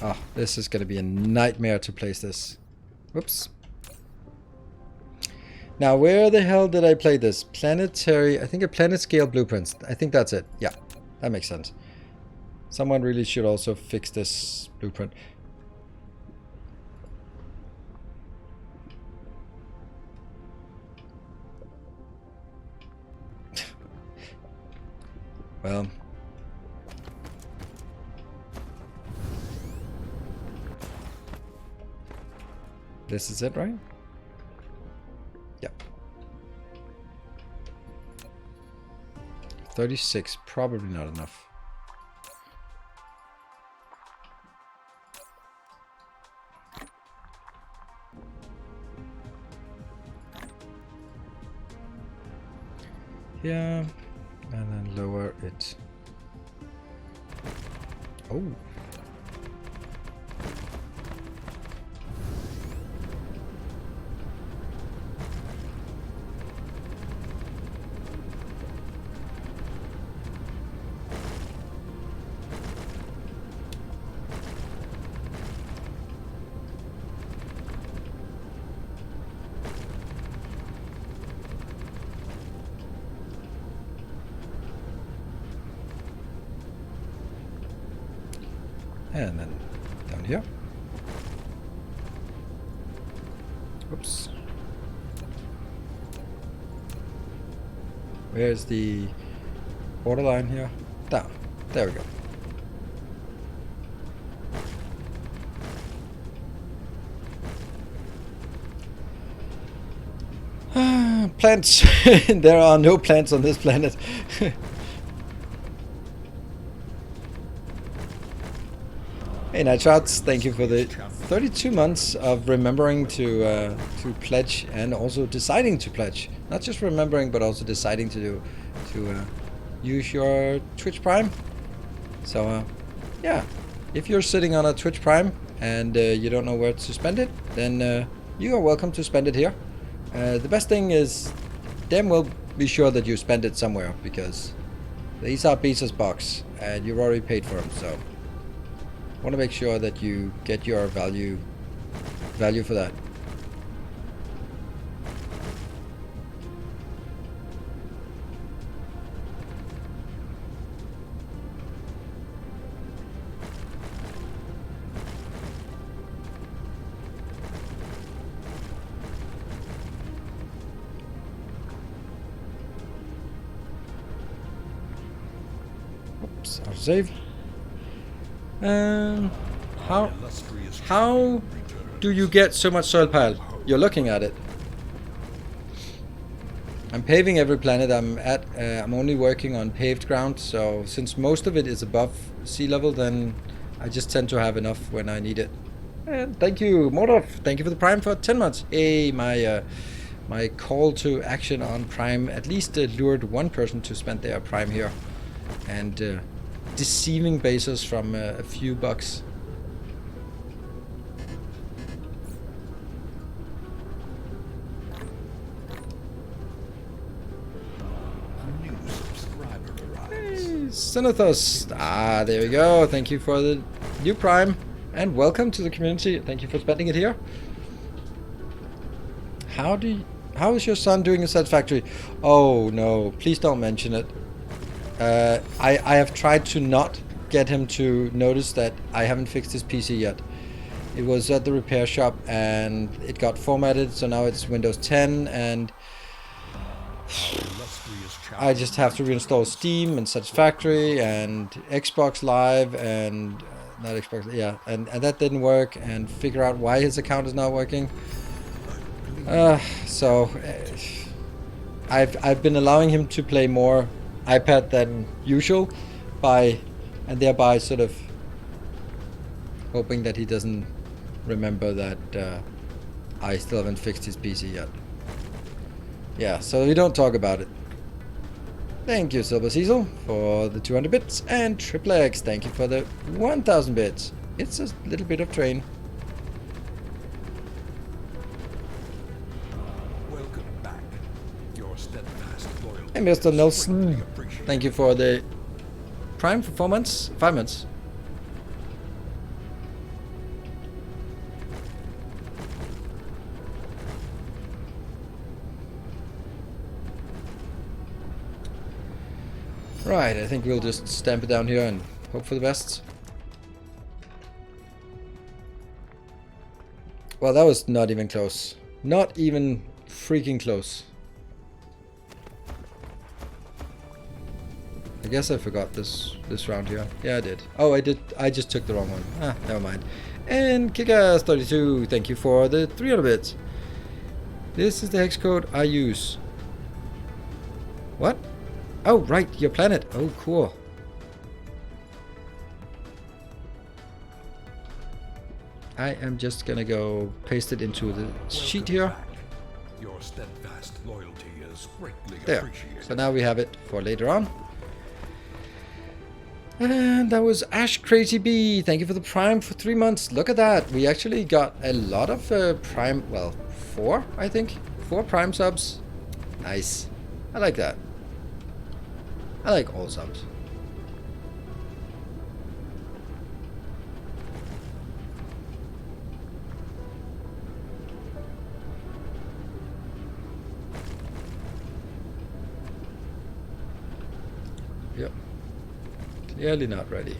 Oh, this is going to be a nightmare to place this. Whoops. Now, where the hell did I play this? Planetary, I think a planet scale blueprints. I think that's it. Yeah, that makes sense. Someone really should also fix this blueprint. Well, this is it, right? Yep. 36, probably not enough. here, and then lower it. Oh. And then down here. Oops. Where's the borderline here? Down. There we go. Plants. There are no plants on this planet. Hey Nitrots, thank you for the 32 months of remembering to pledge and also deciding to pledge. Not just remembering, but also deciding to use your Twitch Prime. So yeah, if you're sitting on a Twitch Prime and you don't know where to spend it, then you are welcome to spend it here. The best thing is, them will be sure that you spend it somewhere, because these are Bezos bucks and you've already paid for them. So want to make sure that you get your value for that. Oops, I'll save. How do you get so much soil pile? You're looking at it. I'm paving every planet I'm at. I'm only working on paved ground, so since most of it is above sea level, then I just tend to have enough when I need it. And thank you, Mordov. Thank you for the Prime for 10 months. Hey, my call to action on Prime at least lured one person to spend their Prime here, and deceiving Bezos from a few bucks. Hey, Sinathos. Ah, there we go. Thank you for the new Prime and welcome to the community. Thank you for spending it here. How is your son doing in Satisfactory? Oh no, please don't mention it. I have tried to not get him to notice that I haven't fixed his PC yet. It was at the repair shop and it got formatted, so now it's Windows 10 and I just have to reinstall Steam and Satisfactory and Xbox Live and not Xbox, yeah, and that didn't work, and figure out why his account is not working. I've been allowing him to play more iPad than usual, and thereby sort of hoping that he doesn't remember that I still haven't fixed his PC yet. Yeah, so we don't talk about it. Thank you, Silver Cecil, for the 200 bits, and Triple X, thank you for the 1000 bits. It's a little bit of train. Welcome back. Your steadfast loyalty. Hey, Mr. Nelson, thank you for the Prime for 4 months, 5 months. Right, I think we'll just stamp it down here and hope for the best. Well, that was not even close. Not even freaking close. I guess I forgot this round here. Yeah, I did. Oh, I did. I just took the wrong one. Ah, never mind. And Kickass32, thank you for the 300 bits. This is the hex code I use. What? Oh, right, your planet. Oh, cool. I am just gonna go paste it into the sheet here. Your steadfast loyalty is greatly There. appreciated. So now we have it for later on. And that was Ash Crazy Bee. Thank you for the Prime for 3 months. Look at that. We actually got a lot of Prime. Well, 4, I think. 4 Prime subs. Nice. I like that. I like all subs. Yep. Clearly not ready.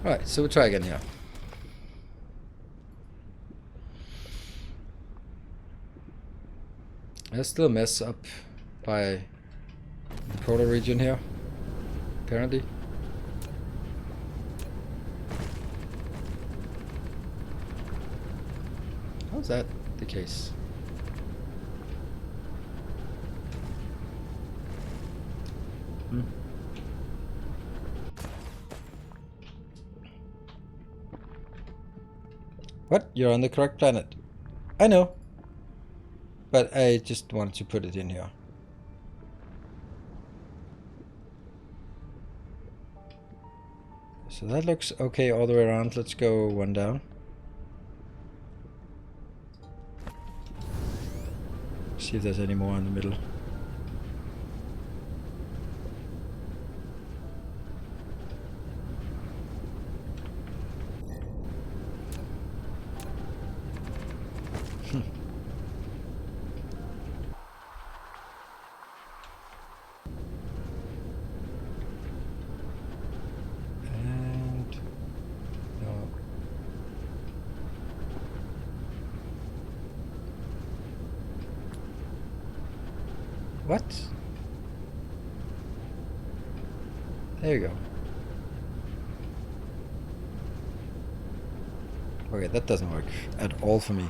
Alright, so we'll try again here. There's still a mess up by the polar region here, apparently. How's that the case? What? You're on the correct planet. I know. But I just wanted to put it in here. So that looks okay all the way around. Let's go one down. See if there's any more in the middle. What? There you go. Okay, that doesn't work at all for me.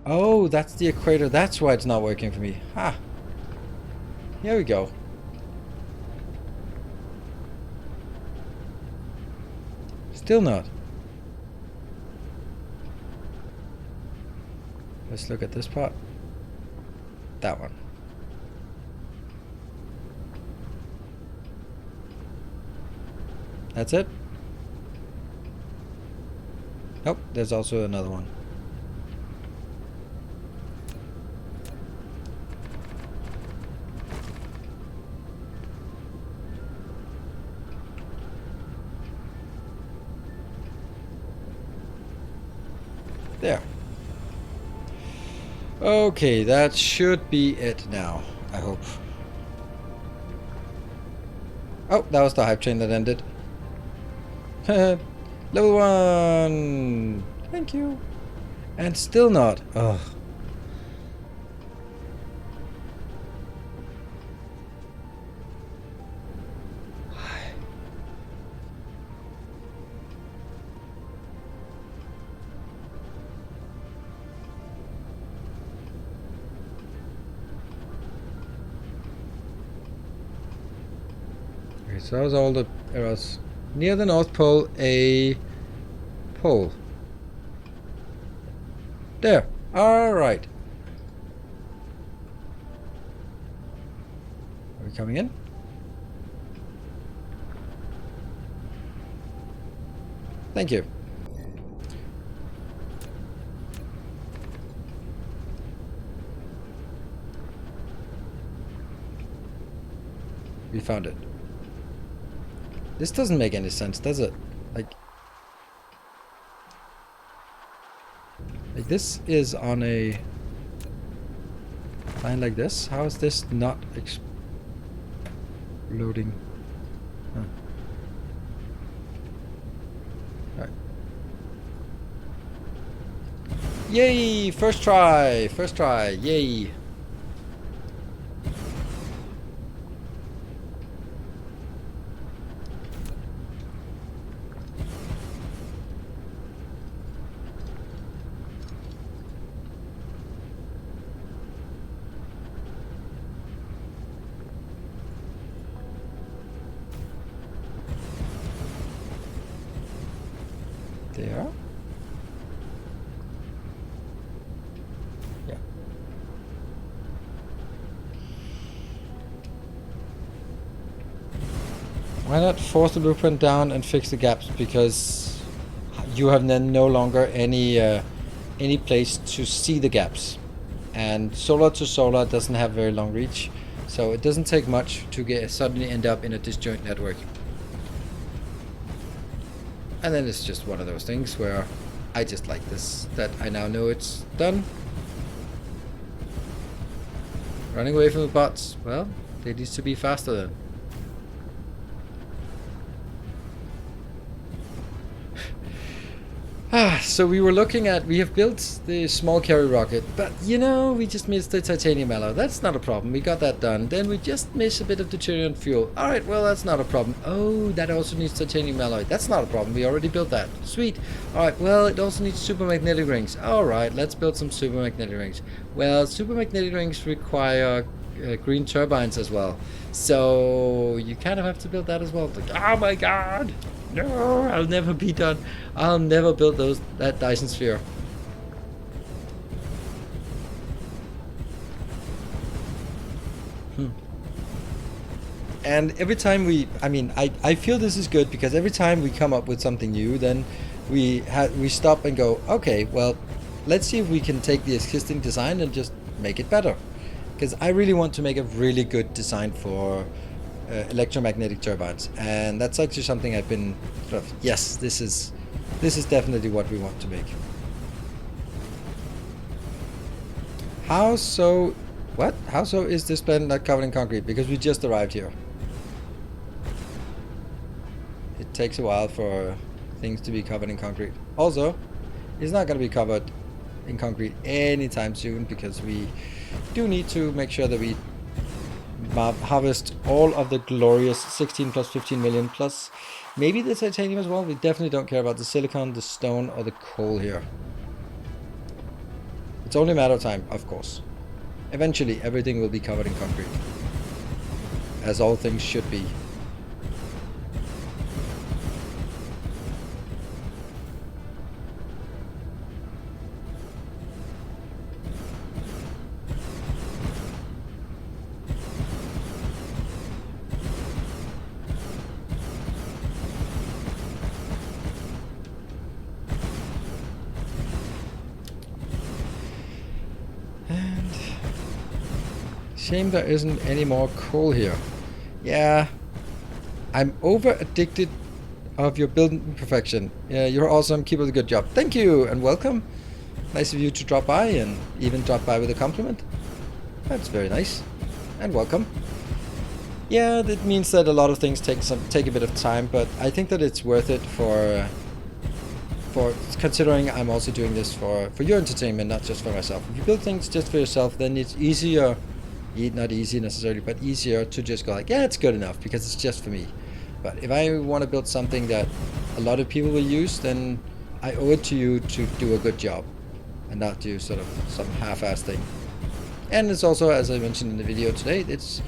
Oh, that's the equator. That's why it's not working for me. Ha! Here we go. Still not. Let's look at this part. That one. That's it? Nope, there's also another one. There. Okay, that should be it now, I hope. Oh, that was the hype chain that ended. Level 1! Thank you. And still not. Ugh. So that was all the errors. Near the North Pole, a pole. There. Alright. Are we coming in? Thank you. We found it. This doesn't make any sense, does it? Like this is on a line like this. How is this not exploding? Huh. All right. Yay! First try! First try! Yay! there. Yeah. Why not force the blueprint down and fix the gaps? Because you have then no longer any place to see the gaps. And solar to solar doesn't have very long reach, so it doesn't take much to suddenly end up in a disjoint network. And then it's just one of those things where I just like this, that I now know it's done. Running away from the bots, well, they need to be faster then. So we were looking at, we have built the small carry rocket, but you know, we just missed the titanium alloy. That's not a problem, we got that done. Then we just missed a bit of deuterium fuel. Alright, well that's not a problem. Oh, that also needs titanium alloy. That's not a problem, we already built that. Sweet. Alright, well it also needs supermagnetic rings. Alright, let's build some supermagnetic rings. Well, supermagnetic rings require green turbines as well. So you kind of have to build that as well. Like, oh my god! No, I'll never be done. I'll never build that Dyson Sphere. And every time I feel this is good because every time we come up with something new, then we stop and go, okay, well, let's see if we can take the existing design and just make it better. Because I really want to make a really good design for electromagnetic turbines, and that's actually something I've been sort of, yes, this is definitely what we want to make. How so is this planet not covered in concrete? Because we just arrived here. It takes a while for things to be covered in concrete. Also, it's not going to be covered in concrete anytime soon, because we do need to make sure that we harvest all of the glorious 16 plus 15 million plus maybe the titanium as well. We definitely don't care about the silicon, the stone, or the coal here. It's only a matter of time, of course. Eventually everything will be covered in concrete, as all things should be. Shame there isn't any more coal here. Yeah, I'm over addicted of your building perfection. Yeah, you're awesome. Keep up the good job. Thank you and welcome. Nice of you to drop by, and even drop by with a compliment. That's very nice. And welcome. Yeah, that means that a lot of things take a bit of time, but I think that it's worth it for considering I'm also doing this for your entertainment, not just for myself. If you build things just for yourself, then it's easier. Not easy necessarily, but easier to just go like, yeah, it's good enough because it's just for me. But if I want to build something that a lot of people will use, then I owe it to you to do a good job and not do sort of some half-assed thing. And it's also, as I mentioned in the video today, it's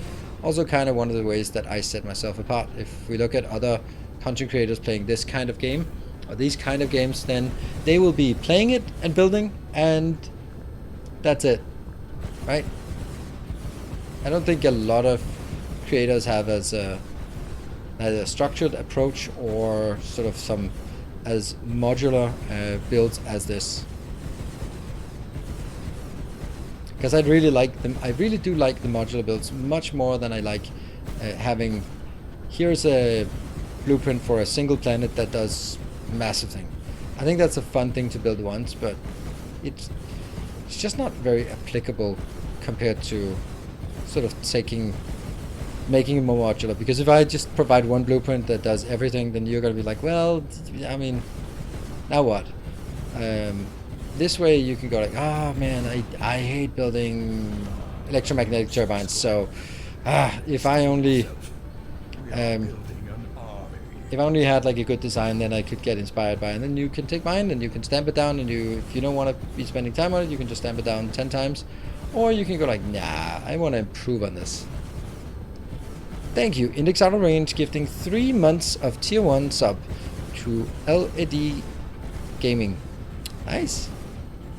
also kind of one of the ways that I set myself apart. If we look at other content creators playing this kind of game, or these kind of games, then they will be playing it and building, and that's it, right? I don't think a lot of creators have as a structured approach or sort of some as modular builds as this. Because I really like them. I really do like the modular builds much more than I like having. Here's a blueprint for a single planet that does massive thing. I think that's a fun thing to build once, but it's just not very applicable compared to sort of making it more modular. Because if I just provide one blueprint that does everything, then you're gonna be like, well, I mean, now what? This way you can go like, oh man, I hate building electromagnetic turbines, so if I only had like a good design, then I could get inspired by it. And then you can take mine and you can stamp it down, and if you don't want to be spending time on it, you can just stamp it down 10 times. Or you can go like, nah, I want to improve on this. Thank you, Index Out of Range, gifting 3 months of tier 1 sub to LED Gaming. Nice.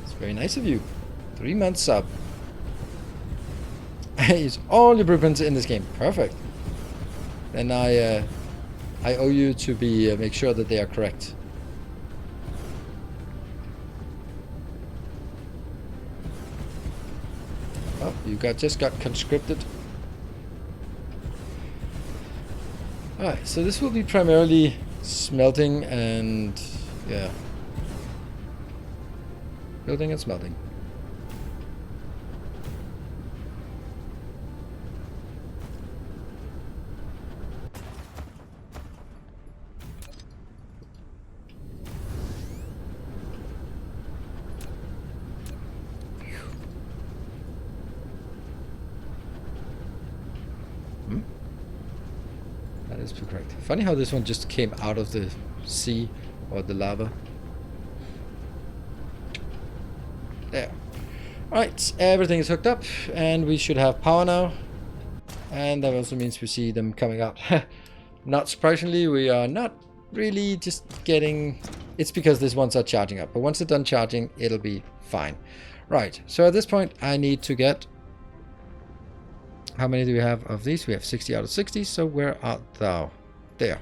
It's very nice of you. 3 months sub. Use all your blueprints in this game. Perfect. Then I owe you to be make sure that they are correct. Oh, you just got conscripted. Alright, so this will be primarily smelting and yeah. Building and smelting. That is correct. Funny how this one just came out of the sea or the lava. There. Alright, everything is hooked up and we should have power now. And that also means we see them coming out. Not surprisingly, we are not really just getting... It's because these ones are charging up. But once they're done charging, it'll be fine. Right, so at this point I need to get... How many do we have of these? We have 60 out of 60, so where art thou? There.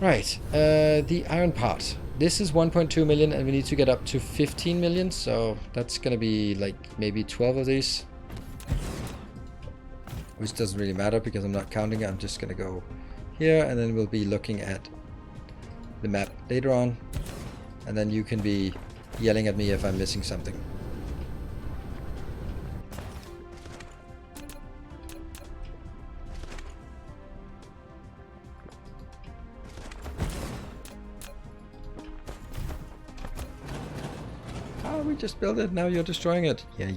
Right, the iron part. This is 1.2 million and we need to get up to 15 million, so that's gonna be like maybe 12 of these. Which doesn't really matter because I'm not counting it, I'm just gonna go here and then we'll be looking at the map later on. And then you can be yelling at me if I'm missing something. We just built it, now you're destroying it. Yeah.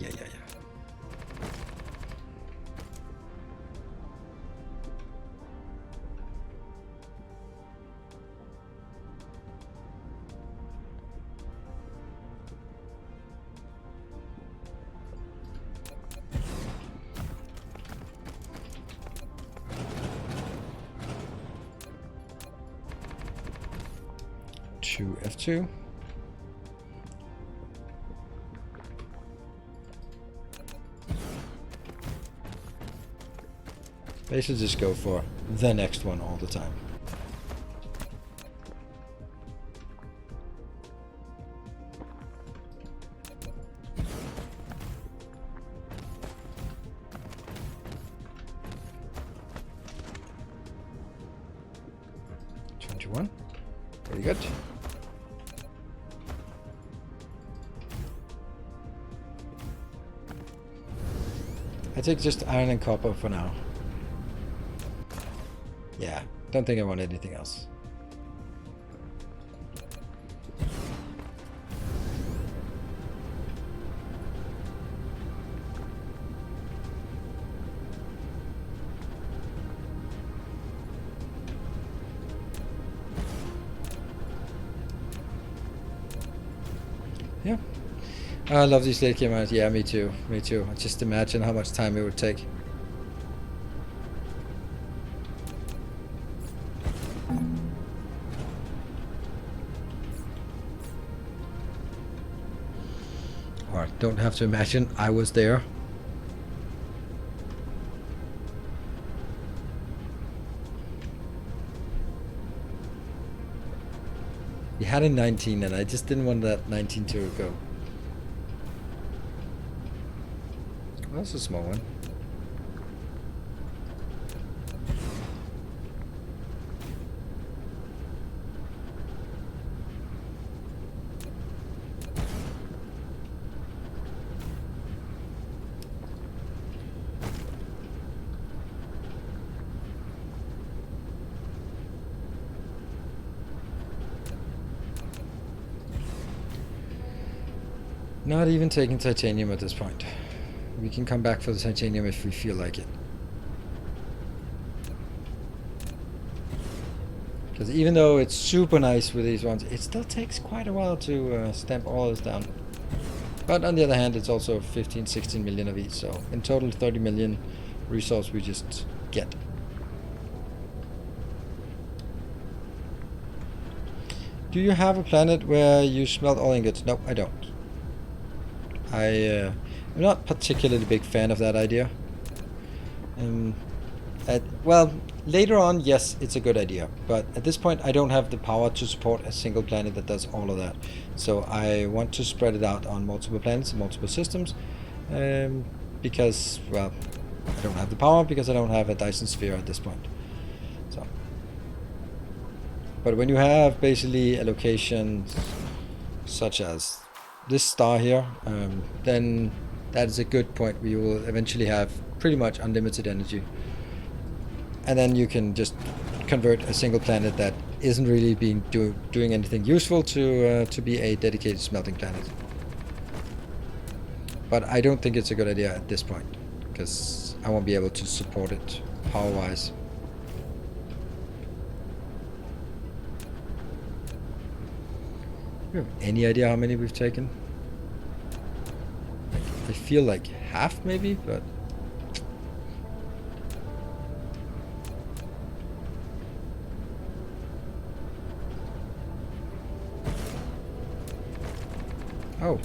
2 F2. They should just go for the next one all the time. Very good. I take just iron and copper for now. Yeah, don't think I want anything else. Yeah. I love these late game rounds. Yeah, me too. Me too. Just imagine how much time it would take. Or don't have to imagine, I was there. We had a 19 and I just didn't want that 19 to go. Well, that's a small one. Not even taking titanium at this point. We can come back for the titanium if we feel like it. Because even though it's super nice with these ones, it still takes quite a while to stamp all this down. But on the other hand, it's also 15, 16 million of each, so in total 30 million resource we just get. Do you have a planet where you smelt all ingots? No, I don't. I'm not particularly big fan of that idea. Well, later on, yes, it's a good idea. But at this point, I don't have the power to support a single planet that does all of that. So I want to spread it out on multiple planets and multiple systems. Because, well, I don't have the power because I don't have a Dyson Sphere at this point. So, but when you have basically a location such as this star here, then that is a good point where you will eventually have pretty much unlimited energy. And then you can just convert a single planet that isn't really doing anything useful to be a dedicated smelting planet. But I don't think it's a good idea at this point, because I won't be able to support it power-wise. Do you have any idea how many we've taken? I feel like half maybe, but... Oh.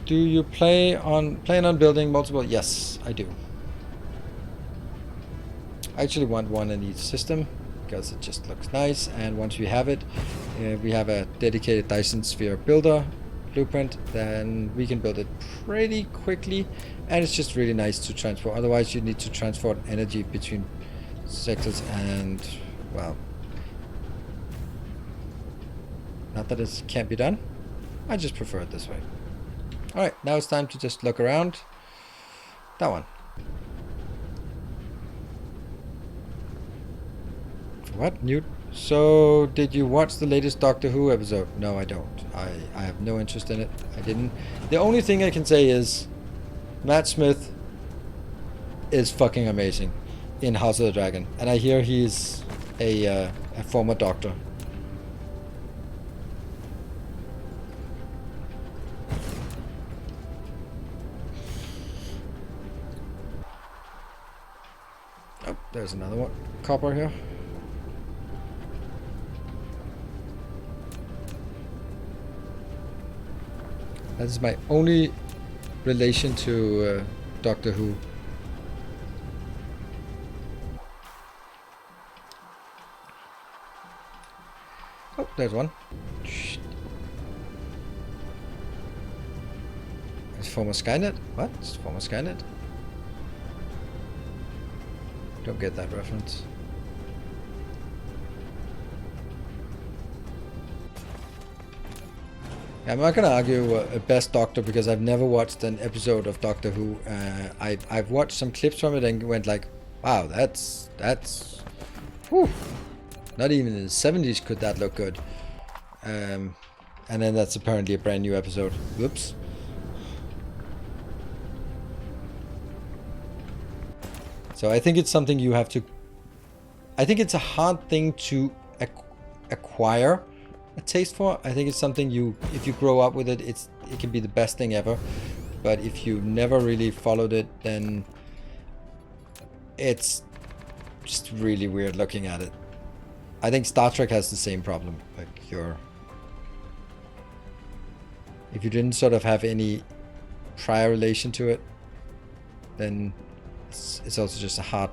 Do you plan on building multiple? Yes, I do. I actually want one in each system because it just looks nice, and once we have it, we have a dedicated Dyson Sphere builder blueprint, then we can build it pretty quickly, and it's just really nice to transport. Otherwise you need to transport energy between sectors, and well, not that it can't be done, I just prefer it this way. Alright, now it's time to just look around. That one. What? Newt? So, did you watch the latest Doctor Who episode? No, I don't. I have no interest in it. I didn't. The only thing I can say is Matt Smith is fucking amazing in House of the Dragon. And I hear he's a former Doctor. Oh, there's another one. Copper here. That is my only relation to Doctor Who. Oh, there's one. Shh. It's former Skynet? What? It's former Skynet? Don't get that reference. I'm not gonna argue best Doctor because I've never watched an episode of Doctor Who. I've watched some clips from it and went like, wow, that's whew. Not even in the 70s could that look good. And then that's apparently a brand new episode. Whoops. So I think it's something you have to... I think it's a hard thing to acquire a taste for. I think it's something if you grow up with it, it can be the best thing ever. But if you never really followed it, then it's just really weird looking at it. I think Star Trek has the same problem. Like if you didn't sort of have any prior relation to it, then it's also just a hard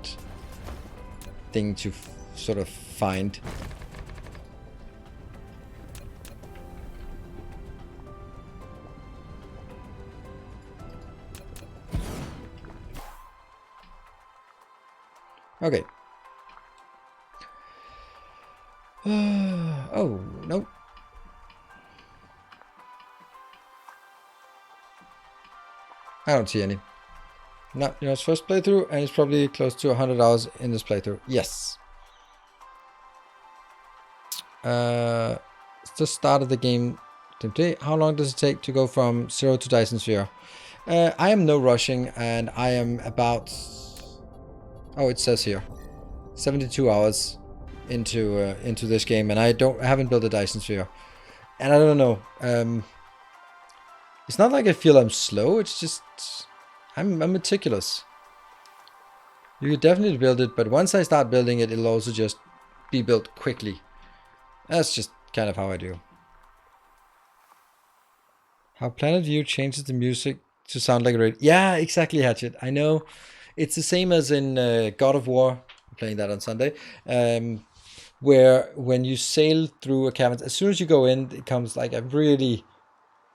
thing to sort of find. Okay. Oh, no. I don't see any. Not Neil's first playthrough, and it's probably close to 100 hours in this playthrough. Yes. Just started the game today. How long does it take to go from 0 to Dyson Sphere? I am no rushing, and I am about... Oh, it says here. 72 hours into this game, and I haven't built a Dyson Sphere. And I don't know. It's not like I feel I'm slow, it's just... I'm meticulous. You could definitely build it, but once I start building it, it'll also just be built quickly. That's just kind of how I do. How Planet View changes the music to sound like a radio. Yeah, exactly, Hatchet. I know. It's the same as in God of War. I'm playing that on Sunday. Where when you sail through a cavern, as soon as you go in, it comes like a really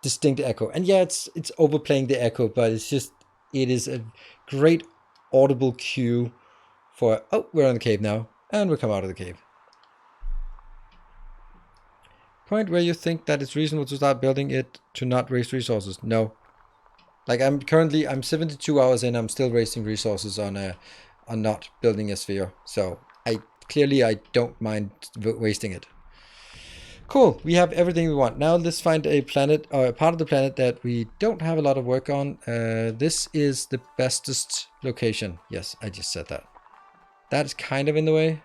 distinct echo. And yeah, it's overplaying the echo, but it is a great audible cue for, oh, we're in the cave now, and we'll come out of the cave. Point where you think that it's reasonable to start building it to not waste resources. No. Like I'm 72 hours in, I'm still wasting resources on not building a sphere. So I don't mind wasting it. Cool, we have everything we want. Now let's find a planet, or a part of the planet that we don't have a lot of work on. This is the bestest location. Yes, I just said that. That's kind of in the way,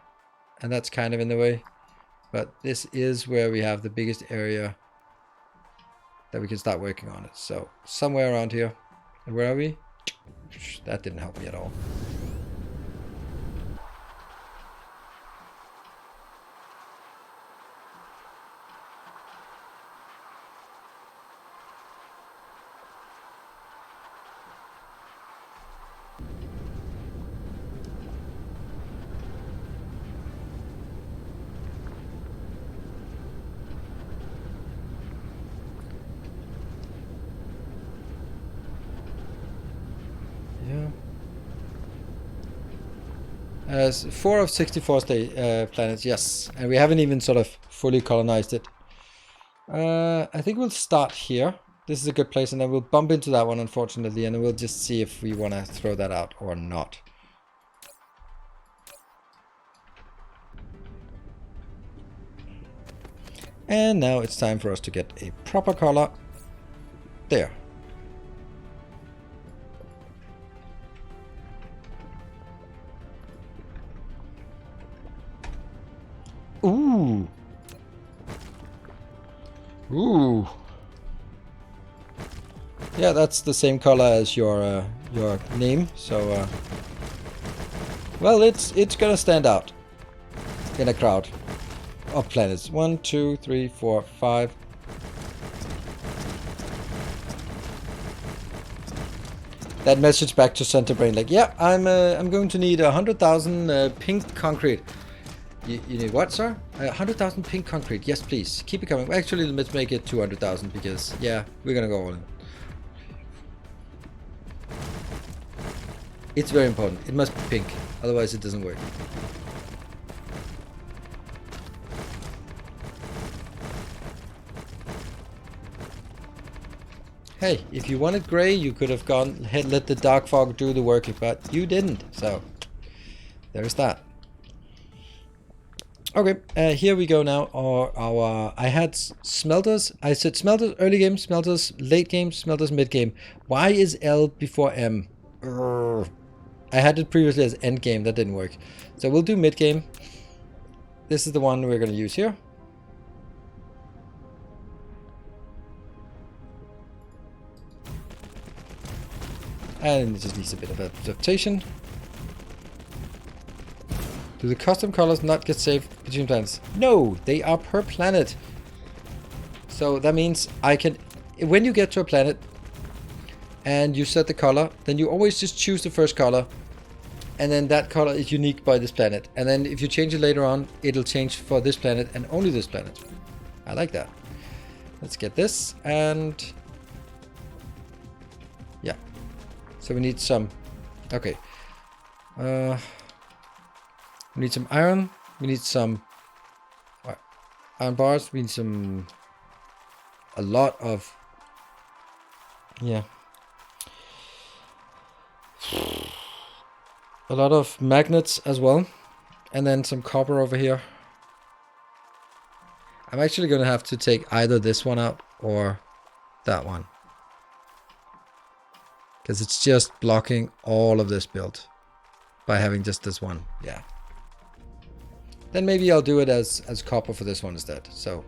and that's kind of in the way. But this is where we have the biggest area that we can start working on it. So somewhere around here. And where are we? That didn't help me at all. Yeah. 4 of 64 planets, yes. And we haven't even sort of fully colonized it. I think we'll start here. This is a good place, and then we'll bump into that one, unfortunately, and then we'll just see if we want to throw that out or not. And now it's time for us to get a proper color. There. Ooh. Ooh. Yeah, that's the same color as your name. So, well, it's gonna stand out in a crowd of planets. 1, 2, 3, 4, 5. That message back to center brain, like, yeah, I'm going to need 100,000 pink concrete. You need what, sir? 100,000 pink concrete. Yes, please. Keep it coming. Actually, let's make it 200,000 because, yeah, we're gonna go all in. It's very important. It must be pink. Otherwise, it doesn't work. Hey, if you wanted gray, you could have gone ahead, let the dark fog do the work, but you didn't. So, there's that. Okay, here we go now. I had smelters. I said smelters early game, smelters late game, smelters mid game. Why is L before M? I had it previously as end game. That didn't work. So we'll do mid game. This is the one we're going to use here. And it just needs a bit of adaptation. Do the custom colors not get saved between planets? No, they are per planet. So that means I can, when you get to a planet and you set the color, then you always just choose the first color, and then that color is unique by this planet. And then if you change it later on, it'll change for this planet and only this planet. I like that. Let's get this, and yeah. So we need some, okay. We need some iron. We need some iron bars. We need some, a lot of, yeah, a lot of magnets as well, and then some copper over here. I'm actually going to have to take either this one out or that one. Because it's just blocking all of this build by having just this one. Yeah. Then maybe I'll do it as copper for this one instead. So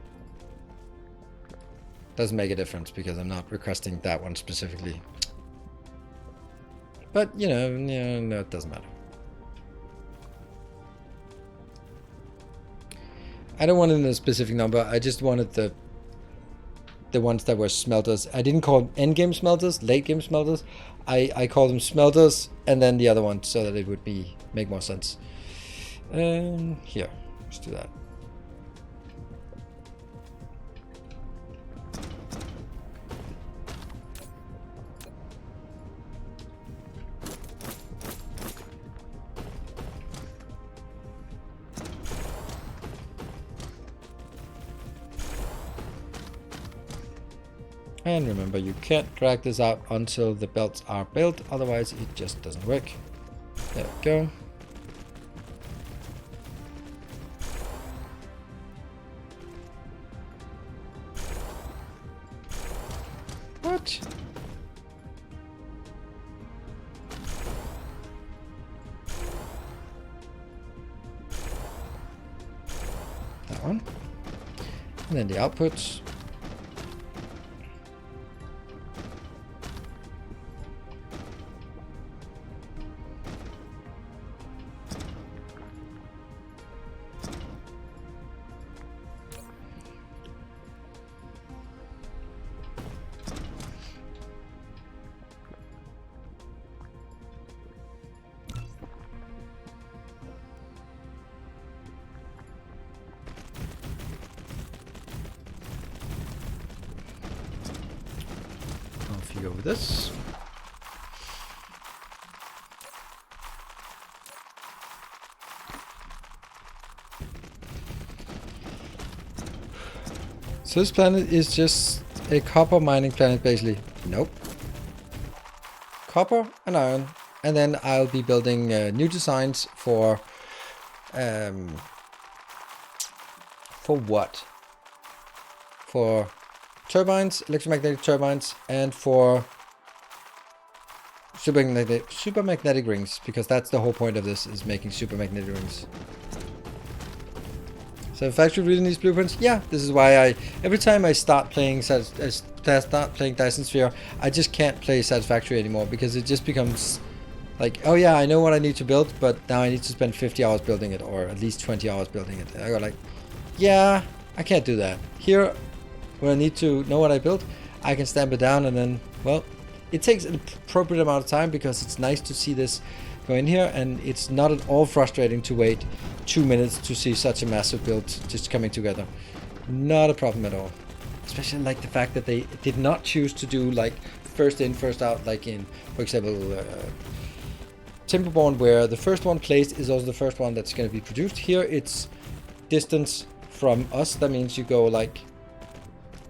doesn't make a difference because I'm not requesting that one specifically. But you know, no, it doesn't matter. I don't want it in a specific number. I just wanted the ones that were smelters. I didn't call them endgame smelters, late game smelters. I call them smelters and then the other one so that it would make more sense. Here, let's do that. And remember, you can't drag this out until the belts are built, otherwise it just doesn't work. There we go. What? That one. And then the outputs. Go with this. So this planet is just a copper mining planet basically. Nope. Copper and iron, and then I'll be building new designs for what? For turbines, electromagnetic turbines, and for supermagnetic rings, because that's the whole point of this, is making supermagnetic rings. So factory really needs blueprints. Yeah, this is why every time I start playing Dyson Sphere, I just can't play Satisfactory anymore, because it just becomes like, oh yeah, I know what I need to build, but now I need to spend 50 hours building it, or at least 20 hours building it. I go like, yeah, I can't do that. Here, when I need to know what I built, I can stamp it down, and then, well, it takes an appropriate amount of time because it's nice to see this go in here, and it's not at all frustrating to wait 2 minutes to see such a massive build just coming together. Not a problem at all. Especially like the fact that they did not choose to do like first in, first out, like in, for example, Timberborn, where the first one placed is also the first one that's going to be produced. Here it's distance from us. That means you go like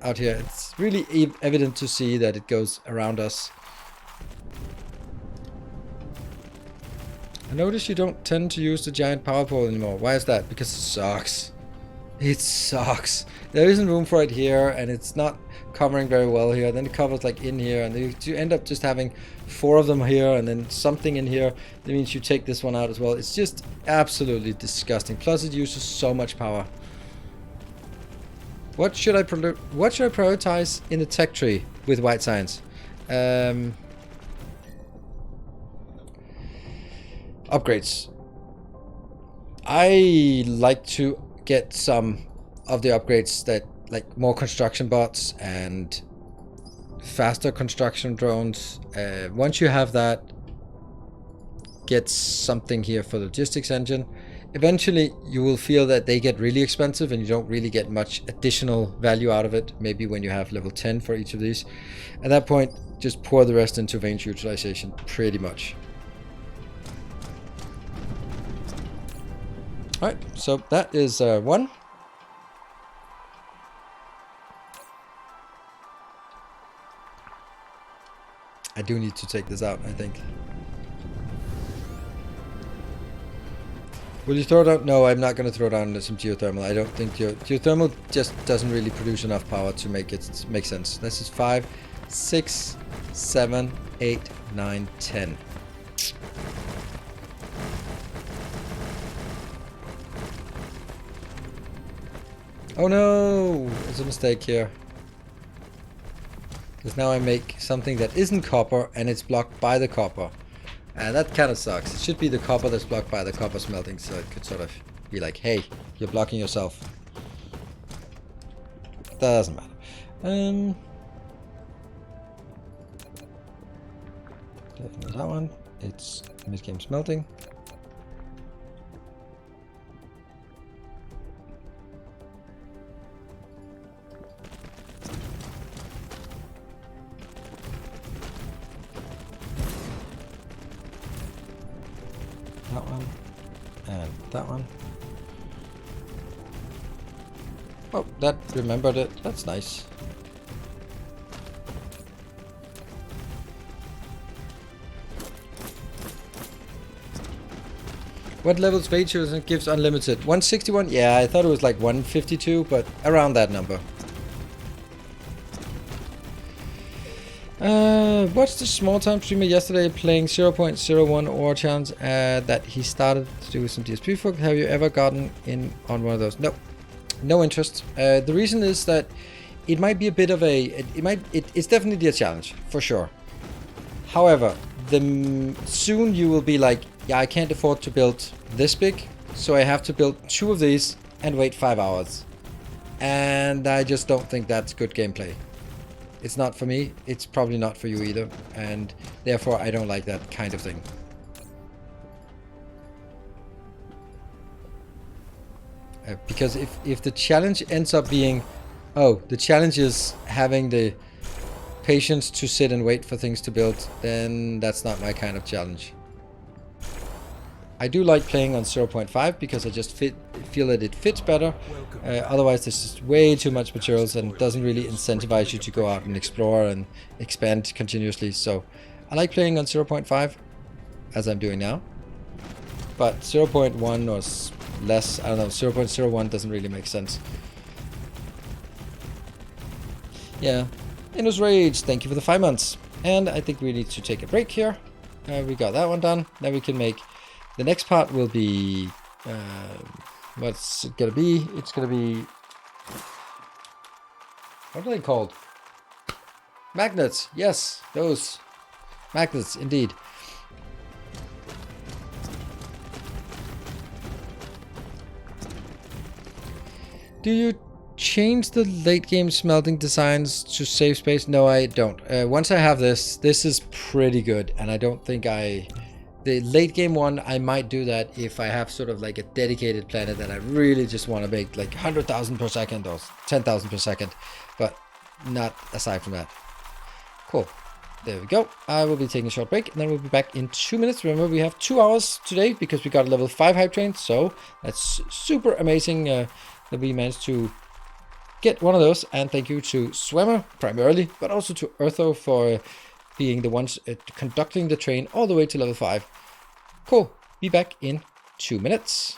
out here. It's really evident to see that it goes around us. I notice you don't tend to use the giant power pole anymore. Why is that? Because it sucks. It sucks. There isn't room for it here, and it's not covering very well here. Then it covers like in here, and you end up just having 4 of them here, and then something in here. That means you take this one out as well. It's just absolutely disgusting. Plus it uses so much power. What should I prioritize in the tech tree with white science? Upgrades. I like to get some of the upgrades that, like, more construction bots and faster construction drones. Once you have that, get something here for the logistics engine. Eventually you will feel that they get really expensive and you don't really get much additional value out of it, maybe when you have level 10 for each of these. At that point, just pour the rest into range utilization, pretty much. Alright, so that is 1. I do need to take this out, I think. Will you throw down? No, I'm not going to throw down some geothermal. I don't think geothermal just doesn't really produce enough power to make it make sense. This is 5, 6, 7, 8, 9, 10. Oh no! It's a mistake here. Because now I make something that isn't copper and it's blocked by the copper. And that kind of sucks. It should be the copper that's blocked by the copper smelting, so it could sort of be like, hey, you're blocking yourself. Doesn't matter. Definitely that one. It's mid-game smelting. That one. And that one. Oh, that remembered it. That's nice. What level's Fate chosen gives unlimited? 161? Yeah, I thought it was like 152, but around that number. Watched the small time streamer yesterday playing 0.01 ore challenge that he started to do some DSP folk. Have you ever gotten in on one of those? No. No interest. The reason is that it might be a bit of a... It's definitely a challenge, for sure. However, soon you will be like, yeah, I can't afford to build this big, so I have to build 2 of these and wait 5 hours. And I just don't think that's good gameplay. It's not for me, it's probably not for you either, and therefore I don't like that kind of thing. Because if the challenge ends up being, oh, the challenge is having the patience to sit and wait for things to build, then that's not my kind of challenge. I do like playing on 0.5 because I just feel that it fits better. Otherwise there's just way too much materials and doesn't really incentivize you to go out and explore and expand continuously. So I like playing on 0.5 as I'm doing now. But 0.1 or less, I don't know, 0.01 doesn't really make sense. Yeah. Innos Rage, thank you for the 5 months. And I think we need to take a break here. We got that one done. Now we can make... The next part will be... what's it gonna be? It's gonna be... What are they called? Magnets. Yes, those. Magnets, indeed. Do you change the late game smelting designs to save space? No, I don't. Once I have this is pretty good, and I don't think the late game one, I might do that if I have sort of like a dedicated planet that I really just want to make like 100,000 per second or 10,000 per second, but not aside from that. Cool. There we go. I will be taking a short break and then we'll be back in 2 minutes. Remember, we have 2 hours today because we got a level 5 hype train, so that's super amazing that we managed to get one of those. And thank you to Swimmer primarily, but also to Eartho for being the ones conducting the train all the way to level 5. Cool. Be back in 2 minutes.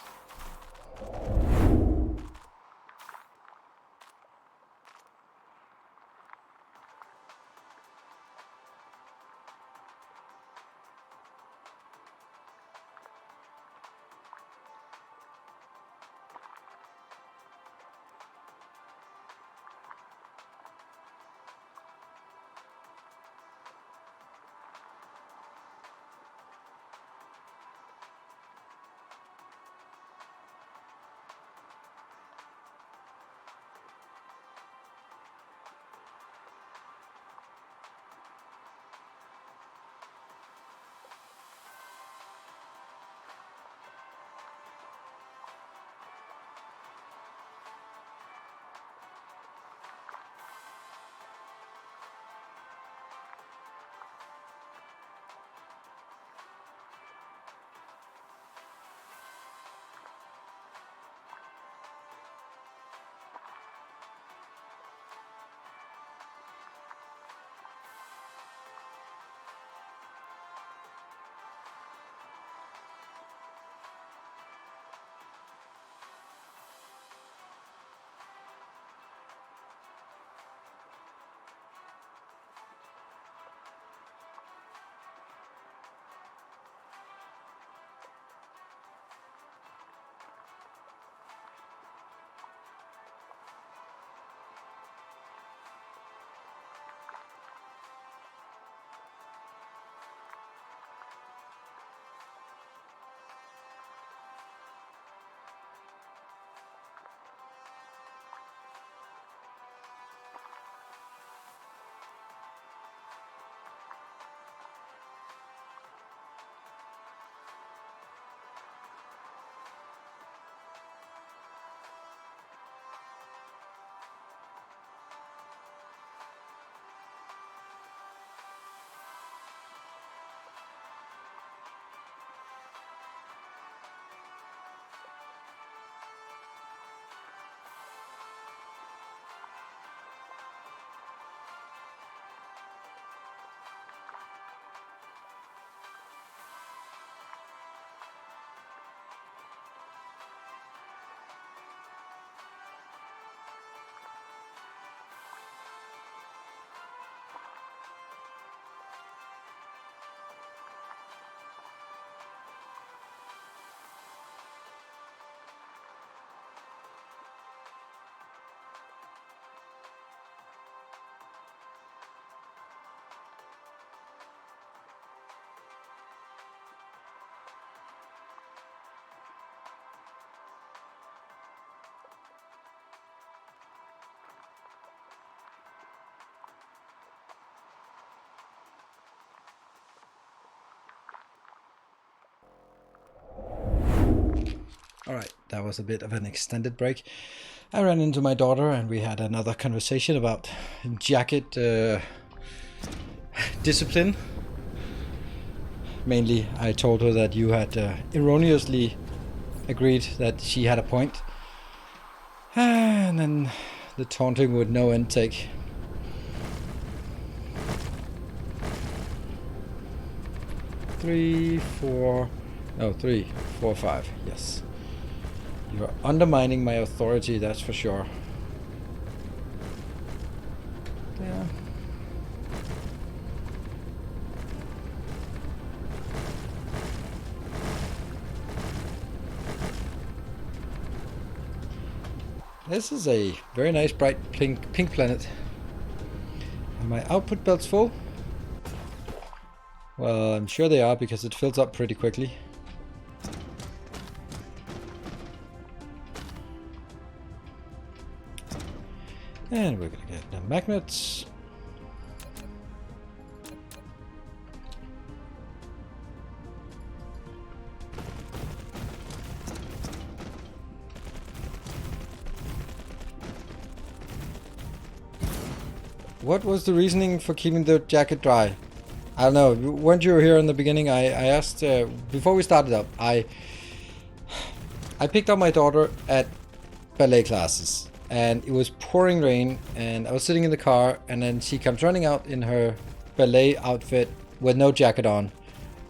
Alright, that was a bit of an extended break. I ran into my daughter and we had another conversation about jacket discipline. Mainly, I told her that you had erroneously agreed that she had a point. And then the taunting with no intake. Three, four, 5, yes. You are undermining my authority, that's for sure. Yeah. This is a very nice bright pink planet. Are my output belts full? Well, I'm sure they are because it fills up pretty quickly. And we're gonna get the magnets. What was the reasoning for keeping the jacket dry? I don't know. Weren't you here in the beginning? I asked before we started up. I picked up my daughter at ballet classes, and it was pouring rain, and I was sitting in the car, and then she comes running out in her ballet outfit with no jacket on,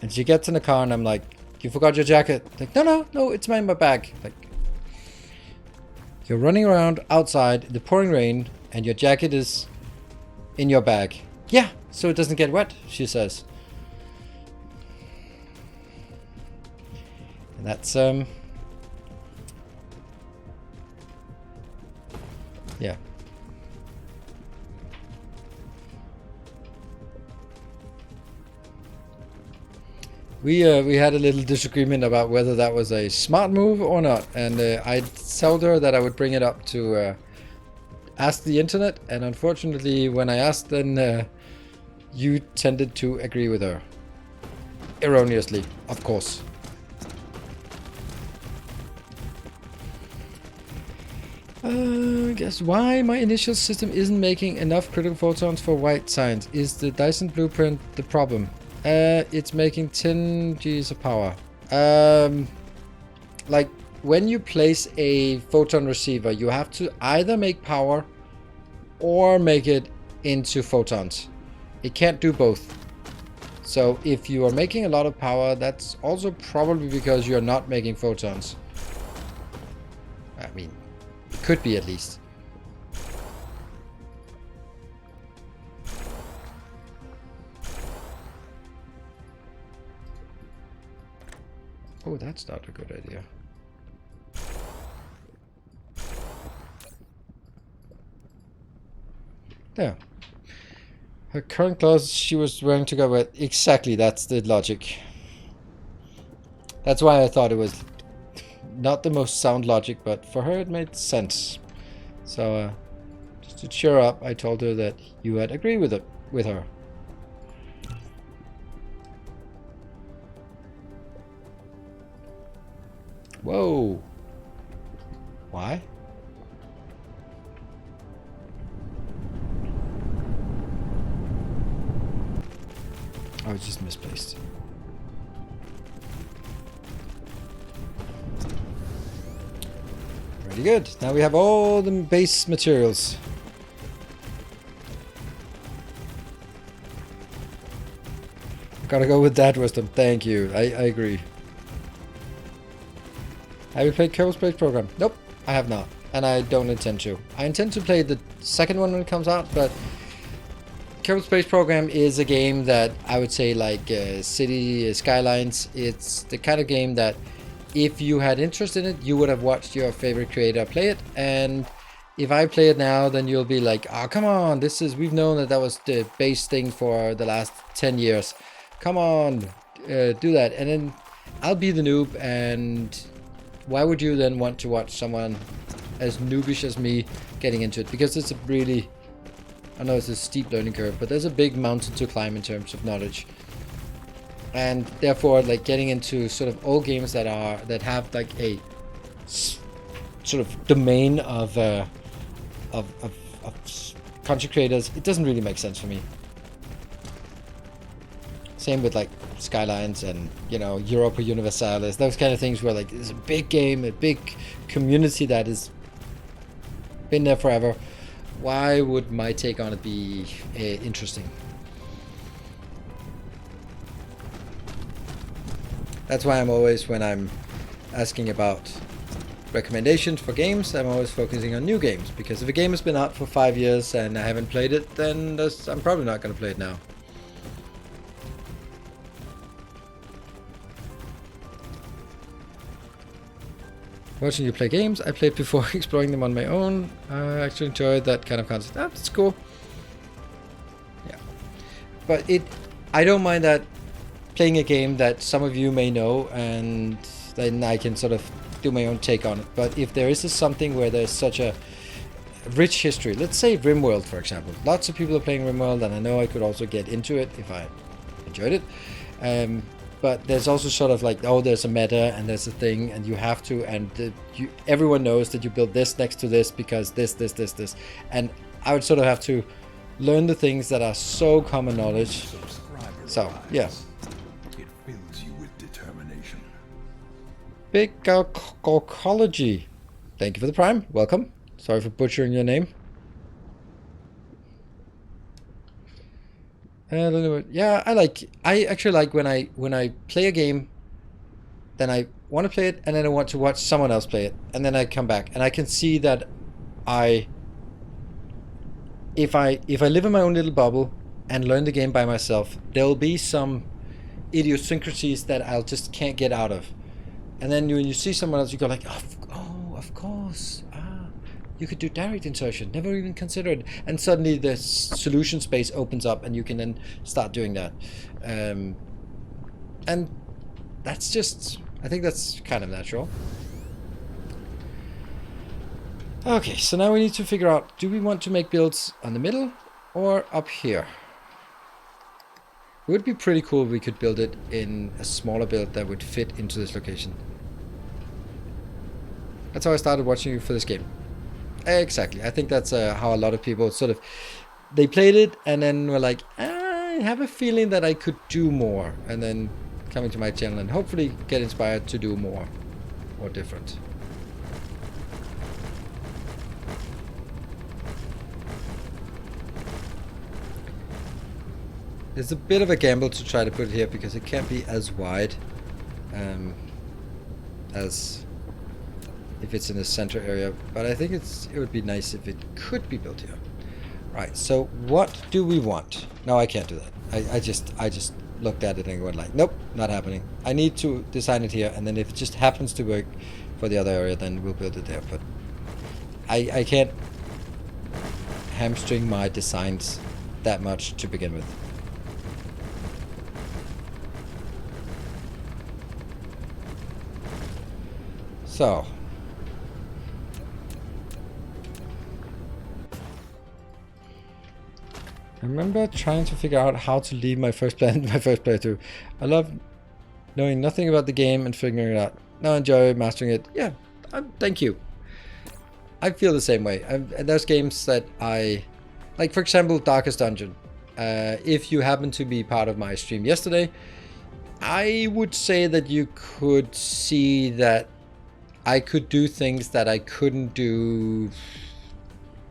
and she gets in the car, and I'm like, "You forgot your jacket?" Like, no, it's in my bag. Like, you're running around outside in the pouring rain, and your jacket is in your bag. Yeah, so it doesn't get wet, she says. And that's yeah. We had a little disagreement about whether that was a smart move or not, and I told her that I would bring it up to ask the internet, and unfortunately when I asked, then you tended to agree with her. Erroneously, of course. Guess why my initial system isn't making enough critical photons for white science? Is the Dyson blueprint the problem? It's making 10 Gs of power. Like, when you place a photon receiver, you have to either make power or make it into photons. It can't do both. So if you are making a lot of power, that's also probably because you're not making photons. I mean, it could be at least. Oh, that's not a good idea. There. Her current clothes she was wearing to go with. Exactly, that's the logic. That's why I thought it was not the most sound logic, but for her it made sense. So, just to cheer up, I told her that you had agreed with it, with her. Whoa. Why? Oh, it's just misplaced. Pretty good. Now we have all the base materials. Gotta go with that wisdom. Thank you. I agree. Have you played Kerbal Space Program? Nope, I have not. And I don't intend to. I intend to play the second one when it comes out, but Kerbal Space Program is a game that I would say, like City Skylines, it's the kind of game that if you had interest in it, you would have watched your favorite creator play it. And if I play it now, then you'll be like, oh, come on, we've known that was the base thing for the last 10 years. Come on, do that. And then I'll be the noob, and why would you then want to watch someone as noobish as me getting into it? Because it's a really, I know it's a steep learning curve, but there's a big mountain to climb in terms of knowledge. And therefore, like, getting into sort of old games that have like a sort of domain of content creators, it doesn't really make sense for me. Same with like Skylines and, you know, Europa Universalis, those kind of things where like there's a big game, a big community that has been there forever. Why would my take on it be interesting? That's why I'm always, when I'm asking about recommendations for games, I'm always focusing on new games, because if a game has been out for 5 years and I haven't played it, then I'm probably not going to play it now. Watching you play games, I played before exploring them on my own. I actually enjoyed that kind of concept. That's cool. Yeah, but I don't mind that, playing a game that some of you may know, and then I can sort of do my own take on it. But if there is something where there's such a rich history, let's say RimWorld, for example. Lots of people are playing RimWorld, and I know I could also get into it if I enjoyed it. But there's also sort of like, oh, there's a meta and there's a thing, and you have to, and everyone knows that you build this next to this because this. And I would sort of have to learn the things that are so common knowledge. So, yeah. It fills you with determination. Big Gorkology. Thank you for the Prime. Welcome. Sorry for butchering your name. Yeah, I actually like when I play a game, then I want to play it, and then I want to watch someone else play it, and then I come back and I can see that if I live in my own little bubble and learn the game by myself, there'll be some idiosyncrasies that I'll just can't get out of. And then when you see someone else, you go like, oh, of course. You could do direct insertion, never even considered. And suddenly the solution space opens up and you can then start doing that. And that's just, I think that's kind of natural. Okay, so now we need to figure out, do we want to make builds on the middle or up here? It would be pretty cool if we could build it in a smaller build that would fit into this location. That's how I started watching you for this game. Exactly. I think that's how a lot of people sort of, they played it and then were like, I have a feeling that I could do more, and then coming to my channel and hopefully get inspired to do more or different. It's a bit of a gamble to try to put it here because it can't be as wide as if it's in the center area, but I think it would be nice if it could be built here. Right, so what do we want? No, I can't do that. I just looked at it and went like, nope, not happening. I need to design it here, and then if it just happens to work for the other area, then we'll build it there. But I can't hamstring my designs that much to begin with. So I remember trying to figure out how to leave my first playthrough. I love knowing nothing about the game and figuring it out. Now I enjoy mastering it. Yeah, thank you. I feel the same way. And there's games that I like, for example, Darkest Dungeon. If you happen to be part of my stream yesterday, I would say that you could see that I could do things that I couldn't do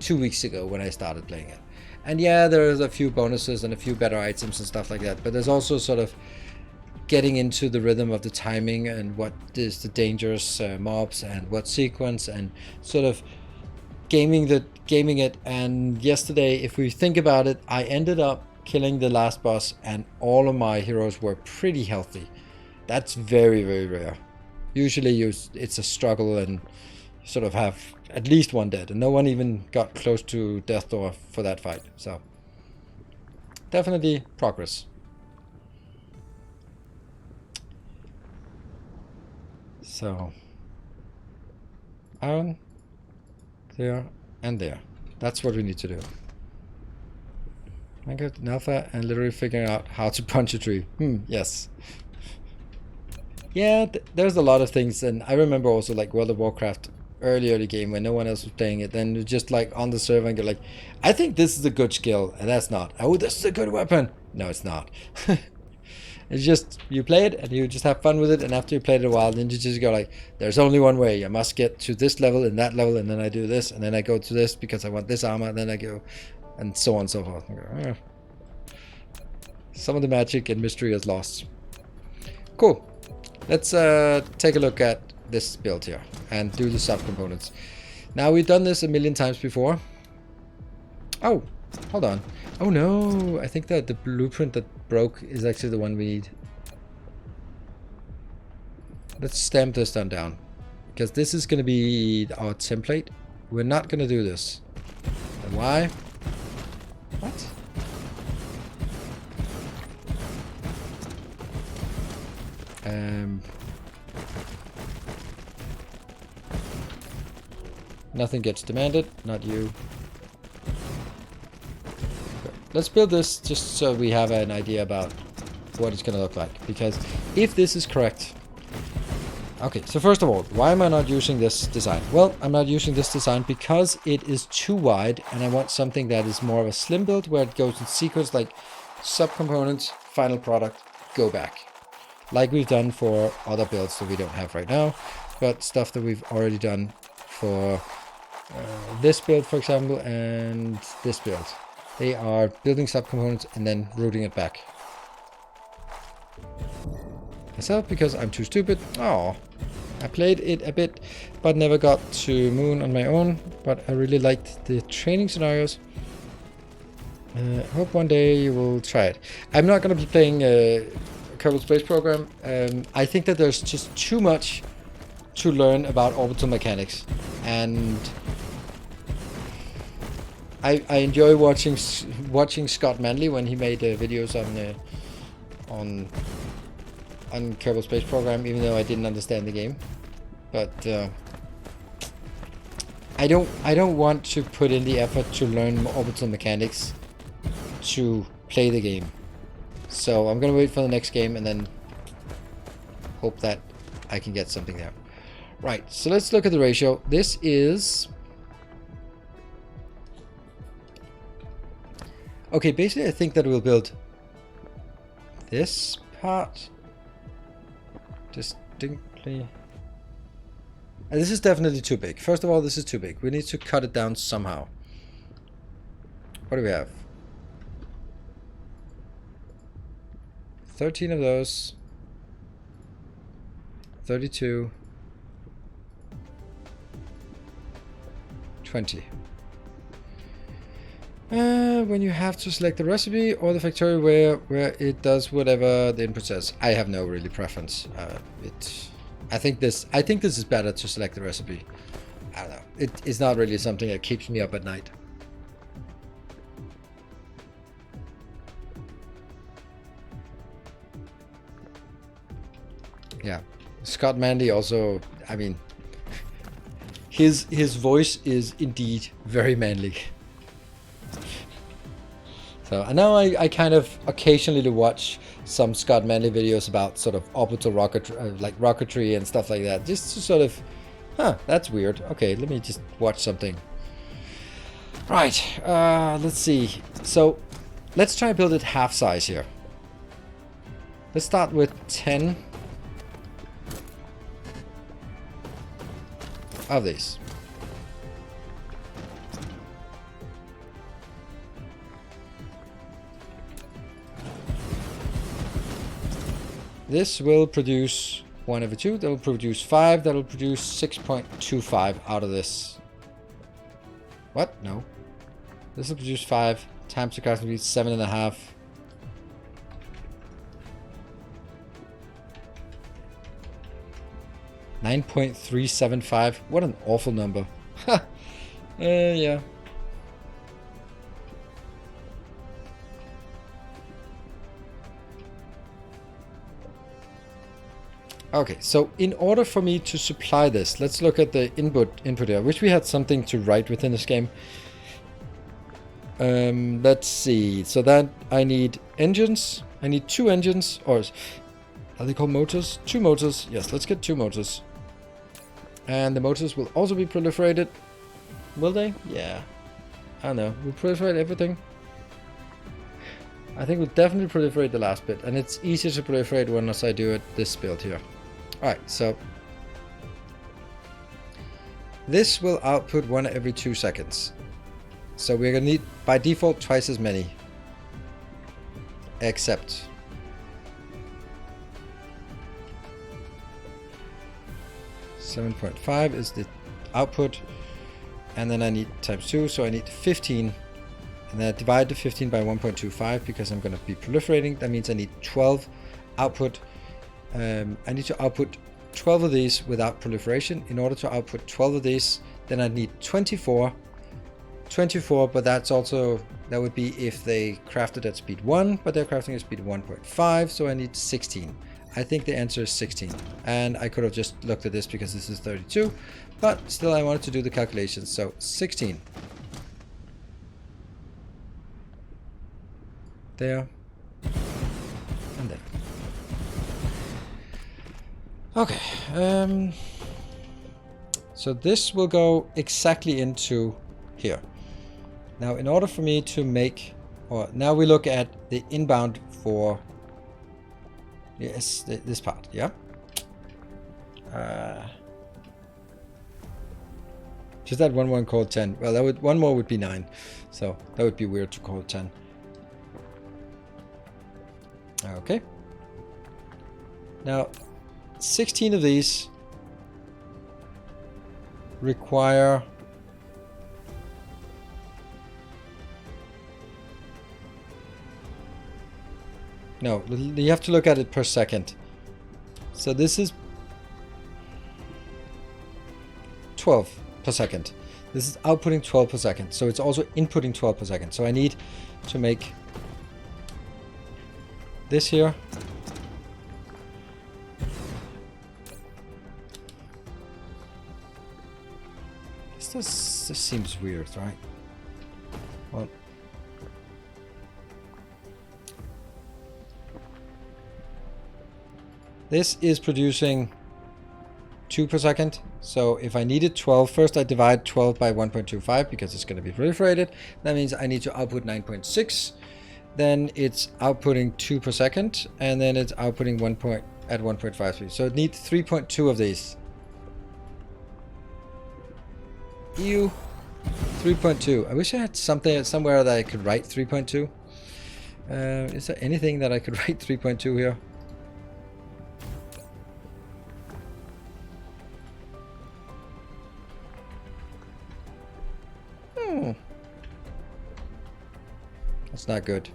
2 weeks ago when I started playing it. And yeah, there's a few bonuses and a few better items and stuff like that, but there's also sort of getting into the rhythm of the timing and what is the dangerous mobs and what sequence, and sort of gaming it. And yesterday, if we think about it, I ended up killing the last boss and all of my heroes were pretty healthy. That's very, very rare. Usually it's a struggle and you sort of have at least one dead, and no one even got close to death door for that fight. So definitely progress. So iron there and there. That's what we need to do. Minecraft in alpha and literally figuring out how to punch a tree. Yes. Yeah, there's a lot of things, and I remember also like World of Warcraft early game when no one else was playing it. Then just like on the server and go like, I think this is a good skill, and that's not. Oh, this is a good weapon. No, it's not. It's just you play it and you just have fun with it, and after you played it a while, then you just go like, there's only one way. I must get to this level and that level, and then I do this, and then I go to this because I want this armor, and then I go, and so on and so forth. Go, some of the magic and mystery is lost. Cool. Let's take a look at this build here and do the subcomponents. Now, we've done this a million times before. Oh, hold on. Oh no, I think that the blueprint that broke is actually the one we need. Let's stamp this down because this is going to be our template. We're not going to do this. And why? What? Nothing gets demanded, not you. Let's build this just so we have an idea about what it's going to look like. Because if this is correct... Okay, so first of all, why am I not using this design? Well, I'm not using this design because it is too wide, and I want something that is more of a slim build where it goes in sequence, like subcomponents, final product, go back. Like we've done for other builds that we don't have right now, but stuff that we've already done for this build, for example, and this build. They are building subcomponents and then routing it back. Myself, because I'm too stupid. Oh, I played it a bit, but never got to Moon on my own. But I really liked the training scenarios. Hope one day you will try it. I'm not going to be playing Kerbal Space Program. I think that there's just too much to learn about orbital mechanics, and I enjoy watching Scott Manley when he made videos on Kerbal Space Program, even though I didn't understand the game. But I don't want to put in the effort to learn orbital mechanics to play the game. So I'm gonna wait for the next game and then hope that I can get something there. Right, so let's look at the ratio. This is... Okay, basically I think that we'll build this part distinctly. And this is definitely too big. First of all, this is too big. We need to cut it down somehow. What do we have? 13 of those. 32. 20. When you have to select the recipe or the factory where it does whatever the input says. I have no really preference. I think this is better to select the recipe. I don't know. It's not really something that keeps me up at night. Yeah, Scott Manley also. I mean, his voice is indeed very manly. So I know I kind of occasionally watch some Scott Manley videos about sort of orbital rocketry and stuff like that, just to sort of, that's weird. Okay, let me just watch something. Right, let's see. So let's try and build it half size here. Let's start with 10 of these. This will produce 1 over 2. That will produce 5. That will produce 6.25 out of this. What? No. This will produce 5 times the cost will be 7.5. $9.375. What an awful number. Yeah. Okay, so in order for me to supply this, let's look at the input here. I wish we had something to write within this game. Let's see. So that I need engines. I need 2 engines, or Are they called motors? 2 motors. Yes, let's get 2 motors. And the motors will also be proliferated. Will they? Yeah. I don't know. We'll proliferate everything. I think we'll definitely proliferate the last bit. And it's easier to proliferate once I do it this build here. Alright, so this will output 1 every 2 seconds. So we're going to need, by default, twice as many. Except 7.5 is the output. And then I need times 2, so I need 15. And then I divide the 15 by 1.25 because I'm going to be proliferating. That means I need 12 output. I need to output 12 of these without proliferation. In order to output 12 of these, then I need 24. 24, but that's also, that would be if they crafted at speed 1, but they're crafting at speed 1.5, so I need 16. I think the answer is 16. And I could have just looked at this because this is 32, but still I wanted to do the calculations, so 16. There. And there. Okay. So this will go exactly into here. Now, in order for me to make, or now we look at the inbound for, yes, this part, yeah? Just that one called 10. Well, that would, one more would be 9. So that would be weird to call 10. Okay. Now, 16 of these require no, you have to look at it per second. So this is 12 per second. This is outputting 12 per second. So it's also inputting 12 per second. So I need to make this here. This seems weird, right? Well, this is producing 2 per second. So if I needed 12, first I divide 12 by 1.25 because it's going to be proliferated. That means I need to output 9.6. Then it's outputting 2 per second, and then it's outputting 1.53. So it needs 3.2 of these. Ew. 3.2. I wish I had something somewhere that I could write 3.2. Is there anything that I could write 3.2 here? That's not good.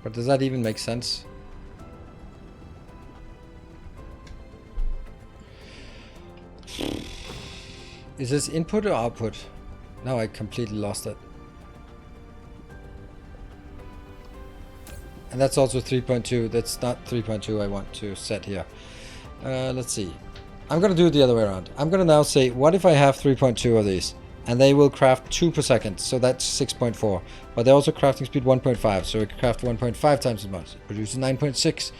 But does that even make sense? Is this input or output? No, I completely lost it. And that's also 3.2. That's not 3.2 I want to set here. Let's see. I'm going to do it the other way around. I'm going to now say, what if I have 3.2 of these? And they will craft 2 per second, so that's 6.4. But they're also crafting speed 1.5, so it can craft 1.5 times as much. It produces 9.6,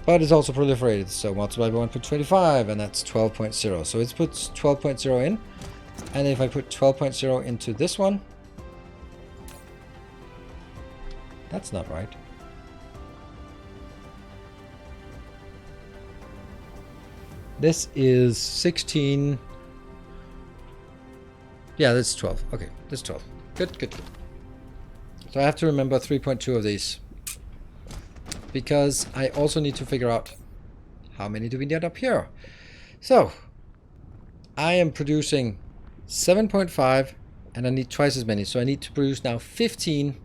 but it's also proliferated, so multiply by 1.25, and that's 12.0. So it puts 12.0 in, and if I put 12.0 into this one, that's not right. This is 16. Yeah, that's 12. Okay, that's 12. Good, good, good. So I have to remember 3.2 of these. Because I also need to figure out how many do we need up here. So, I am producing 7.5 and I need twice as many. So I need to produce now 15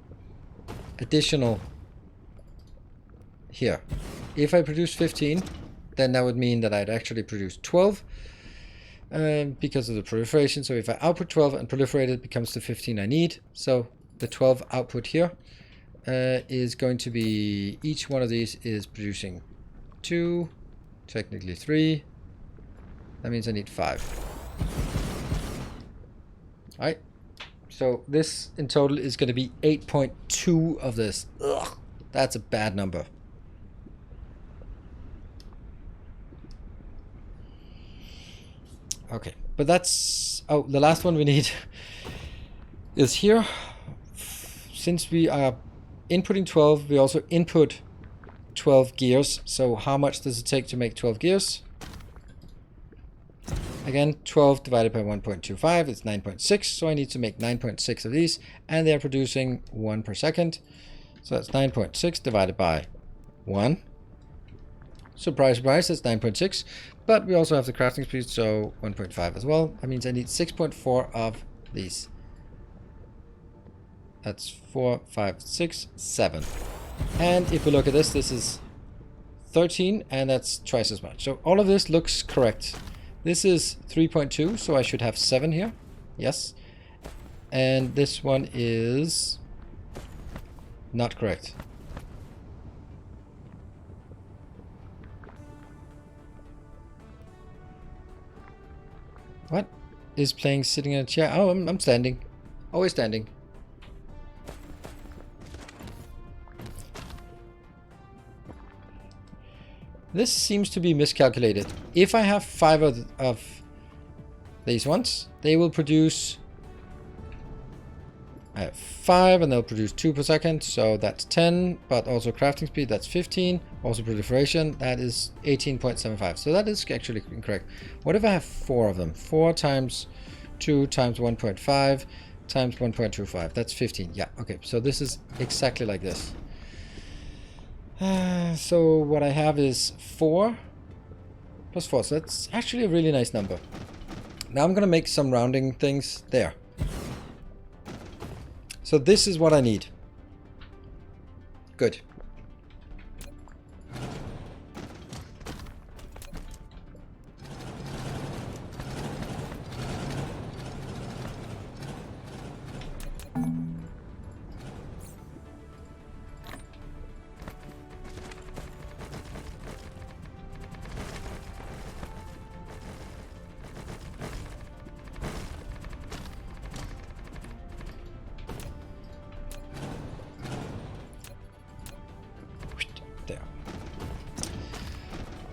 additional here. If I produce 15, then that would mean that I'd actually produce 12. Because of the proliferation. So if I output 12 and proliferate, it becomes the 15 I need. So the 12 output here is going to be, each one of these is producing 2, technically 3. That means I need 5. Alright, so this in total is going to be 8.2 of this. Ugh, that's a bad number. Okay, but that's... Oh, the last one we need is here. Since we are inputting 12, we also input 12 gears. So how much does it take to make 12 gears? Again, 12 divided by 1.25 is 9.6. So I need to make 9.6 of these. And they are producing 1 per second. So that's 9.6 divided by 1. Surprise, surprise, that's 9.6. But we also have the crafting speed, so 1.5 as well. That means I need 6.4 of these. That's 4, 5, 6, 7. And if we look at this, this is 13, and that's twice as much. So all of this looks correct. This is 3.2, so I should have 7 here. Yes. And this one is not correct. What is playing sitting in a chair? Oh, I'm standing. Always standing. This seems to be miscalculated. If I have 5 of these ones, they will produce... I have 5 and they'll produce 2 per second, so that's 10, but also crafting speed, that's 15. Also proliferation, that is 18.75. So that is actually incorrect. What if I have 4 of them? 4 times 2 times 1.5 times 1.25. That's 15. Yeah, okay. So this is exactly like this. So what I have is 4 plus 4. So that's actually a really nice number. Now I'm going to make some rounding things there. So this is what I need. Good.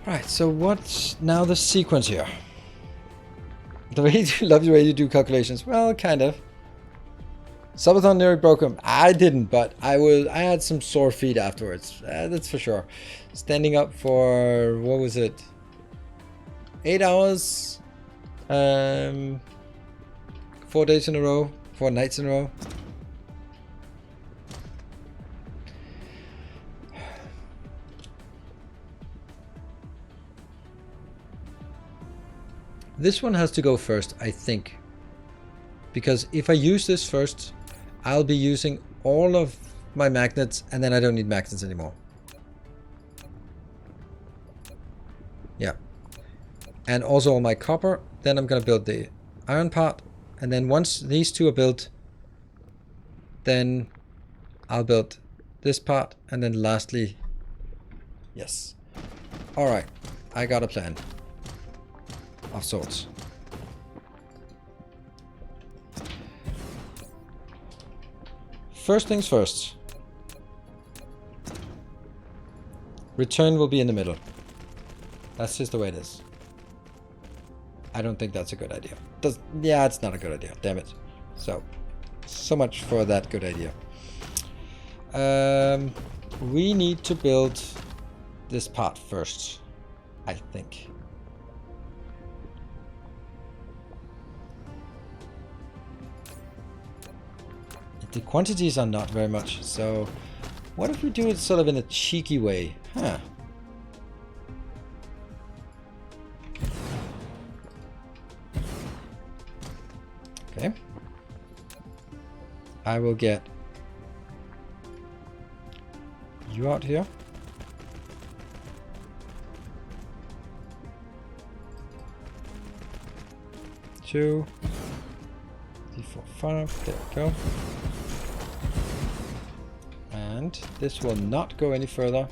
Right, so what's now the sequence here? The way you love the way you do calculations. Well, kind of. Subathon nearly broke him. I didn't, but I had some sore feet afterwards. That's for sure. Standing up for, what was it? 8 hours? 4 days in a row? 4 nights in a row? This one has to go first, I think. Because if I use this first, I'll be using all of my magnets and then I don't need magnets anymore. Yeah. And also all my copper. Then I'm going to build the iron part. And then once these two are built, then I'll build this part. And then lastly, yes. Alright, I got a plan. Of sorts. First things first. Return will be in the middle. That's just the way it is. I don't think that's a good idea. Yeah, it's not a good idea. Damn it. So much for that good idea. We need to build this part first, I think. The quantities are not very much, so what if we do it sort of in a cheeky way? Huh. Okay. I will get you out here. Two. 3, 4, 5. There we go. And this will not go any further,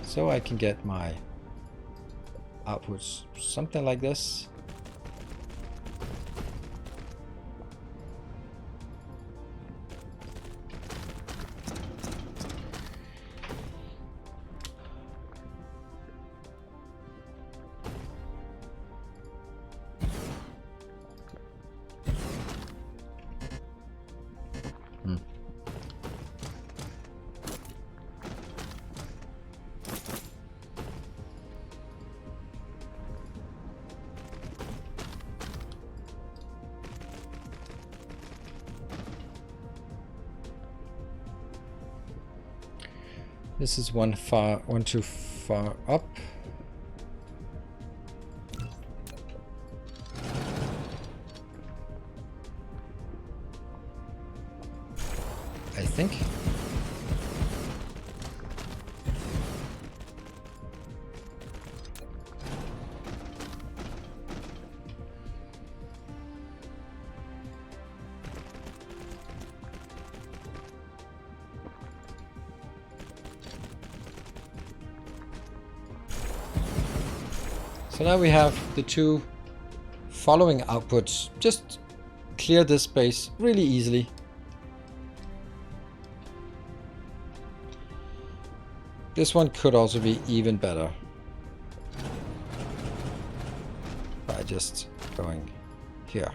so I can get my outputs something like this. This is one too far up. I think. So now we have the two following outputs. Just clear this space really easily. This one could also be even better by just going here.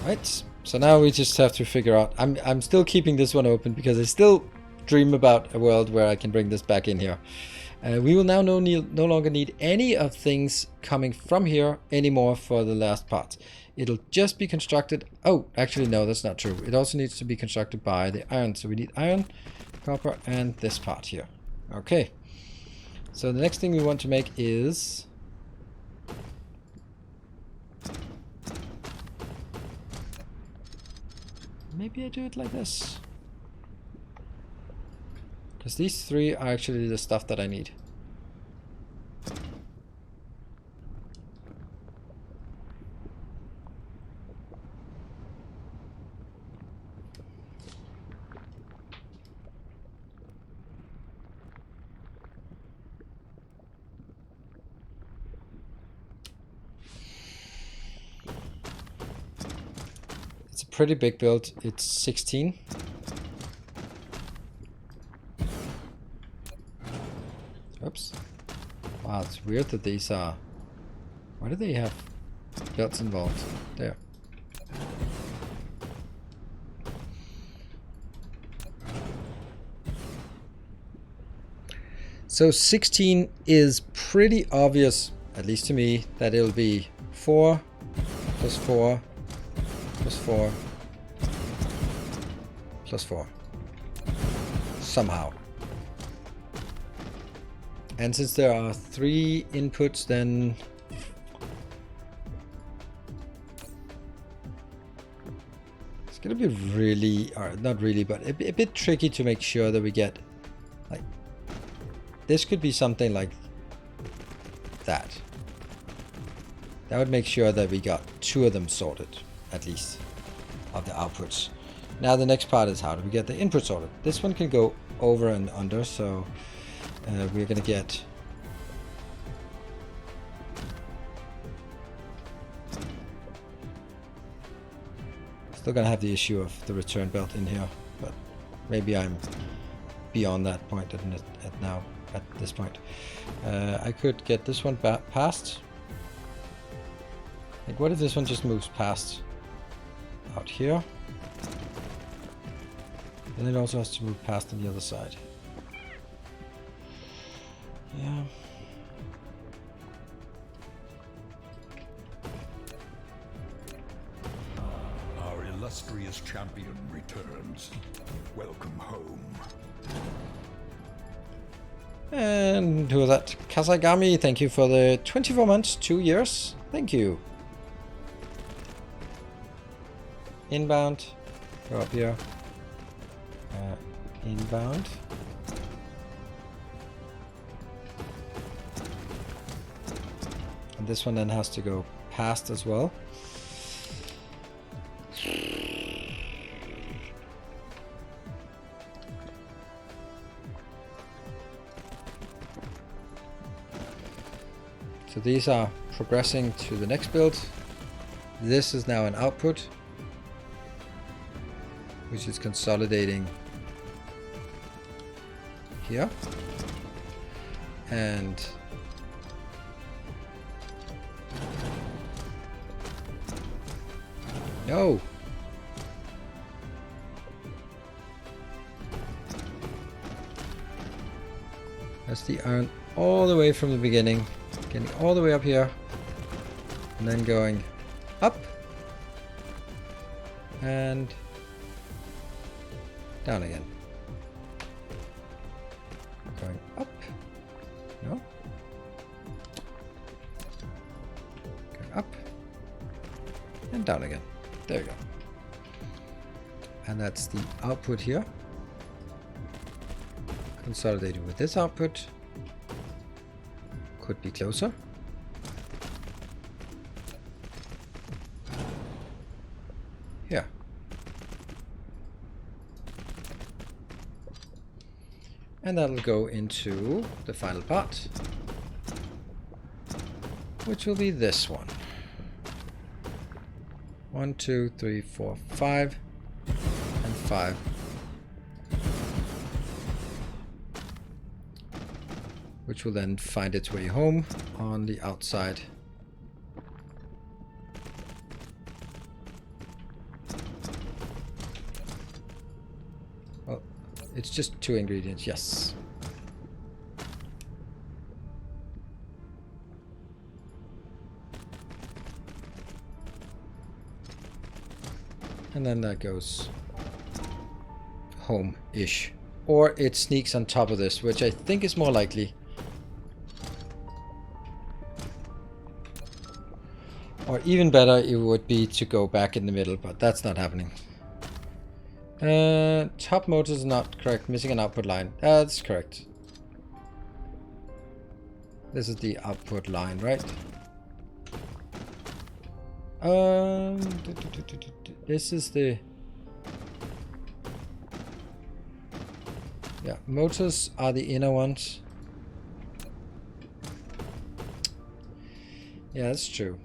Right. So now we just have to figure out. I'm still keeping this one open because I still dream about a world where I can bring this back in here. We will now no longer need any of things coming from here anymore for the last part. It'll just be constructed. Oh, actually no, that's not true. It also needs to be constructed by the iron. So we need iron, copper, and this part here. Okay. So the next thing we want to make is maybe I do it like this. Because these three are actually the stuff that I need. It's a pretty big build. It's 16. Oops. Wow, it's weird that these are... Why do they have belts involved? There. So 16 is pretty obvious, at least to me, that it'll be 4 plus 4 plus 4 plus 4. Somehow. And since there are 3 inputs, then it's gonna be really, or not really, but a bit tricky to make sure that we get, like, this could be something like that. That would make sure that we got 2 of them sorted, at least, of the outputs. Now the next part is how do we get the input sorted. This one can go over and under, so we're gonna get still gonna have the issue of the return belt in here, but maybe I'm beyond that point at this point. I could get this one past. Like, what if this one just moves past out here? And it also has to move past on the other side. Yeah. Our illustrious champion returns. Welcome home. And who was that? Kasagami, thank you for the 24 months, 2 years. Thank you. Inbound. Go up here. Inbound. And this one then has to go past as well. So these are progressing to the next build. This is now an output, which is consolidating here. And no. That's the iron all the way from the beginning, getting all the way up here, and then going up And down again. Going up. No. Going up. And down again. There you go. And that's the output here. Consolidating with this output. Could be closer. Here. And that'll go into the final part, which will be this one. 1, 2, 3, 4, 5, and 5. Which will then find its way home on the outside. Oh, it's just 2 ingredients, yes. And then that goes home-ish. Or it sneaks on top of this, which I think is more likely. Or even better, it would be to go back in the middle, but that's not happening. Top motors is not correct. Missing an output line. That's correct. This is the output line, right? This is the... Yeah, motors are the inner ones. Yeah, that's true.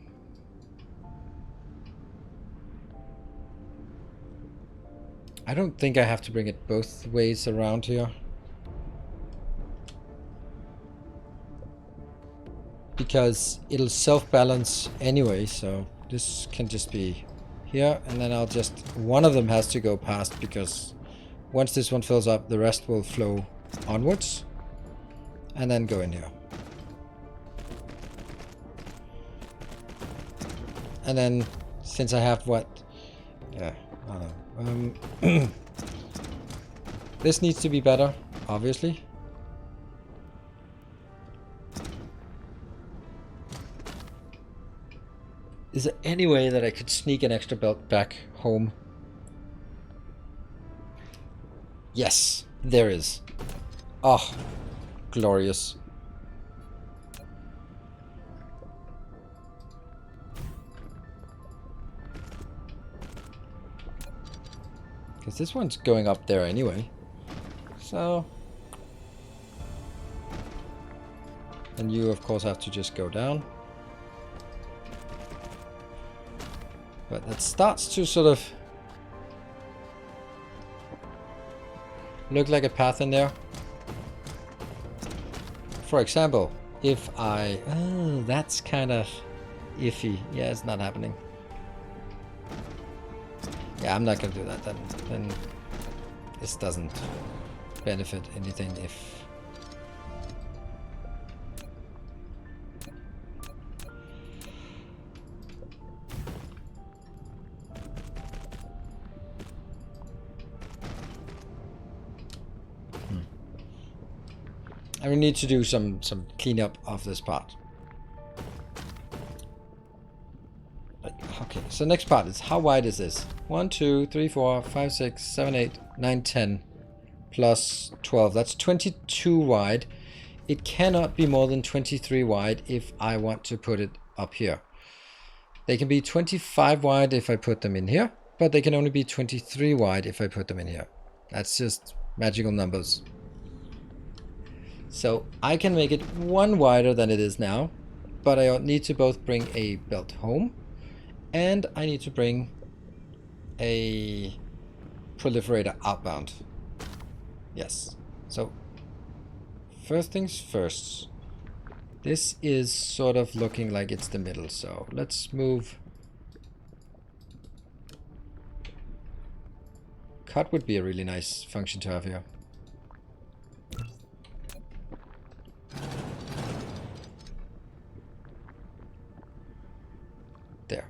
I don't think I have to bring it both ways around here. Because it'll self-balance anyway, so this can just be here, and then I'll just... One of them has to go past, because once this one fills up, the rest will flow onwards, and then go in here. And then, since I have what... Yeah, I don't know. This needs to be better, obviously. Is there any way that I could sneak an extra belt back home? Yes, there is. Oh, glorious. Because this one's going up there anyway. So... And you, of course, have to just go down. But that starts to sort of look like a path in there. For example, if I... Oh, that's kind of iffy. Yeah, it's not happening. Yeah, I'm not going to do that then. Then this doesn't benefit anything if... I will need to do some cleanup of this part. Okay, so next part is how wide is this? 1, 2, 3, 4, 5, 6, 7, 8, 9, 10 plus 12. That's 22 wide. It cannot be more than 23 wide if I want to put it up here. They can be 25 wide if I put them in here, but they can only be 23 wide if I put them in here. That's just magical numbers. So I can make it 1 wider than it is now, but I need to both bring a belt home and I need to bring a proliferator outbound. Yes. So first things first. This is sort of looking like it's the middle, so let's move. Cut would be a really nice function to have here. There.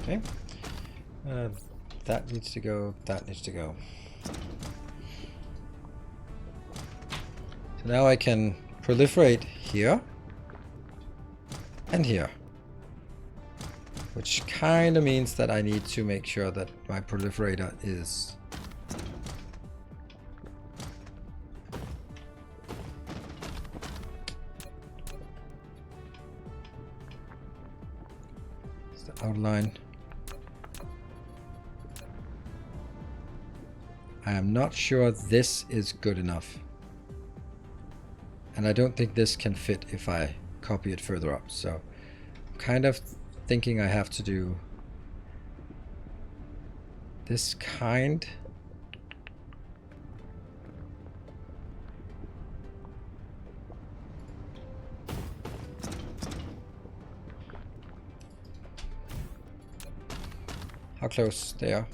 Okay. That needs to go. That needs to go. So now I can proliferate here and here. Which kind of means that I need to make sure that my proliferator is the outline. I am not sure this is good enough. And I don't think this can fit if I copy it further up. So I'm kind of thinking I have to do this kind. How close? There.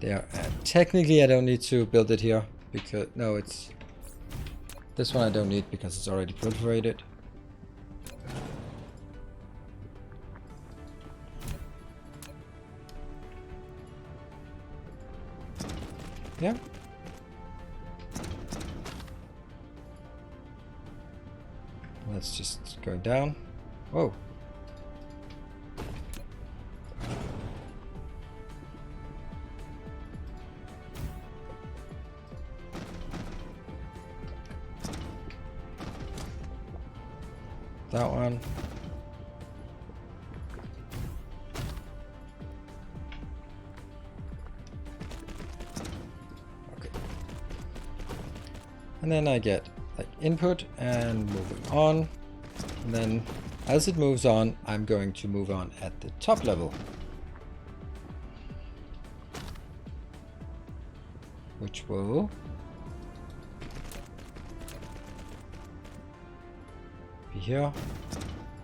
There. Technically I don't need to build it here because no, it's this one I don't need because it's already proliferated. Yeah. Let's just go down. Whoa. That one. Okay. And then I get like input and moving on. And then as it moves on, I'm going to move on at the top level. Which will be here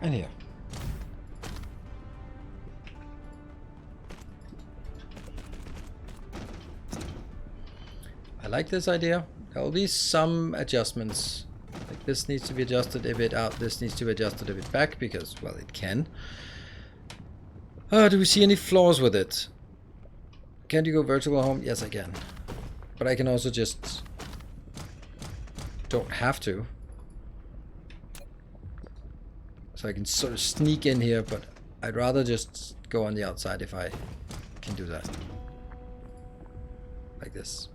and here. I like this idea. There will be some adjustments. Like this needs to be adjusted a bit out. This needs to be adjusted a bit back because, well, it can. Do we see any flaws with it? Can you go vertical home? Yes, I can. But I can also just don't have to. So I can sort of sneak in here, but I'd rather just go on the outside if I can do that. Like this.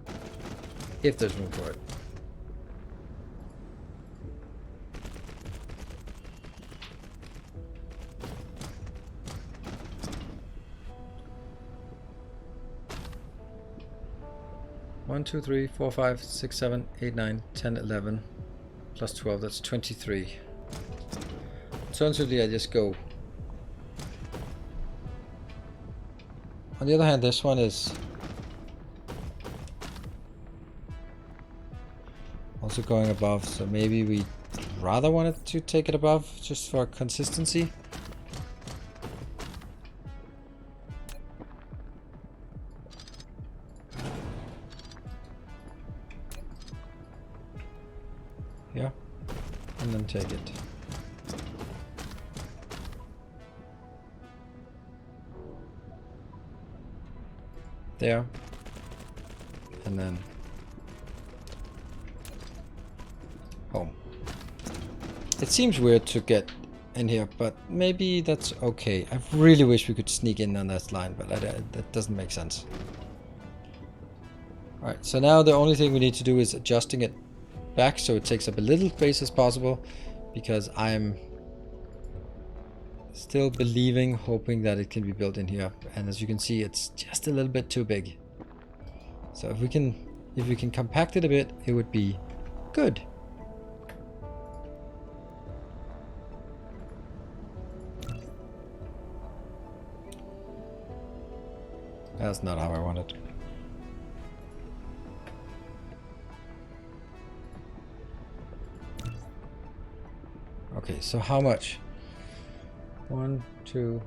If there's room for it. One, 2, 3, 4, 5, 6, 7, 8, 9, 10, 11, plus 12, that's 23. Alternatively, I just go. On the other hand, this one is also going above, so maybe we rather wanted to take it above just for consistency. Yeah, and then take it. There, and then home. It seems weird to get in here, but maybe that's okay. I really wish we could sneak in on that line, but that doesn't make sense. Alright, so now the only thing we need to do is adjusting it back so it takes up a little space as possible, because I'm still believing, hoping that it can be built in here. And as you can see, it's just a little bit too big. So if we can compact it a bit, it would be good. That's not how I want it. Okay, so how much? 1, 2.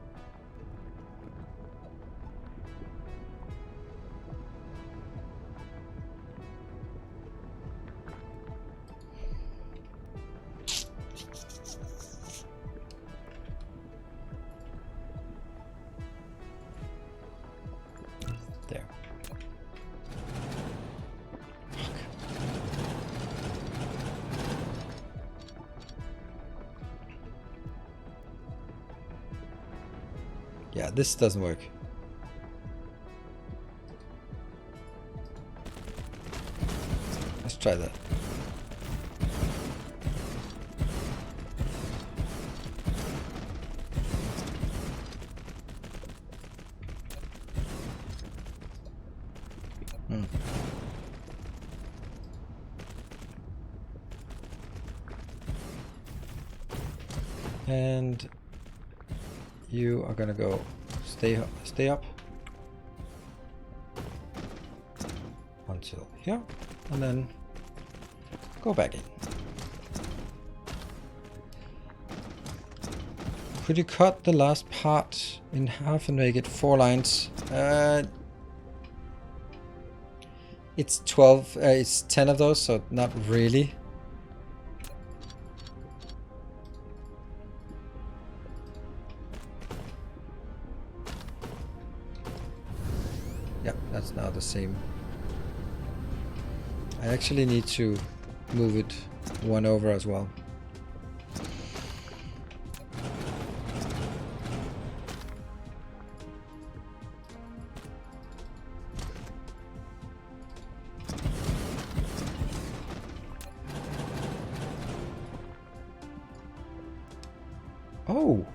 Yeah, this doesn't work. Let's try that. And you are gonna go stay up until here, and then go back in. Could you cut the last part in half and make it 4 lines? It's 12. It's 10 of those, so not really. Yep, that's now the same. I actually need to move it 1 over as well. Oh!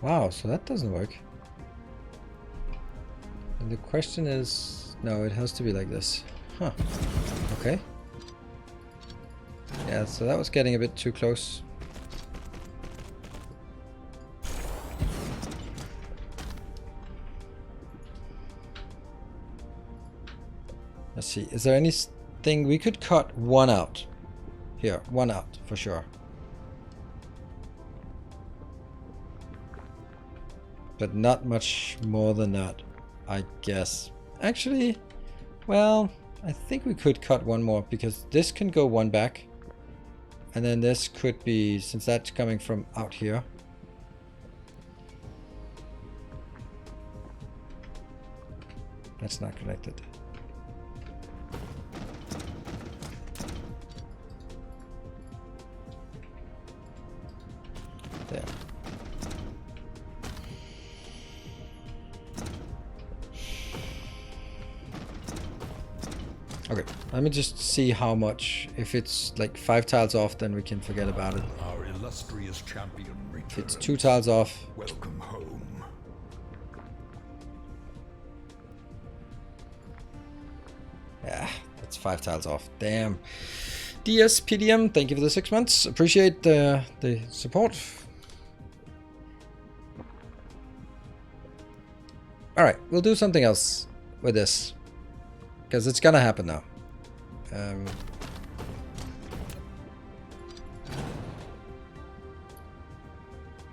Wow, so that doesn't work. And the question is... No, it has to be like this. Huh. Okay. Yeah, so that was getting a bit too close. Let's see, is there anything we could cut 1 out? Here, 1 out for sure. But not much more than that, I guess. Actually, well, I think we could cut 1 more because this can go 1 back. And then this could be, since that's coming from out here. That's not connected. There. Okay, let me just see how much. If it's like 5 tiles off, then we can forget about it. Our illustrious champion returns. If it's 2 tiles off. Welcome home. Yeah, that's 5 tiles off. Damn. DSPDM, thank you for the 6 months. Appreciate the support. Alright, we'll do something else with this. Because it's gonna happen now.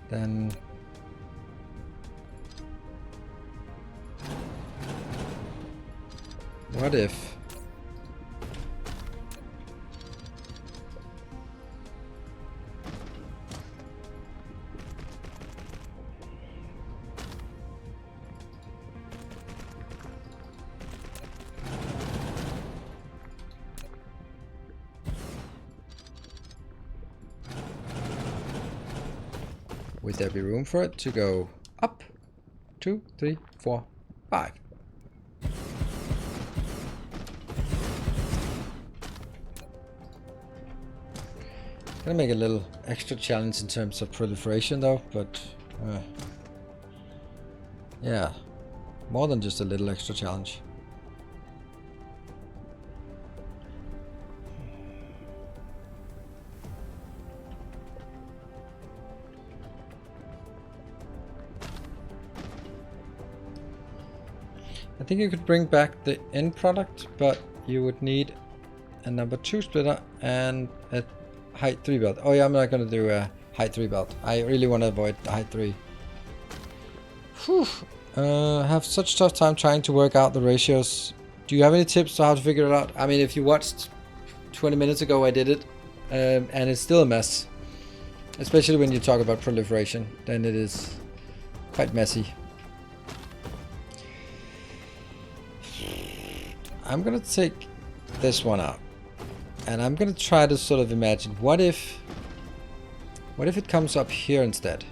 Then... What if... Would there be room for it to go up? 2, 3, 4, 5. Gonna make a little extra challenge in terms of proliferation though, but yeah, more than just a little extra challenge. I think you could bring back the end product, but you would need a number 2 splitter and a height 3 belt. Oh yeah, I'm not gonna do a height 3 belt. I really want to avoid the height 3. Whew. Have such tough time trying to work out the ratios. Do you have any tips on how to figure it out? I mean, if you watched 20 minutes ago, I did it, and it's still a mess. Especially when you talk about proliferation, then it is quite messy. I'm gonna take this one out, and I'm gonna try to sort of imagine what if it comes up here instead.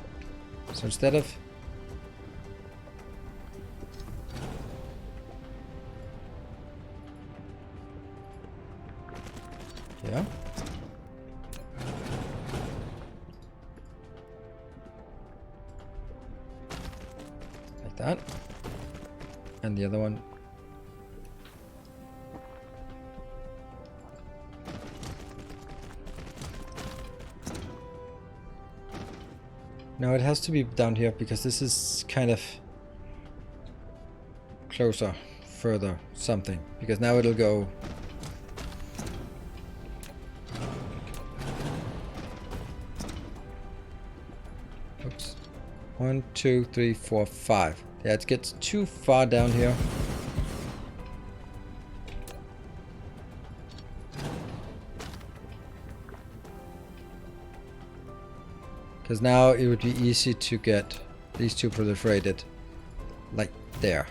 So instead of here. Like that. And the other one. No, it has to be down here because this is kind of closer, further, something. Because now it'll go. Oops. 1, 2, 3, 4, 5. Yeah, it gets too far down here. Because now it would be easy to get these two proliferated like there.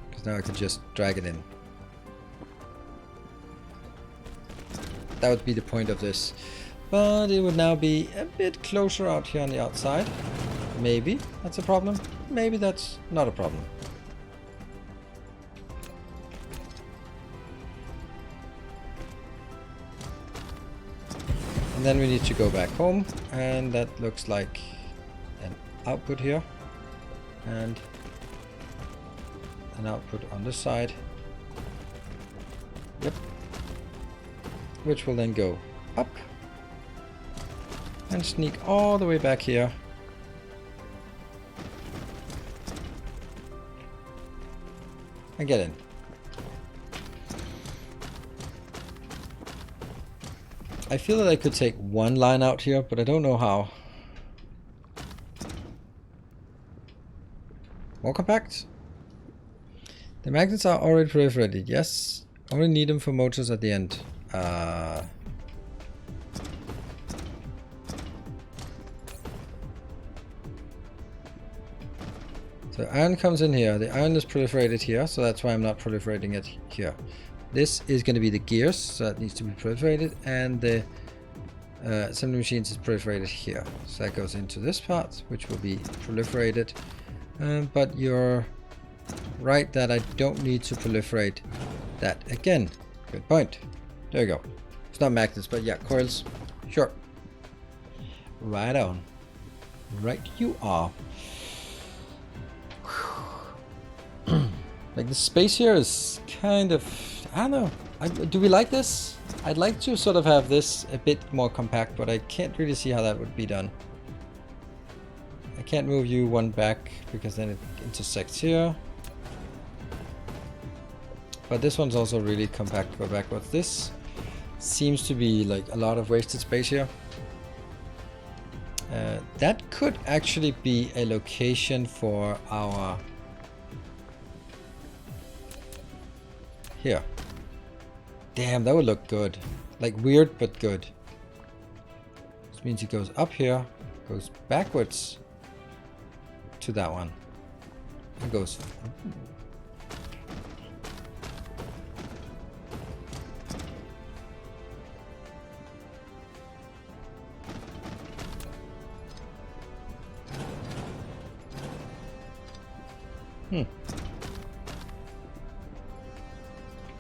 Because now I could just drag it in. That would be the point of this. But it would now be a bit closer out here on the outside. Maybe that's a problem. Maybe that's not a problem. And then we need to go back home, and that looks like an output here, and an output on this side. Yep. Which will then go up and sneak all the way back here. And get in. I feel that I could take one line out here, but I don't know how. More compact. The magnets are already proliferated. Yes. Only need them for motors at the end. So iron comes in here. The iron is proliferated here, so that's why I'm not proliferating it here. This is going to be the gears, so that needs to be proliferated, and the assembly machines is proliferated here. So that goes into this part, which will be proliferated. But you're right that I don't need to proliferate that again. Good point. There you go. It's not magnets, but yeah, coils. Sure. Right on. Right you are. Like the space here is kind of, I don't know. Do we like this? I'd like to sort of have this a bit more compact, but I can't really see how that would be done. I can't move you one back because then it intersects here. But this one's also really compact to go backwards. This seems to be like a lot of wasted space here. That could actually be a location for our... Here. Damn, that would look good. Like weird, but good. This means it goes up here, goes backwards to that one. It goes...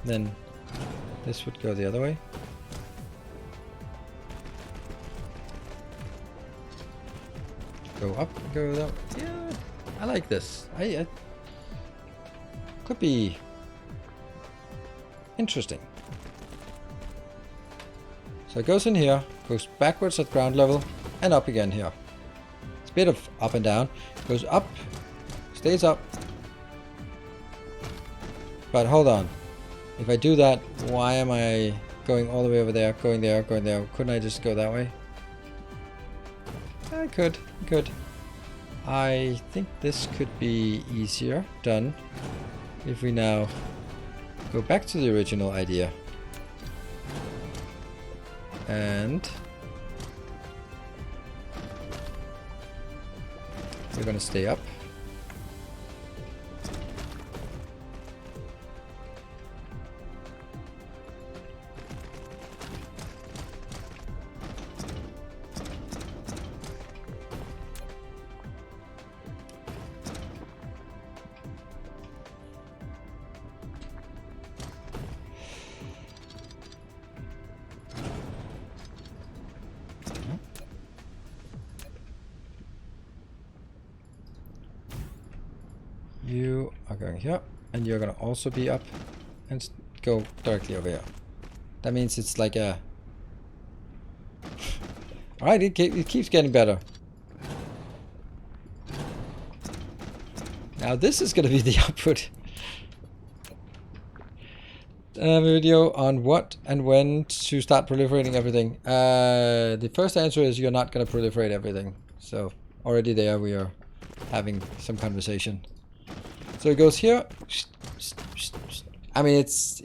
Then this would go the other way. Go up, go that way. Yeah, I like this. I could be interesting. So it goes in here, goes backwards at ground level, and up again here. It's a bit of up and down. Goes up, stays up. But hold on. If I do that, why am I going all the way over there, going there, going there? Couldn't I just go that way? I could. I think this could be easier done if we now go back to the original idea. And we're going to stay up. You are going here, and you're gonna also be up and go directly over here. That means it's like a... Alright, it keeps getting better. Now this is gonna be the output. Video on what and when to start proliferating everything. The first answer is you're not gonna proliferate everything. So already there we are having some conversation. So it goes here. I mean, it's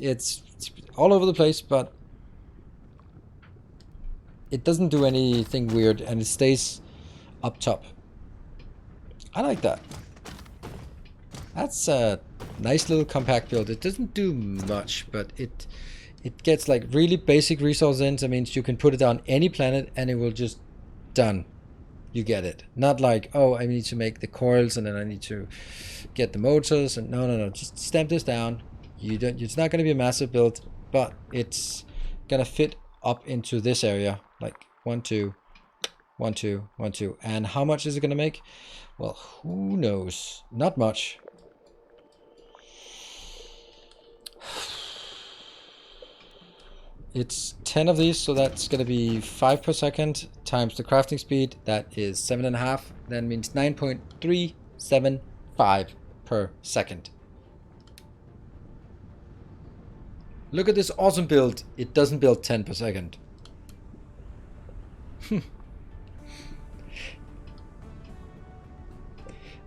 all over the place, but it doesn't do anything weird, and it stays up top. I like that. That's a nice little compact build. It doesn't do much, but it gets like really basic resource in. That means you can put it on any planet, and it will just done. You get it. Not like, oh, I need to make the coils, and then I need to get the motors, and no. Just stamp this down. You don't. It's not going to be a massive build, but it's gonna fit up into this area, like 1, 2, 1, 2, 1, 2. And how much is it gonna make? Well, who knows? Not much. It's 10 of these, so that's gonna be 5 per second times the crafting speed. That is 7.5. That means 9.375 per second. Look at this awesome build. It doesn't build 10 per second.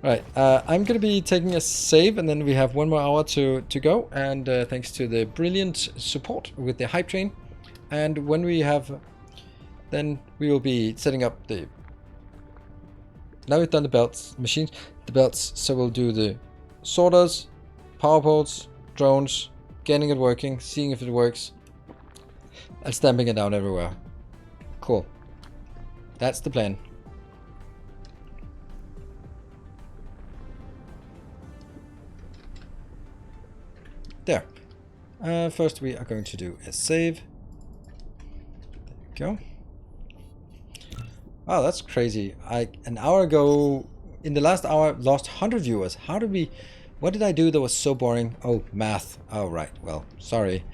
Right, I'm going to be taking a save, and then we have 1 more hour to go. And thanks to the brilliant support with the hype train. And when we have, then we will be setting up the... Now we've done the belts, the belts. So we'll do the sorters, power poles, drones, getting it working, seeing if it works, and stamping it down everywhere. Cool. That's the plan. There. First we are going to do a save. There we go. Wow, that's crazy. An hour ago, in the last hour, lost 100 viewers. How did we... What did I do that was so boring? Oh, math. Oh, right. Well, sorry.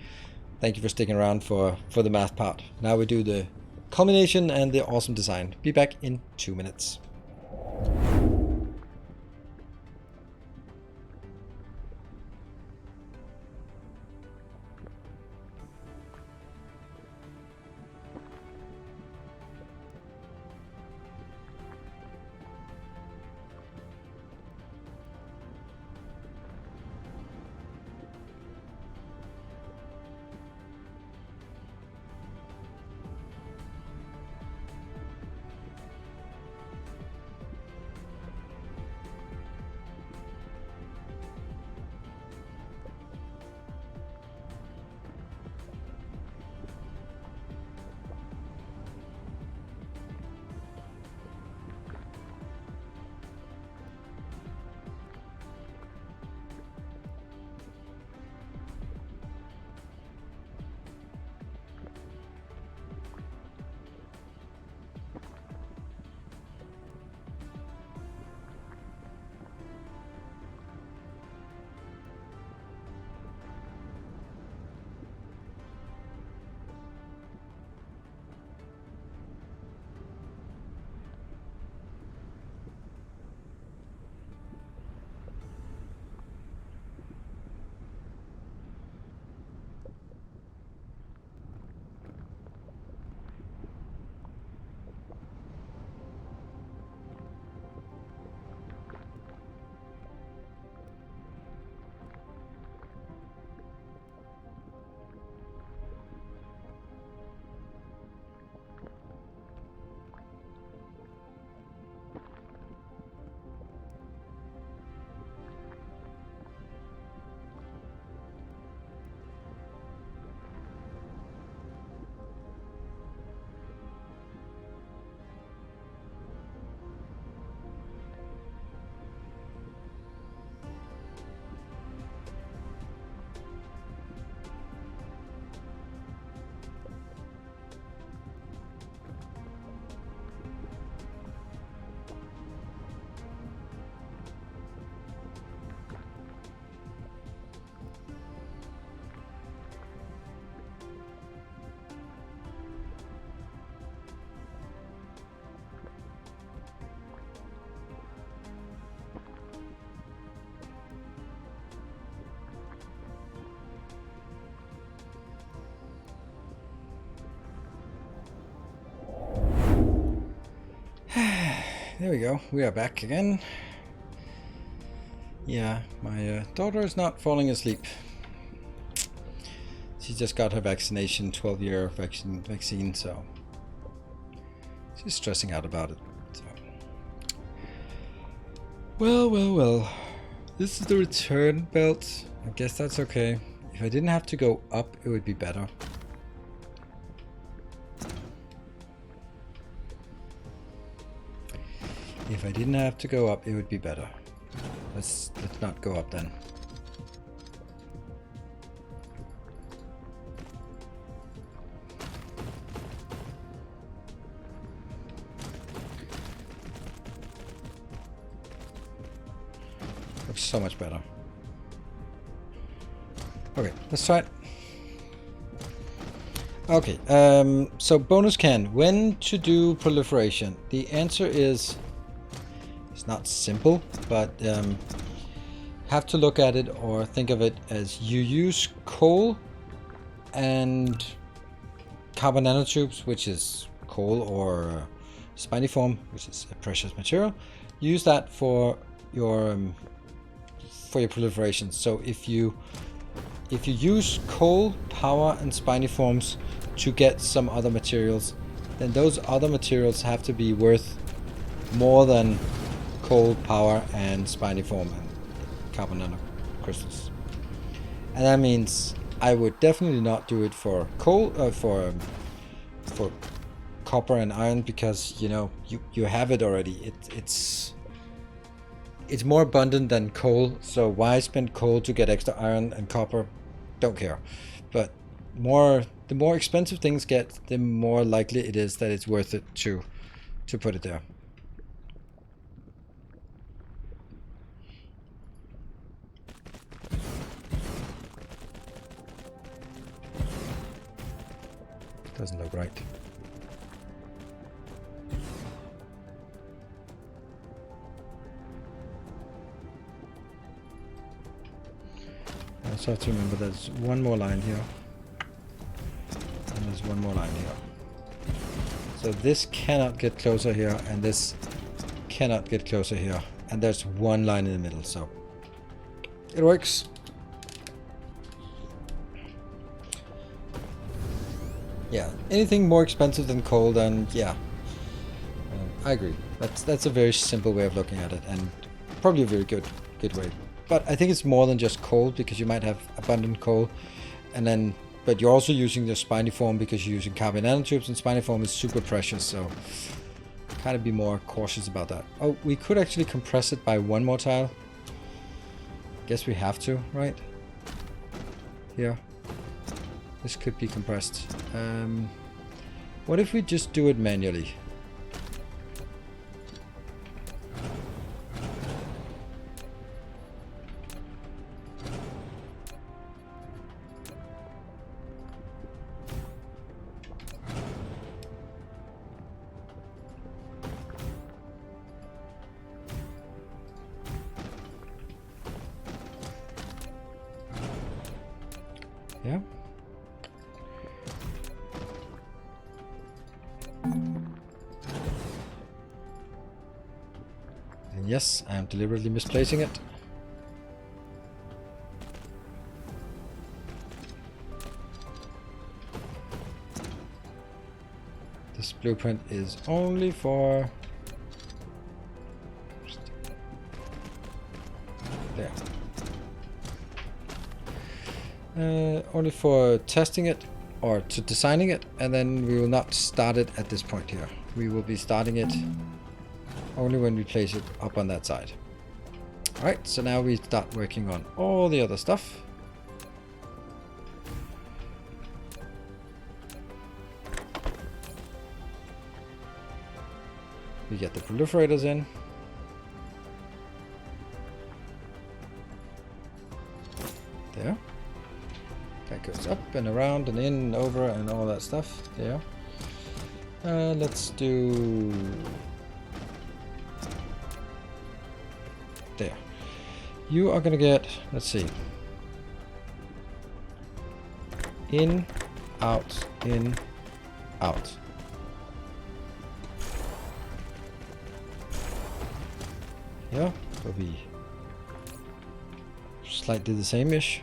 Thank you for sticking around for the math part. Now we do the culmination and the awesome design. Be back in 2 minutes. there we go. We are back again. Yeah, my daughter is not falling asleep. She just got her vaccination, 12-year vaccine, so she's stressing out about it. So. Well. This is the return belt. I guess that's okay. If I didn't have to go up, it would be better. If I didn't have to go up, it would be better. Let's not go up then. Looks so much better. Okay, let's try it. Okay, so bonus can. When to do proliferation? The answer is, it's not simple, but have to look at it or think of it as you use coal and carbon nanotubes, which is coal, or spiniform, which is a precious material. Use that for your proliferation. So if you use coal, power, and spiniforms to get some other materials, then those other materials have to be worth more than coal, power, and spiniform and carbon nanocrystals. And that means I would definitely not do it for coal, for copper and iron, because you know you have it already. It's more abundant than coal, so why spend coal to get extra iron and copper? Don't care. But the more expensive things get, the more likely it is that it's worth it to put it there. Doesn't look right. I also have to remember there's one more line here. And there's one more line here. So this cannot get closer here, and this cannot get closer here. And there's one line in the middle, so it works. Yeah, anything more expensive than coal, then yeah, I agree. That's a very simple way of looking at it, and probably a very good way. But I think it's more than just coal, because you might have abundant coal, and then but you're also using the spiniform because you're using carbon nanotubes, and spiniform is super precious, so kind of be more cautious about that. Oh, we could actually compress it by one more tile. Guess we have to, right? Here. This could be compressed. What if we just do it manually? Yeah. And yes, I am deliberately misplacing it. This blueprint is only for... there. Only for testing it, or to designing it, and then we will not start it at this point here. We will be starting it only when we place it up on that side. Alright, so now we start working on all the other stuff. We get the proliferators in. There. That goes up and around and in and over and all that stuff. There. Let's do... there. You are gonna get, let's see. In, out, in, out. here will be slightly the same-ish.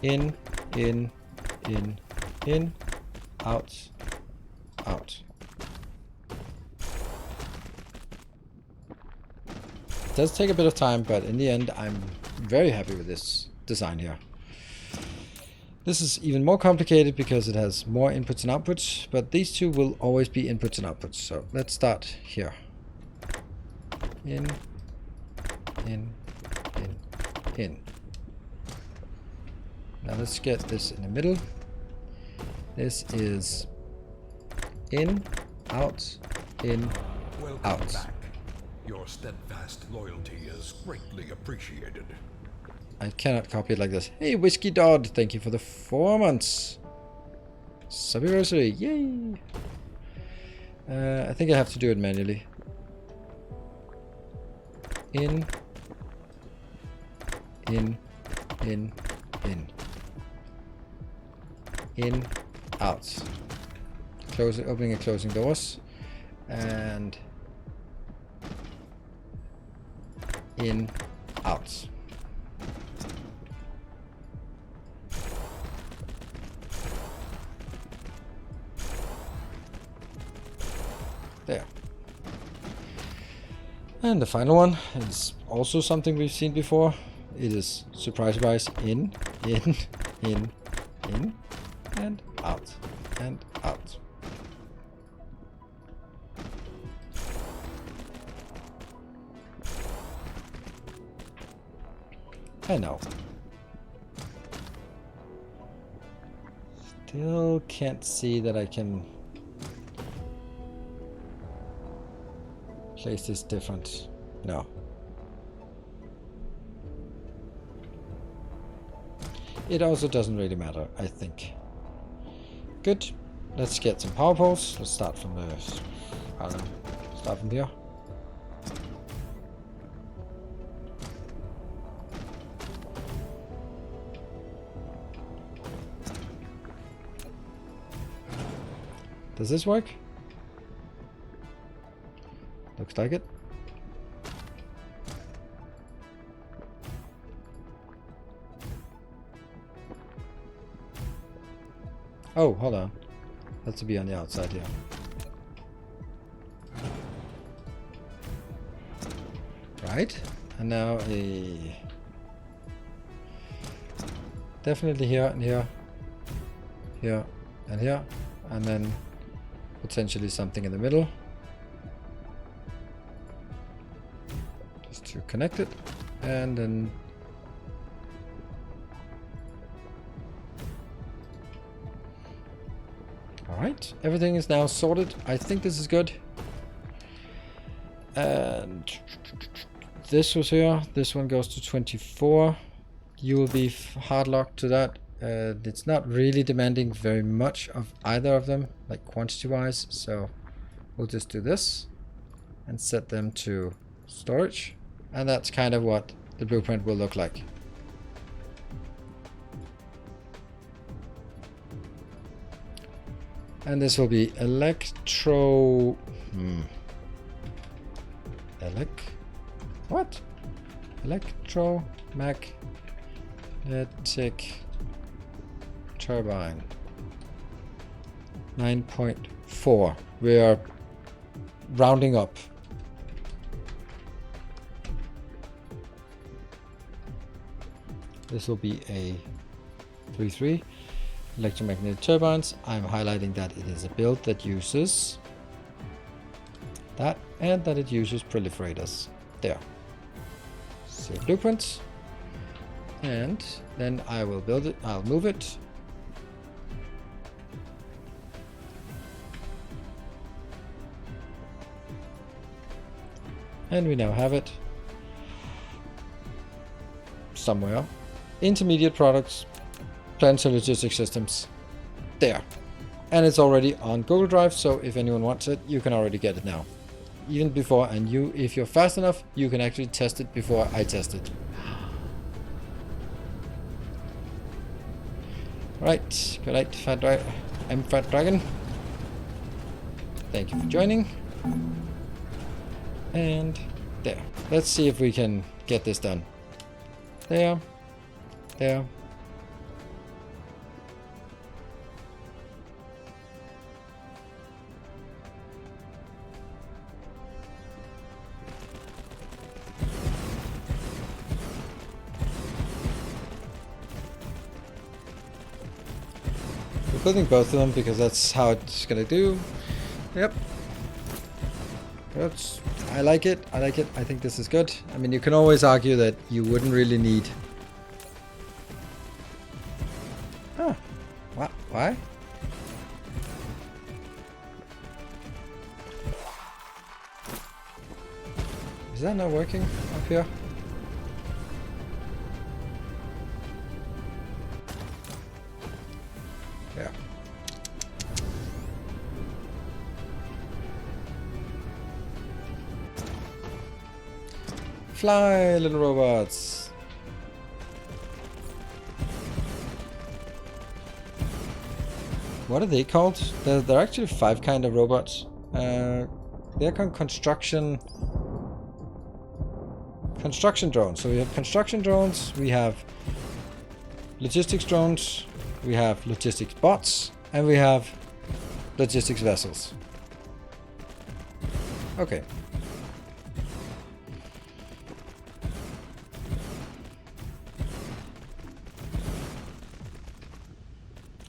In, out, out. It does take a bit of time, but in the end, I'm very happy with this design here. This is even more complicated because it has more inputs and outputs, but these two will always be inputs and outputs. So let's start here. In. Now let's get this in the middle. This is in, out, in, Welcome out. back. Your steadfast loyalty is greatly appreciated. I cannot copy it like this. Hey, Whiskey Dodd, thank you for the 4 months. Subiversary, yay! I think I have to do it manually. In, out. Closing, opening and closing doors. And in, out. There. And the final one is also something we've seen before. It is, surprise, surprise, in, and out, and out. I know. Still can't see that I can place this different. No. It also doesn't really matter, I think. Good. Let's get some power poles. Let's start from the, I don't know, start from here. Does this work? Looks like it. Oh, hold on. That's to be on the outside here. Right. And now a... definitely here and here. Here and here. And then potentially something in the middle. Just to connect it. And then... Alright, everything is now sorted. I think this is good. And this was here. This one goes to 24. You will be hard locked to that. It's not really demanding very much of either of them, like quantity wise. So we'll just do this and set them to storage. And that's kind of what the blueprint will look like. And this will be Electromagnetic turbine 9.4. We are rounding up. This will be a 3.3. Electromagnetic turbines. I'm highlighting that it is a build that uses that and that it uses proliferators. There. Save blueprint. And then I will build it. I'll move it. And we now have it somewhere. Intermediate products. Planetary logistics systems. There. And it's already on Google Drive, so if anyone wants it, you can already get it now. Even before, and you, if you're fast enough, you can actually test it before I test it. Right, good night, I'm Fat Dragon. Thank you for joining. And There. Let's see if we can get this done. There. There. We're building both of them because that's how it's gonna do. Yep. Oops. I like it. I like it. I think this is good. I mean, you can always argue that you wouldn't really need... Huh. What? Why? Is that not working up here? Yeah. Fly, little robots. What are they called? There are actually 5 kind of robots. They're called construction drones. So we have construction drones, we have logistics drones, we have logistics bots, and we have logistics vessels. Okay.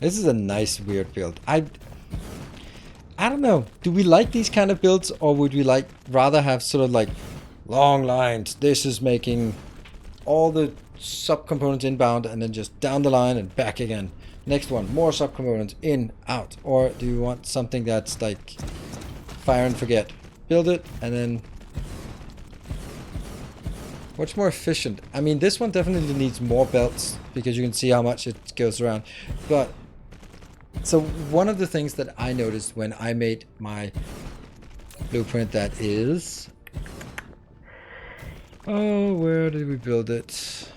This is a nice weird build. I don't know. Do we like these kind of builds, or would we like rather have sort of like long lines? This is making all the subcomponents inbound and then just down the line and back again. Next one, more subcomponents in, out. Or do you want something that's like fire and forget? Build it and then... What's more efficient? I mean, this one definitely needs more belts because you can see how much it goes around. But so one of the things that I noticed when I made my blueprint that is... Oh, where did we build it?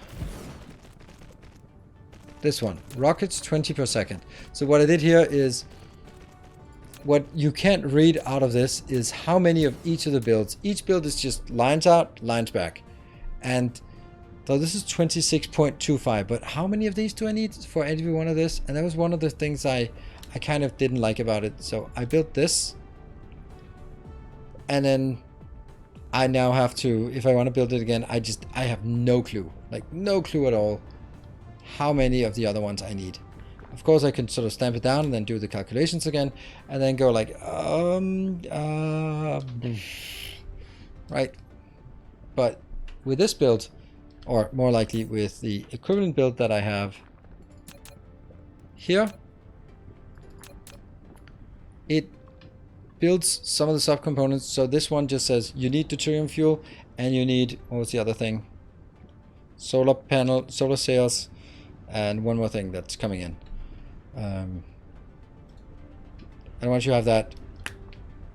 This one. Rockets 20 per second. So what I did here is... What you can't read out of this is how many of each of the builds. Each build is just lines out, lines back. And so this is 26.25, but how many of these do I need for every one of this? And that was one of the things I kind of didn't like about it. So I built this. And then I now have to, if I want to build it again, I have no clue. Like no clue at all how many of the other ones I need. Of course, I can sort of stamp it down and then do the calculations again. And then go like, right. But with this build, or more likely with the equivalent build that I have here, it builds some of the subcomponents. So this one just says you need deuterium fuel and you need, what was the other thing? Solar panel, solar sails, and one more thing that's coming in. And once you have that,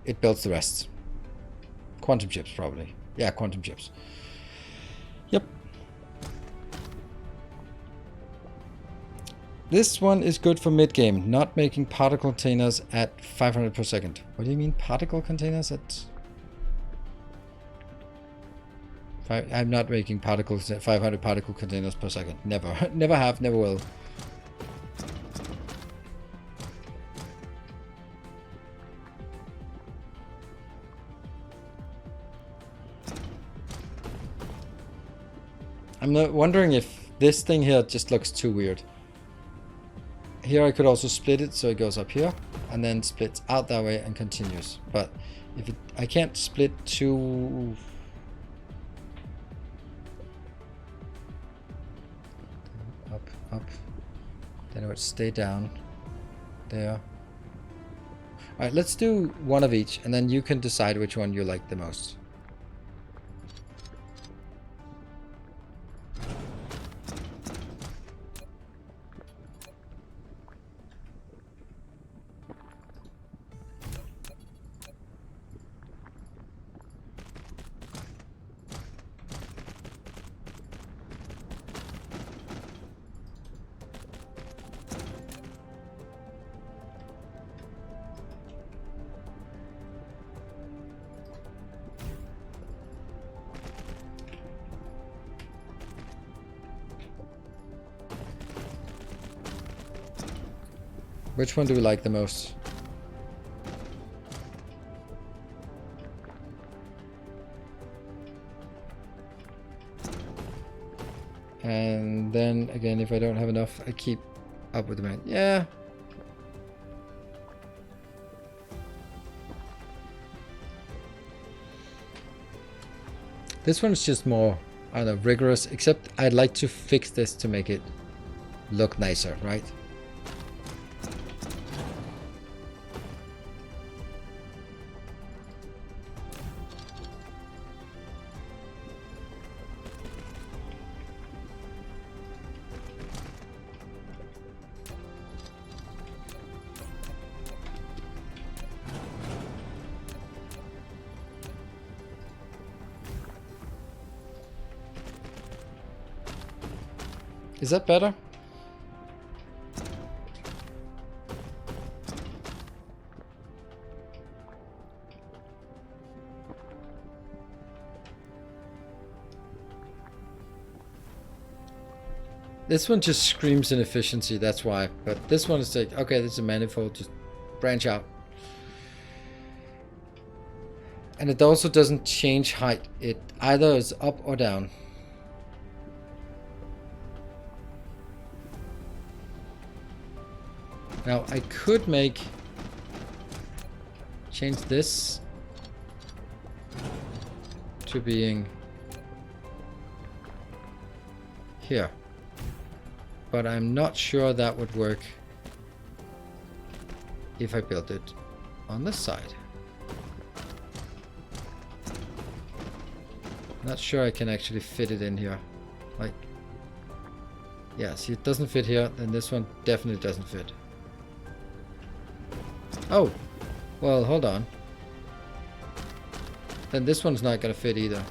it builds the rest. Quantum chips, probably. Yeah, quantum chips. Yep. This one is good for mid-game, not making particle containers at 500 per second. What do you mean particle containers at... I'm not making particles at 500 particle containers per second. Never. Never have, never will. I'm not wondering if this thing here just looks too weird. Here I could also split it so it goes up here and then splits out that way and continues. But if it, I can't split two... Up. Then it would stay down. There. Alright, let's do one of each and then you can decide which one you like the most. Which one do we like the most? And then again, if I don't have enough, I keep up with the man. Yeah. This one's just more, I don't know, rigorous, except I'd like to fix this to make it look nicer, right? Is that better? This one just screams inefficiency, that's why. But this one is like, okay, this is a manifold, just branch out. And it also doesn't change height. It either is up or down. Now I could change this to being here, but I'm not sure that would work if I built it on this side. Not sure I can actually fit it in here. Like, yeah, see, it doesn't fit here, then this one definitely doesn't fit. Oh, well, hold on. Then this one's not gonna fit either.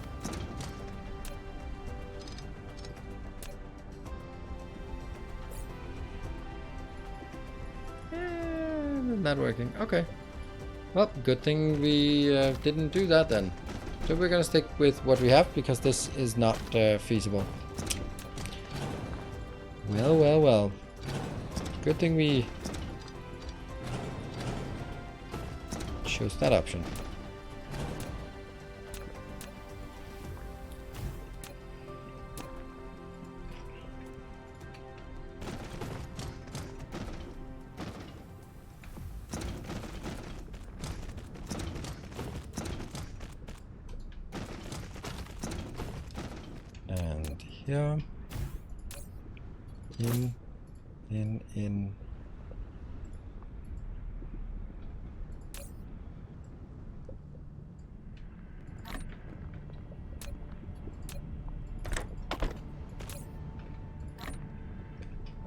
Not working. Okay. Well, good thing we didn't do that then. So we're gonna stick with what we have because this is not feasible. Well, well, well. Good thing we chose that option. And here, in.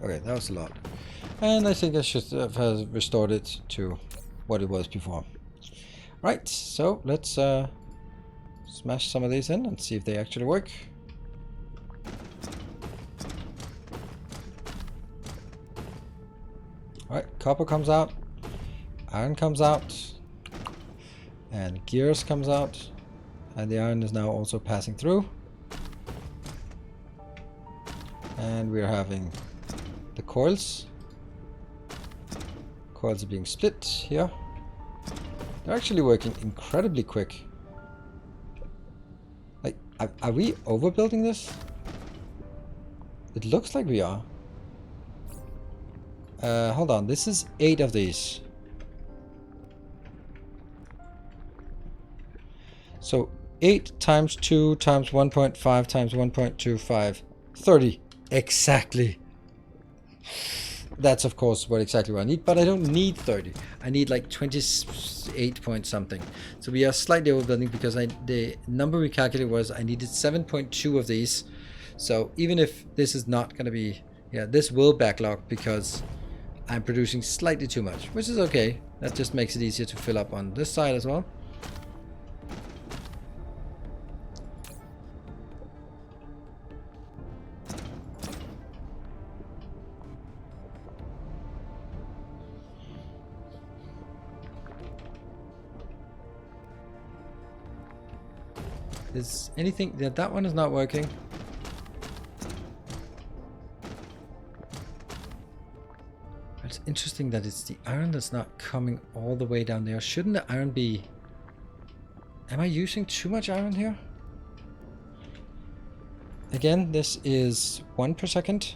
Okay, that was a lot. And I think I should have restored it to what it was before. Right, so let's smash some of these in and see if they actually work. Alright, copper comes out, iron comes out, and gears comes out, and the iron is now also passing through. And we're having the coils. Coils are being split here. They're actually working incredibly quick. Like, are we overbuilding this? It looks like we are. Hold on, this is 8 of these. So 8 times 2 times 1.5 times 1.25, 30. Exactly. That's of course what exactly what I need, but I don't need 30. I need like 28 point something. So we are slightly overbuilding because the number we calculated was I needed 7.2 of these. So even if this is not going to be, yeah, this will backlog because I'm producing slightly too much, which is okay. That just makes it easier to fill up on this side as well. Is anything that one is not working? It's interesting that it's the iron that's not coming all the way down there. Shouldn't the iron be... Am I using too much iron here? Again, this is 1 per second.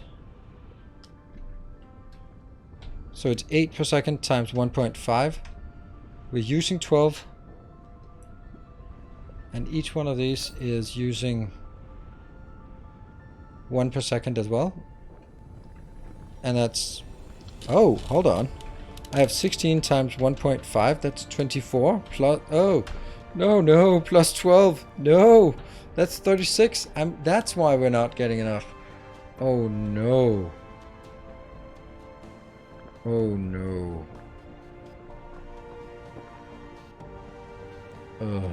So it's 8 per second times 1.5. We're using 12. And each one of these is using 1 per second as well. And that's... Oh, hold on. I have 16 times 1.5. That's 24. Plus... Oh, no, plus 12. No, that's 36. That's why we're not getting enough. Oh, no. Oh, no. Ugh.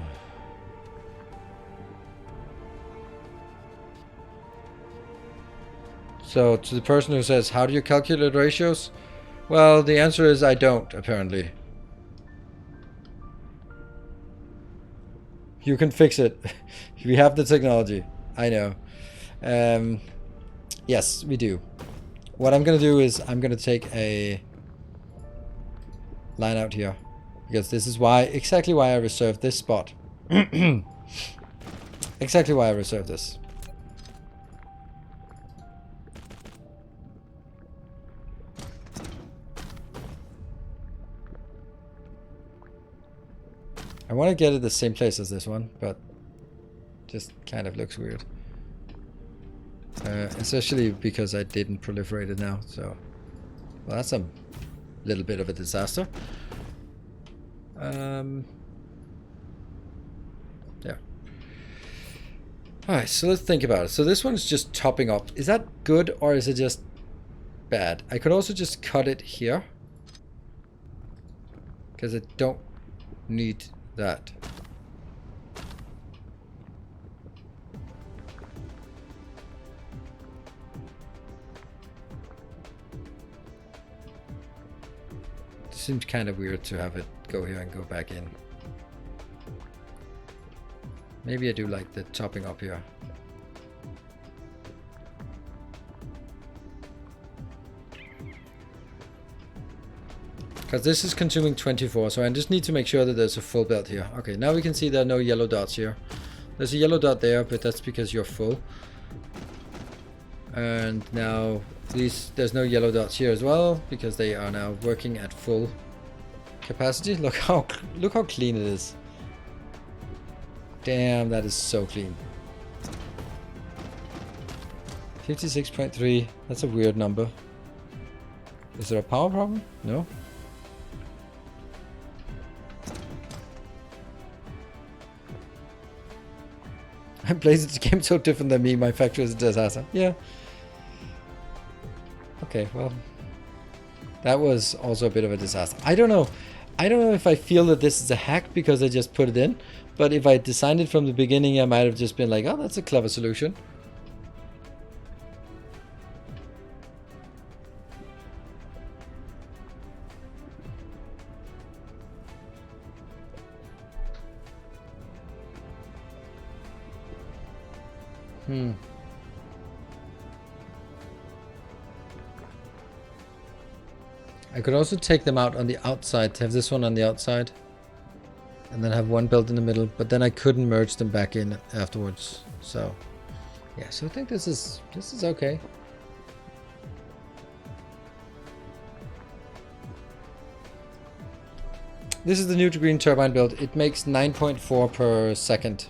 So, to the person who says, how do you calculate ratios? Well, the answer is I don't, apparently. You can fix it. We have the technology. I know. Yes, we do. What I'm going to do is I'm going to take a line out here. Because this is why, exactly why I reserved this spot. Exactly why I reserved this. I want to get it the same place as this one, but just kind of looks weird. Especially because I didn't proliferate it now, so... Well, that's a little bit of a disaster. Yeah. Alright, so let's think about it. So this one's just topping up. Is that good or is it just bad? I could also just cut it here. Because I don't need that. It seems kind of weird to have it go here and go back in. Maybe I do like the topping up here. Because this is consuming 24, so I just need to make sure that there's a full belt here. Okay, now we can see there are no yellow dots here. There's a yellow dot there, but that's because you're full. And now there's no yellow dots here as well, because they are now working at full capacity. Look how clean it is. Damn, that is so clean. 56.3, that's a weird number. Is there a power problem? No. Blaze game so different than me. My factory is a disaster. Yeah. Okay, well, that was also a bit of a disaster. I don't know. I don't know if I feel that this is a hack because I just put it in. But if I designed it from the beginning, I might have just been like, oh, that's a clever solution. I could also take them out on the outside, have this one on the outside, and then have one belt in the middle, but then I couldn't merge them back in afterwards. So, yeah, so I think this is okay. This is the new green turbine build. It makes 9.4 per second.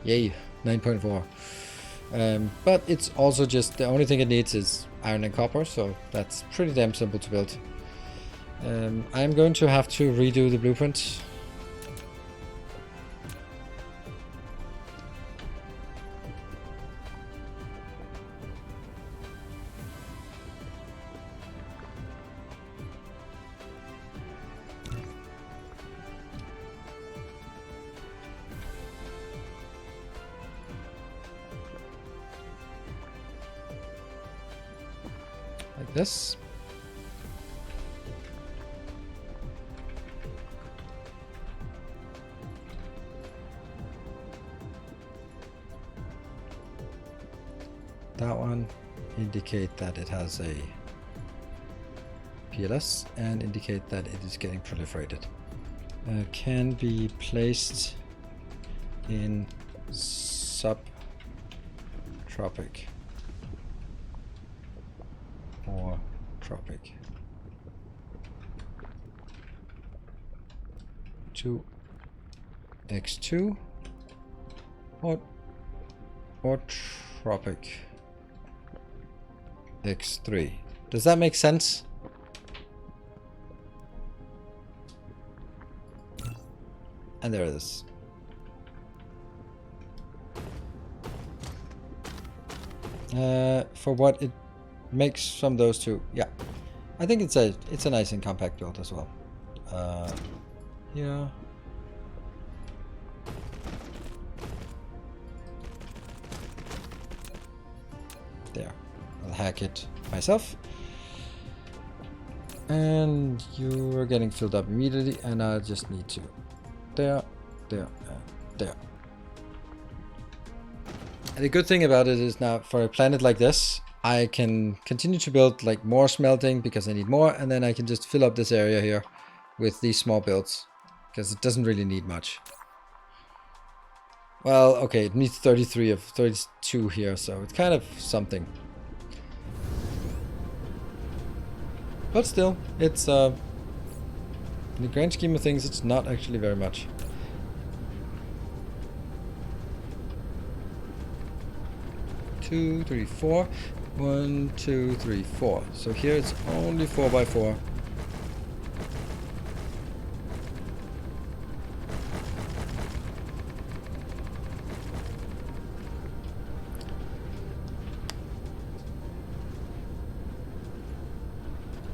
Yay, 9.4. But it's also just, the only thing it needs is iron and copper, so that's pretty damn simple to build. I'm going to have to redo the blueprint. Like this. That one indicate that it has a PLS and indicate that it is getting proliferated. Can be placed in subtropic or tropic. 2x2 or tropic x3. Does that make sense? And there it is. For what it makes from those two, yeah, I think it's a nice and compact build as well. Yeah. There, I'll hack it myself. And you are getting filled up immediately, and I just need to there. And the good thing about it is now for a planet like this, I can continue to build like more smelting because I need more, and then I can just fill up this area here with these small builds because it doesn't really need much. Well, okay, it needs 33 of 32 here, so it's kind of something. But still, it's in the grand scheme of things, it's not actually very much. Two, three, four. 1, 2, 3, 4. So here it's only 4 by 4.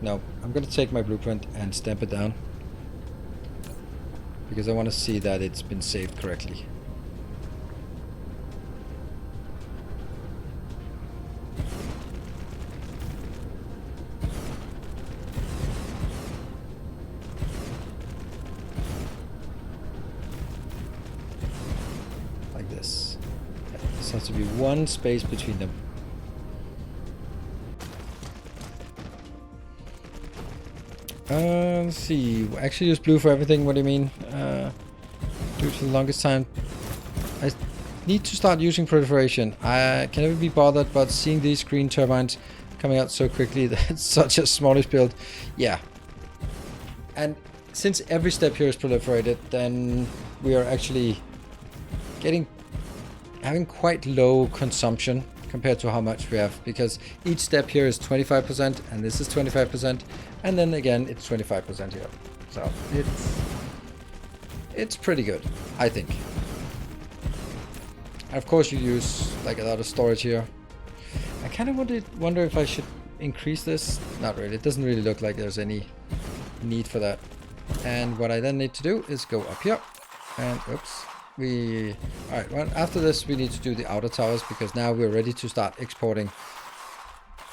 No, I'm going to take my blueprint and stamp it down because I want to see that it's been saved correctly. Like this. This has to be one space between them. Let's see. Actually use blue for everything. What do you mean? Do it for the longest time. I need to start using proliferation. I can never be bothered about seeing these green turbines coming out so quickly. That's such a smallish build. Yeah. And since every step here is proliferated, then we are actually having quite low consumption compared to how much we have, because each step here is 25% and this is 25%, and then again it's 25% here. So it's pretty good, I think. And of course you use like a lot of storage here. I kind of wonder if I should increase this. Not really, it doesn't really look like there's any need for that. And what I then need to do is go up here and oops. Alright, well, after this we need to do the outer towers because now we're ready to start exporting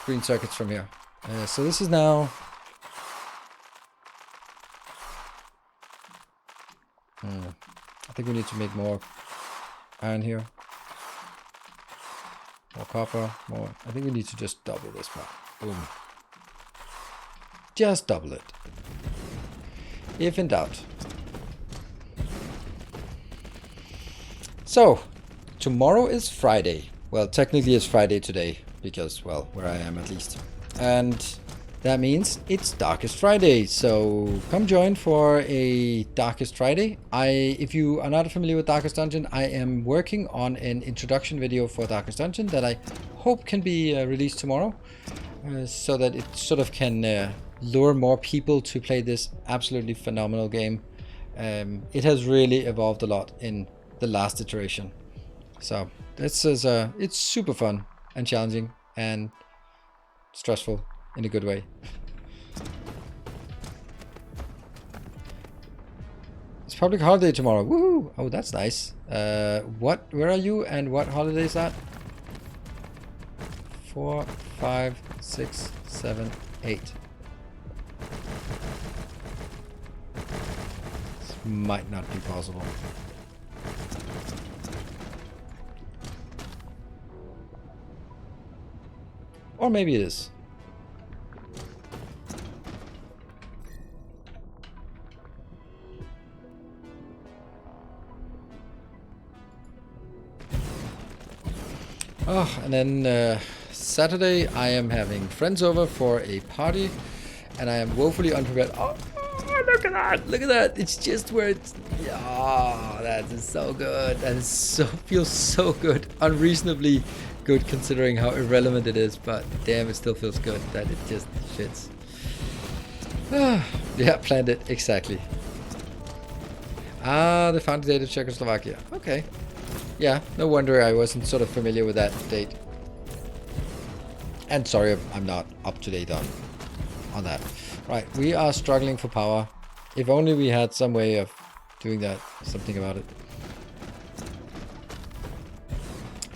green circuits from here. So this is now I think we need to make more iron here, more copper, more. I think we need to just double this part. Boom, just double it if in doubt. So, tomorrow is Friday. Well, technically it's Friday today, because, well, where I am at least. And that means it's Darkest Friday, so come join for a Darkest Friday. If you are not familiar with Darkest Dungeon, I am working on an introduction video for Darkest Dungeon that I hope can be released tomorrow, so that it sort of can lure more people to play this absolutely phenomenal game. It has really evolved a lot in the last iteration, so this is it's super fun and challenging and stressful in a good way. It's public holiday tomorrow. Woohoo! Oh, that's nice. Where are you and what holiday is that? 4, 5, 6, 7, 8. This might not be possible. Or maybe it is. Oh, and then Saturday I am having friends over for a party, and I am woefully unprepared. Oh, look at that! Look at that! It's just where it's. Oh, that is so good. That is so feels so good. Unreasonably good considering how irrelevant it is, but damn, it still feels good that it just fits. Yeah, planned it exactly. Ah, the founding date of Czechoslovakia. Okay. Yeah, no wonder I wasn't sort of familiar with that date. And sorry, I'm not up to date on that. Right, we are struggling for power. If only we had some way of doing that, something about it.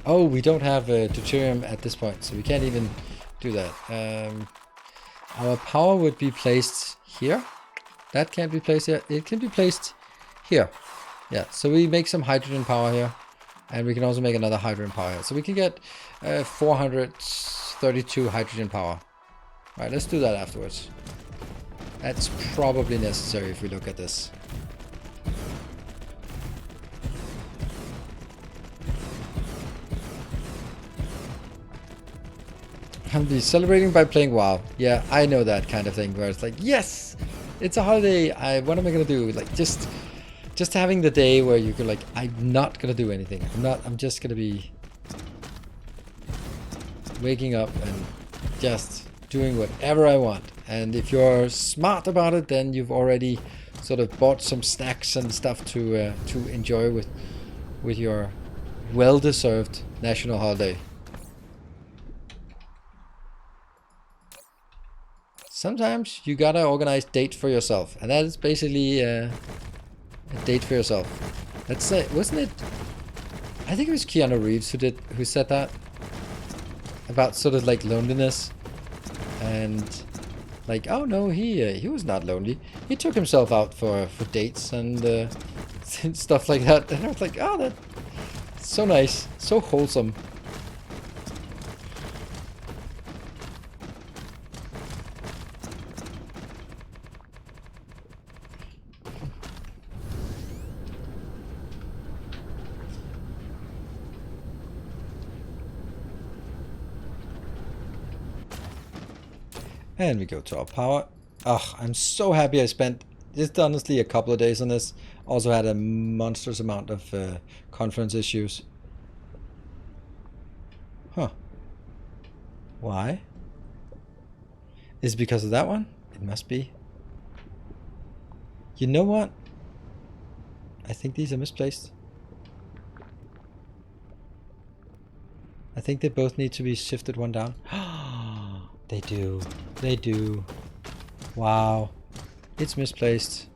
Oh, we don't have deuterium at this point, so we can't even do that. Our power would be placed here. That can't be placed here. It can be placed here. Yeah, so we make some hydrogen power here. And we can also make another hydrogen power here. So we can get 432 hydrogen power. Right, let's do that afterwards. That's probably necessary if we look at this. I'll be celebrating by playing WoW. Yeah, I know that kind of thing where it's like, yes, it's a holiday. What am I gonna do? Like just having the day where you can like, I'm not gonna do anything. I'm just gonna be waking up and just doing whatever I want. And if you're smart about it, then you've already sort of bought some snacks and stuff to enjoy with your well-deserved national holiday. Sometimes you gotta organize date for yourself, and that is basically a date for yourself. That's wasn't it? I think it was Keanu Reeves who said that about sort of like loneliness, and like, oh no, he was not lonely. He took himself out for dates and stuff like that. And I was like, oh, that's so nice, so wholesome. And we go to our power. Ugh, I'm so happy I spent just honestly a couple of days on this. Also had a monstrous amount of conference issues. Huh. Why? Is it because of that one? It must be. You know what? I think these are misplaced. I think they both need to be shifted one down. They do. They do. Wow. It's misplaced.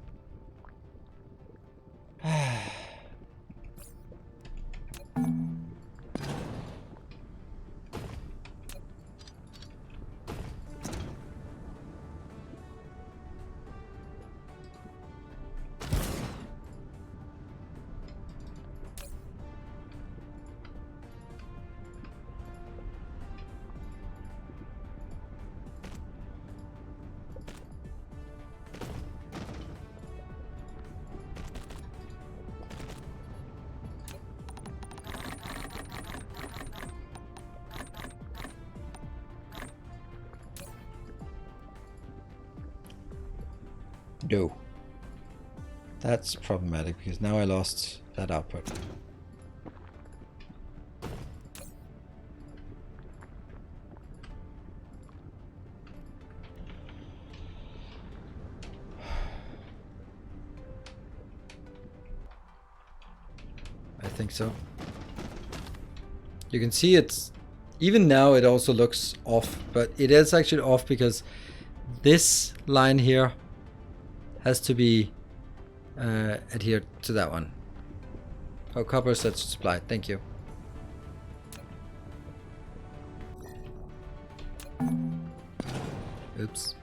No. That's problematic because now I lost that output. I think so. You can see it's even now it also looks off, but it is actually off because this line here has to be adhered to that one. Oh, copper sets supply. Thank you. Oops.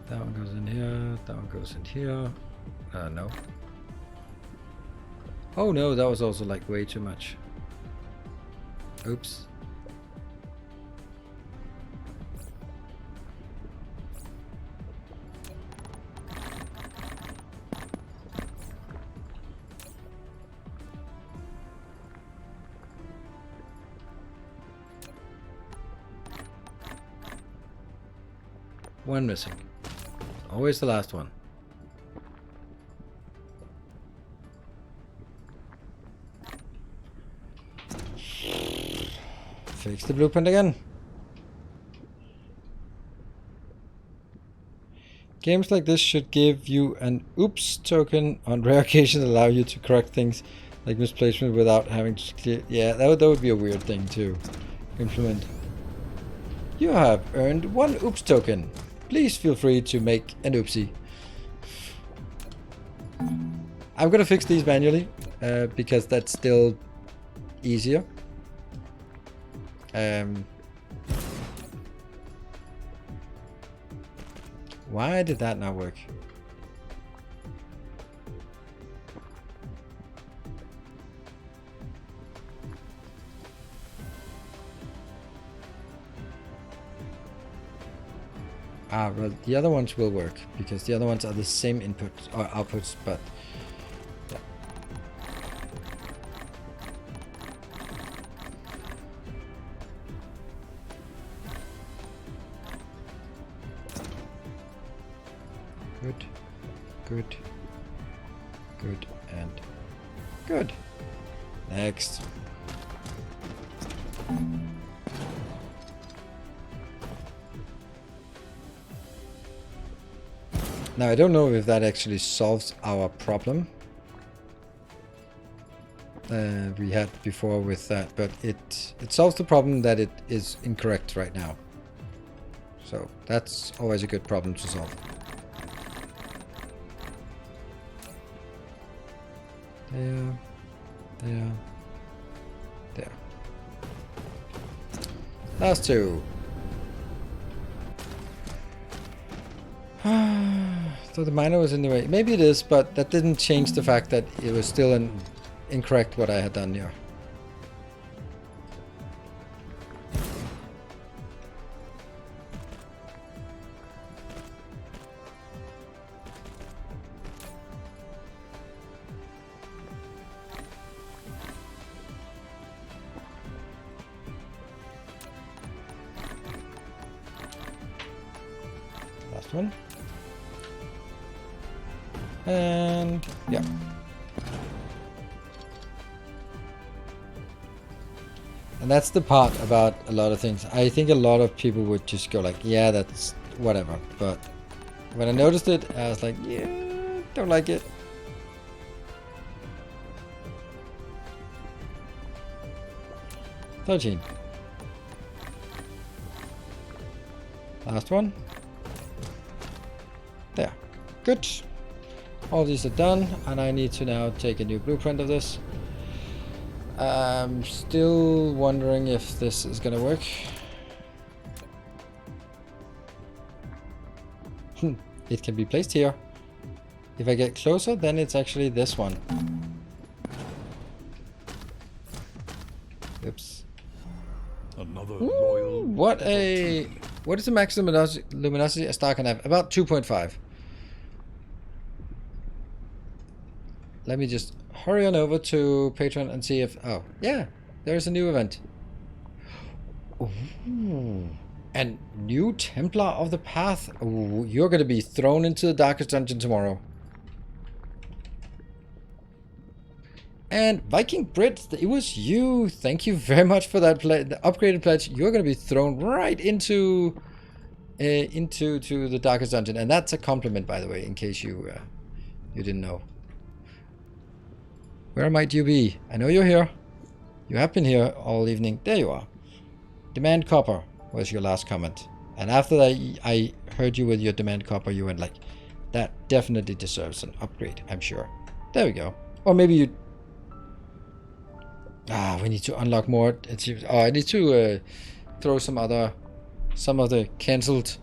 That one goes in here. goes in here. No. Oh no, that was also like way too much. Oops. One missing. Always the last one. Fix the blueprint again. Games like this should give you an oops token on rare occasions, allow you to correct things like misplacement without having to clear. Yeah, that would be a weird thing to implement. You have earned one oops token. Please feel free to make an oopsie. I'm gonna fix these manually because that's still easier. Why did that not work? Well, the other ones will work because the other ones are the same input or outputs, but yeah. Good, good, good, and good. Next. Now I don't know if that actually solves our problem we had before with that, but it solves the problem that it is incorrect right now. So that's always a good problem to solve. There, there, there. Last two. So the miner was in the way. Maybe it is, but that didn't change the fact that it was still incorrect what I had done here. Last one. And yeah. And that's the part about a lot of things. I think a lot of people would just go like, yeah, that's whatever. But when I noticed it, I was like, yeah, don't like it. $13. Last one. There. Good. All these are done, and I need to now take a new blueprint of this. I'm still wondering if this is gonna work. It can be placed here. If I get closer, then it's actually this one. Oops. Another loyal. What is the maximum luminosity a star can have? About 2.5. Let me just hurry on over to Patreon and see if... Oh, yeah, there's a new event. Ooh. And new Templar of the Path. Ooh, you're going to be thrown into the darkest dungeon tomorrow. And Viking Brit, it was you. Thank you very much for that the upgraded pledge. You're going to be thrown right into the darkest dungeon. And that's a compliment, by the way, in case you didn't know. Where might you be? I know you're here. You have been here all evening. There you are. Demand copper was your last comment. And after that, I heard you with your demand copper. You went like, that definitely deserves an upgrade, I'm sure. There we go. Or maybe you... we need to unlock more. I need to throw some of the cancelled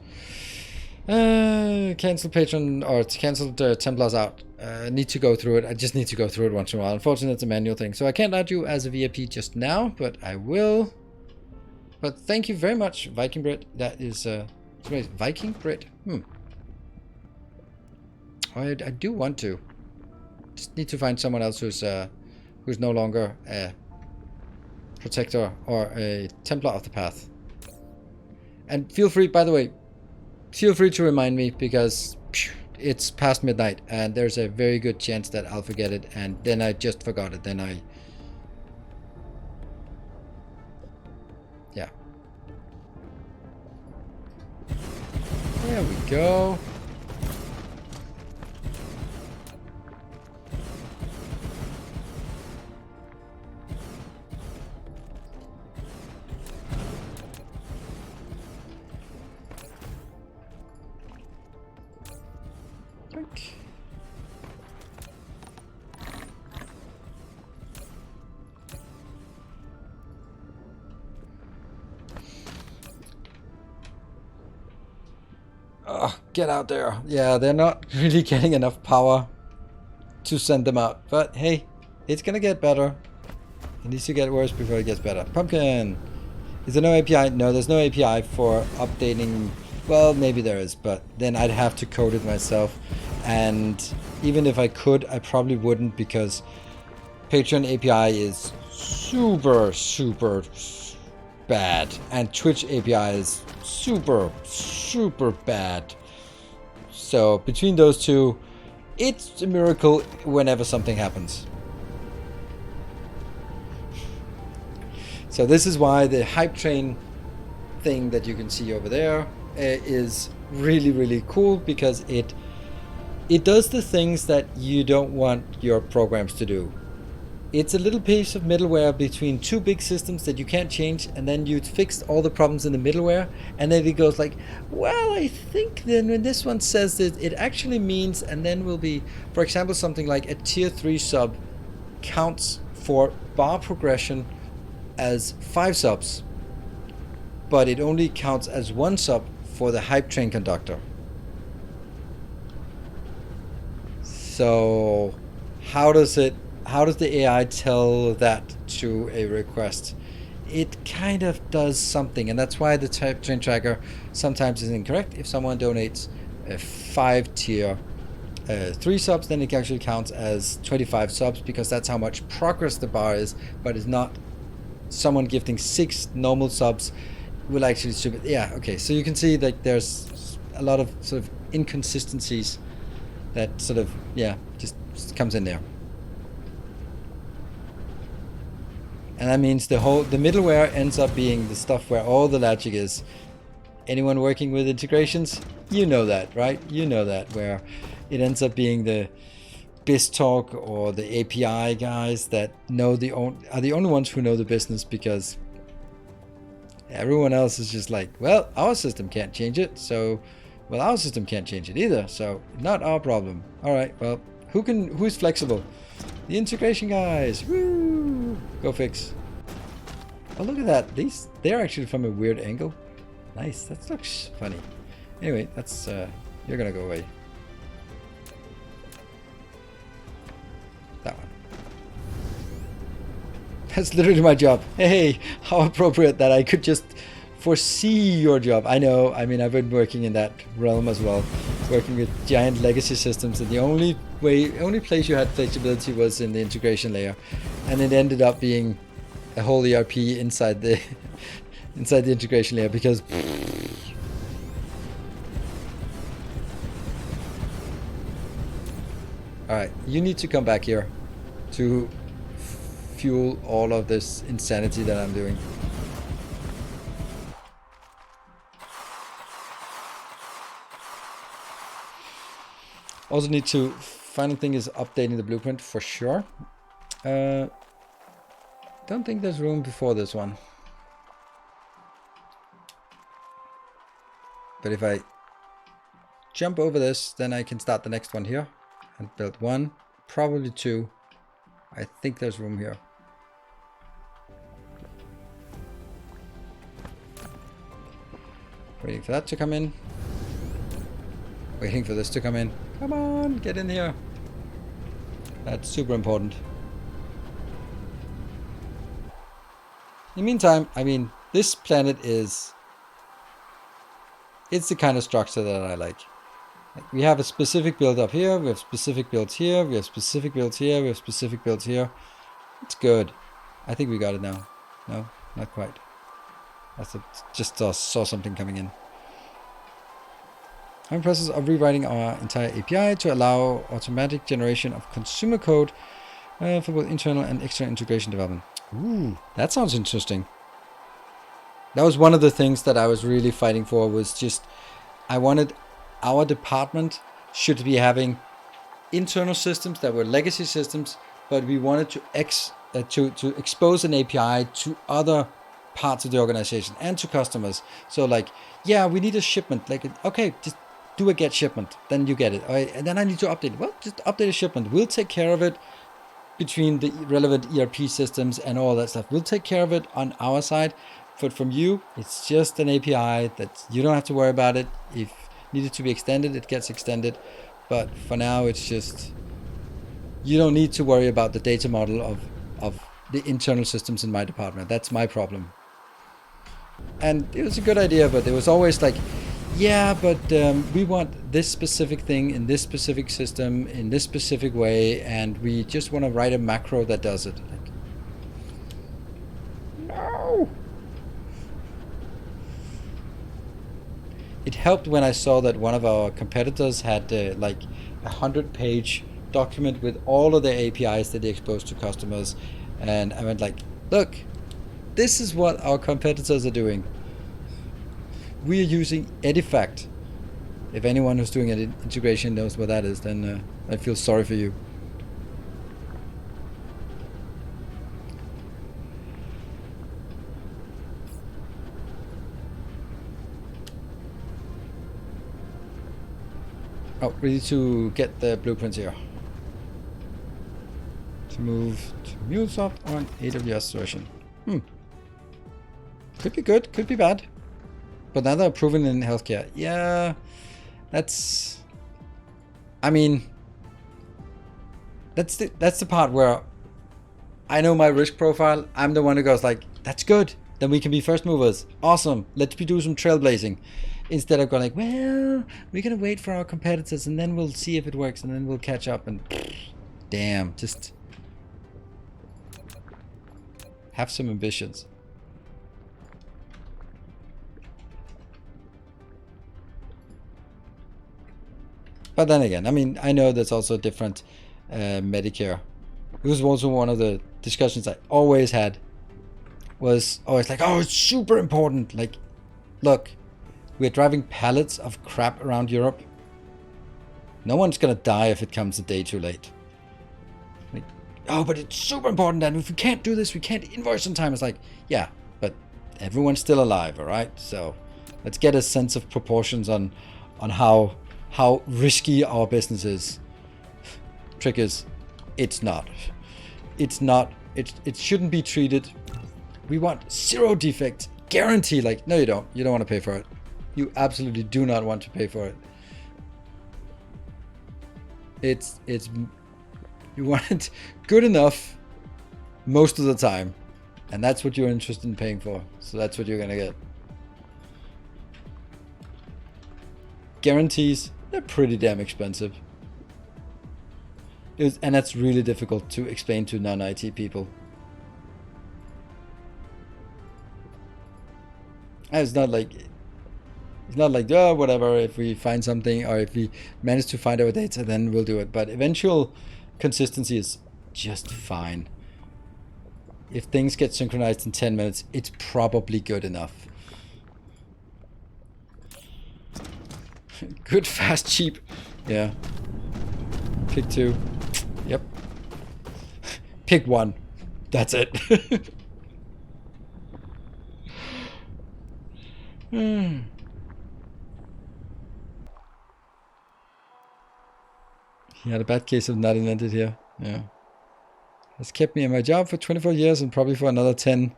Cancel patron or cancelled Templars out. Need to go through it. I just need to go through it once in a while. Unfortunately, it's a manual thing. So I can't add you as a VIP just now, but I will. But thank you very much, Viking Bread. That is, Viking Bread? I do want to. Just need to find someone else who's no longer a protector or a Templar of the Path. And feel free, by the way, feel free to remind me, because it's past midnight and there's a very good chance that I'll forget it, and then I just forgot it. Then yeah. There we go. Oh, get out there. Yeah, they're not really getting enough power to send them out. But hey, it's gonna get better. It needs to get worse before it gets better. Pumpkin! Is there no API? No, there's no API for updating. Well, maybe there is, but then I'd have to code it myself. And even if I could, I probably wouldn't, because Patreon API is super, super bad. And Twitch API is super, super bad. So between those two, it's a miracle whenever something happens. So this is why the hype train thing that you can see over there is really, really cool, because it does the things that you don't want your programs to do. It's a little piece of middleware between two big systems that you can't change, and then you fix all the problems in the middleware, and then it goes like, well, I think then when this one says that it actually means, and then will be, for example, something like a tier 3 sub counts for bar progression as 5 subs, but it only counts as 1 sub for the hype train conductor. So how does the AI tell that to a request? It kind of does something, and that's why the type train tracker sometimes is incorrect. If someone donates a 5 tier 3 subs, then it actually counts as 25 subs, because that's how much progress the bar is, but it's not someone gifting 6 normal subs will actually distribute. Yeah, okay, so you can see that there's a lot of sort of inconsistencies that sort of, yeah, just comes in there. And that means the middleware ends up being the stuff where all the logic is. Anyone working with integrations, you know that, right? You know that, where it ends up being the BizTalk or the API guys that are the only ones who know the business, because everyone else is just like, well, our system can't change it, so, well, our system can't change it either, so not our problem. All right, well, who's flexible? The integration guys. Woo! Go fix. Oh, look at that. They're actually from a weird angle. Nice. That looks funny. Anyway, that's you're gonna go away. That one. That's literally my job. Hey, how appropriate that I could just foresee your job. I know. I mean, I've been working in that realm as well, working with giant legacy systems, and the only place you had flexibility was in the integration layer, and it ended up being a whole ERP inside the integration layer, because all right, you need to come back here to fuel all of this insanity that I'm doing. Also need to, final thing is updating the blueprint for sure. Don't think there's room before this one. But if I jump over this, then I can start the next one here and build 1, probably 2. I think there's room here. Waiting for that to come in. Waiting for this to come in. Come on, get in here. That's super important. In the meantime, I mean, this planet is... It's the kind of structure that I like. Like, we have a specific build up here, we have specific builds here, we have specific builds here, we have specific builds here. It's good. I think we got it now. No, not quite. Just saw something coming in. I'm in the process of rewriting our entire API to allow automatic generation of consumer code for both internal and external integration development. Ooh, that sounds interesting. That was one of the things that I was really fighting for, was just, I wanted our department should be having internal systems that were legacy systems, but we wanted to expose an API to other parts of the organization and to customers. So like, yeah, we need a shipment. Like, okay, just do a get shipment, then you get it. All right, and then I need to update it. Well, just update a shipment. We'll take care of it between the relevant ERP systems and all that stuff. We'll take care of it on our side. But from you, it's just an API that you don't have to worry about it. If needed to be extended, it gets extended. But for now, it's just, you don't need to worry about the data model of the internal systems in my department. That's my problem. And it was a good idea, but it was always like, yeah, but we want this specific thing in this specific system in this specific way, and we just want to write a macro that does it. Like, no. It helped when I saw that one of our competitors had like a 100-page document with all of the APIs that they exposed to customers, and I went like, look, this is what our competitors are doing. We are using Edifact. If anyone who's doing an integration knows what that is, then I feel sorry for you. Oh, ready to get the blueprints here. To move to MuleSoft on AWS version. Could be good, could be bad. But now they're proven in healthcare. Yeah, that's... I mean, that's the part where I know my risk profile. I'm the one who goes like, that's good. Then we can be first movers. Awesome. Let's do some trailblazing. Instead of going like, well, we're going to wait for our competitors and then we'll see if it works and then we'll catch up and damn, just have some ambitions. But then again, I mean, I know there's also different Medicare. It was also one of the discussions I always had, was always like, oh, it's super important. Like, look, we're driving pallets of crap around Europe. No one's gonna die if it comes a day too late. Like, oh, but it's super important, and if we can't do this, we can't invoice on time. It's like, yeah, but everyone's still alive, all right? So let's get a sense of proportions on how risky our business is. Trick is, it's not. It's not. It shouldn't be treated. We want 0 defects, guarantee. Like, no, you don't. You don't want to pay for it. You absolutely do not want to pay for it. It's you want it good enough most of the time, and that's what you're interested in paying for. So that's what you're gonna get. Guarantees, they're pretty damn expensive. And that's really difficult to explain to non-IT people. It's not like, oh, whatever, if we find something or if we manage to find our data, then we'll do it. But eventual consistency is just fine. If things get synchronized in 10 minutes, it's probably good enough. Good, fast, cheap. Yeah. Pick 2. Yep. Pick 1. That's it. He had a bad case of not invented here. Yeah. Has kept me in my job for 24 years and probably for another 10.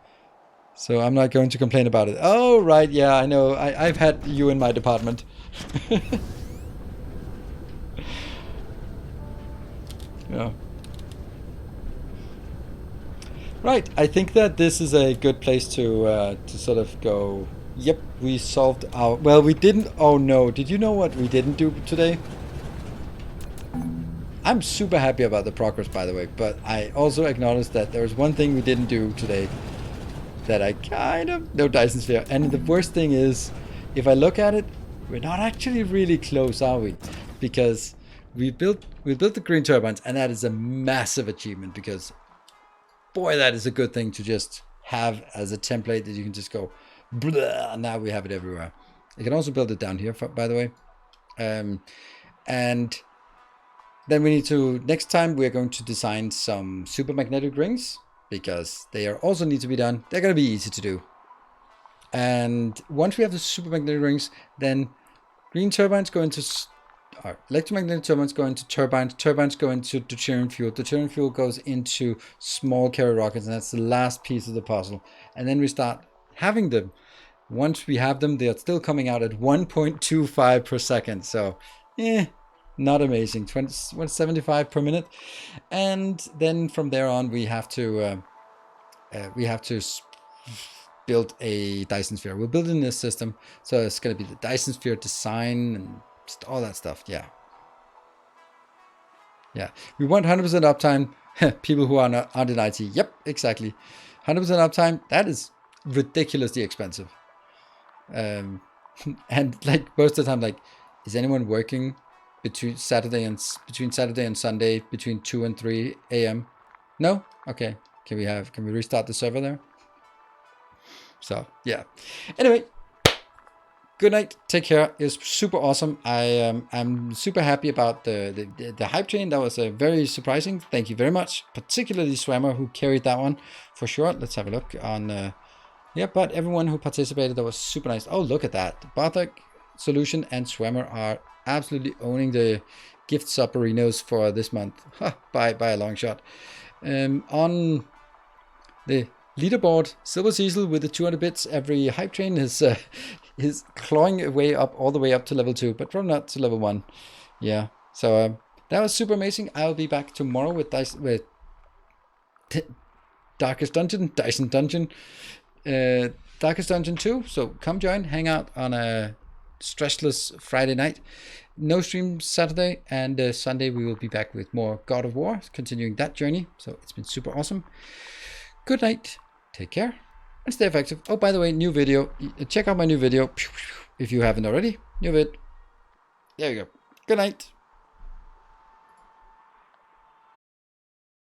So I'm not going to complain about it. Oh, right. Yeah, I know. I've had you in my department. Yeah. Right, I think that this is a good place to sort of go. Yep, we solved our. Well, we didn't. Oh no! Did you know what we didn't do today? I'm super happy about the progress, by the way. But I also acknowledge that there was one thing we didn't do today that I kind of no Dyson Sphere. And the worst thing is, if I look at it, we're not actually really close, are we? Because we built the green turbines, and that is a massive achievement because boy, that is a good thing to just have as a template that you can just go, blah, now we have it everywhere. You can also build it down here, by the way. And then we need to, next time we're going to design some super magnetic rings because they are also need to be done. They're going to be easy to do. And once we have the super magnetic rings, then green turbines go into electromagnetic turbines go into turbines. Turbines go into deuterium fuel. Deuterium fuel goes into small carrier rockets, and that's the last piece of the puzzle. And then we start having them. Once we have them, they are still coming out at 1.25 per second. So, not amazing. 175 per minute. And then from there on, we have to build a Dyson Sphere. We'll build it in this system. So it's going to be the Dyson Sphere design and just all that stuff. Yeah. We want 100% uptime. People who are not in IT. Yep, exactly. 100% uptime. That is ridiculously expensive. And like most of the time, like, is anyone working between Saturday and Sunday between 2 and 3 a.m.? No? Okay. Can we restart the server there? So yeah. Anyway, good night. Take care. It was super awesome. I'm super happy about the hype train. That was very surprising. Thank you very much, particularly Swammer who carried that one for sure. Let's have a look on. But everyone who participated, that was super nice. Oh, look at that. Bartek, Solution, and Swammer are absolutely owning the gift submarinos for this month by a long shot. On the leaderboard, Silver Cecil with the 200 bits. Every hype train is clawing away up all the way up to level 2, but probably not to level 1. Yeah, so that was super amazing. I'll be back tomorrow with Darkest Dungeon, Dyson Dungeon, Darkest Dungeon 2. So come join, hang out on a stressless Friday night. No stream Saturday, and Sunday we will be back with more God of War, continuing that journey. So it's been super awesome. Good night, take care, and stay effective. Oh, by the way, new video. Check out my new video if you haven't already. New vid. There you go. Good night.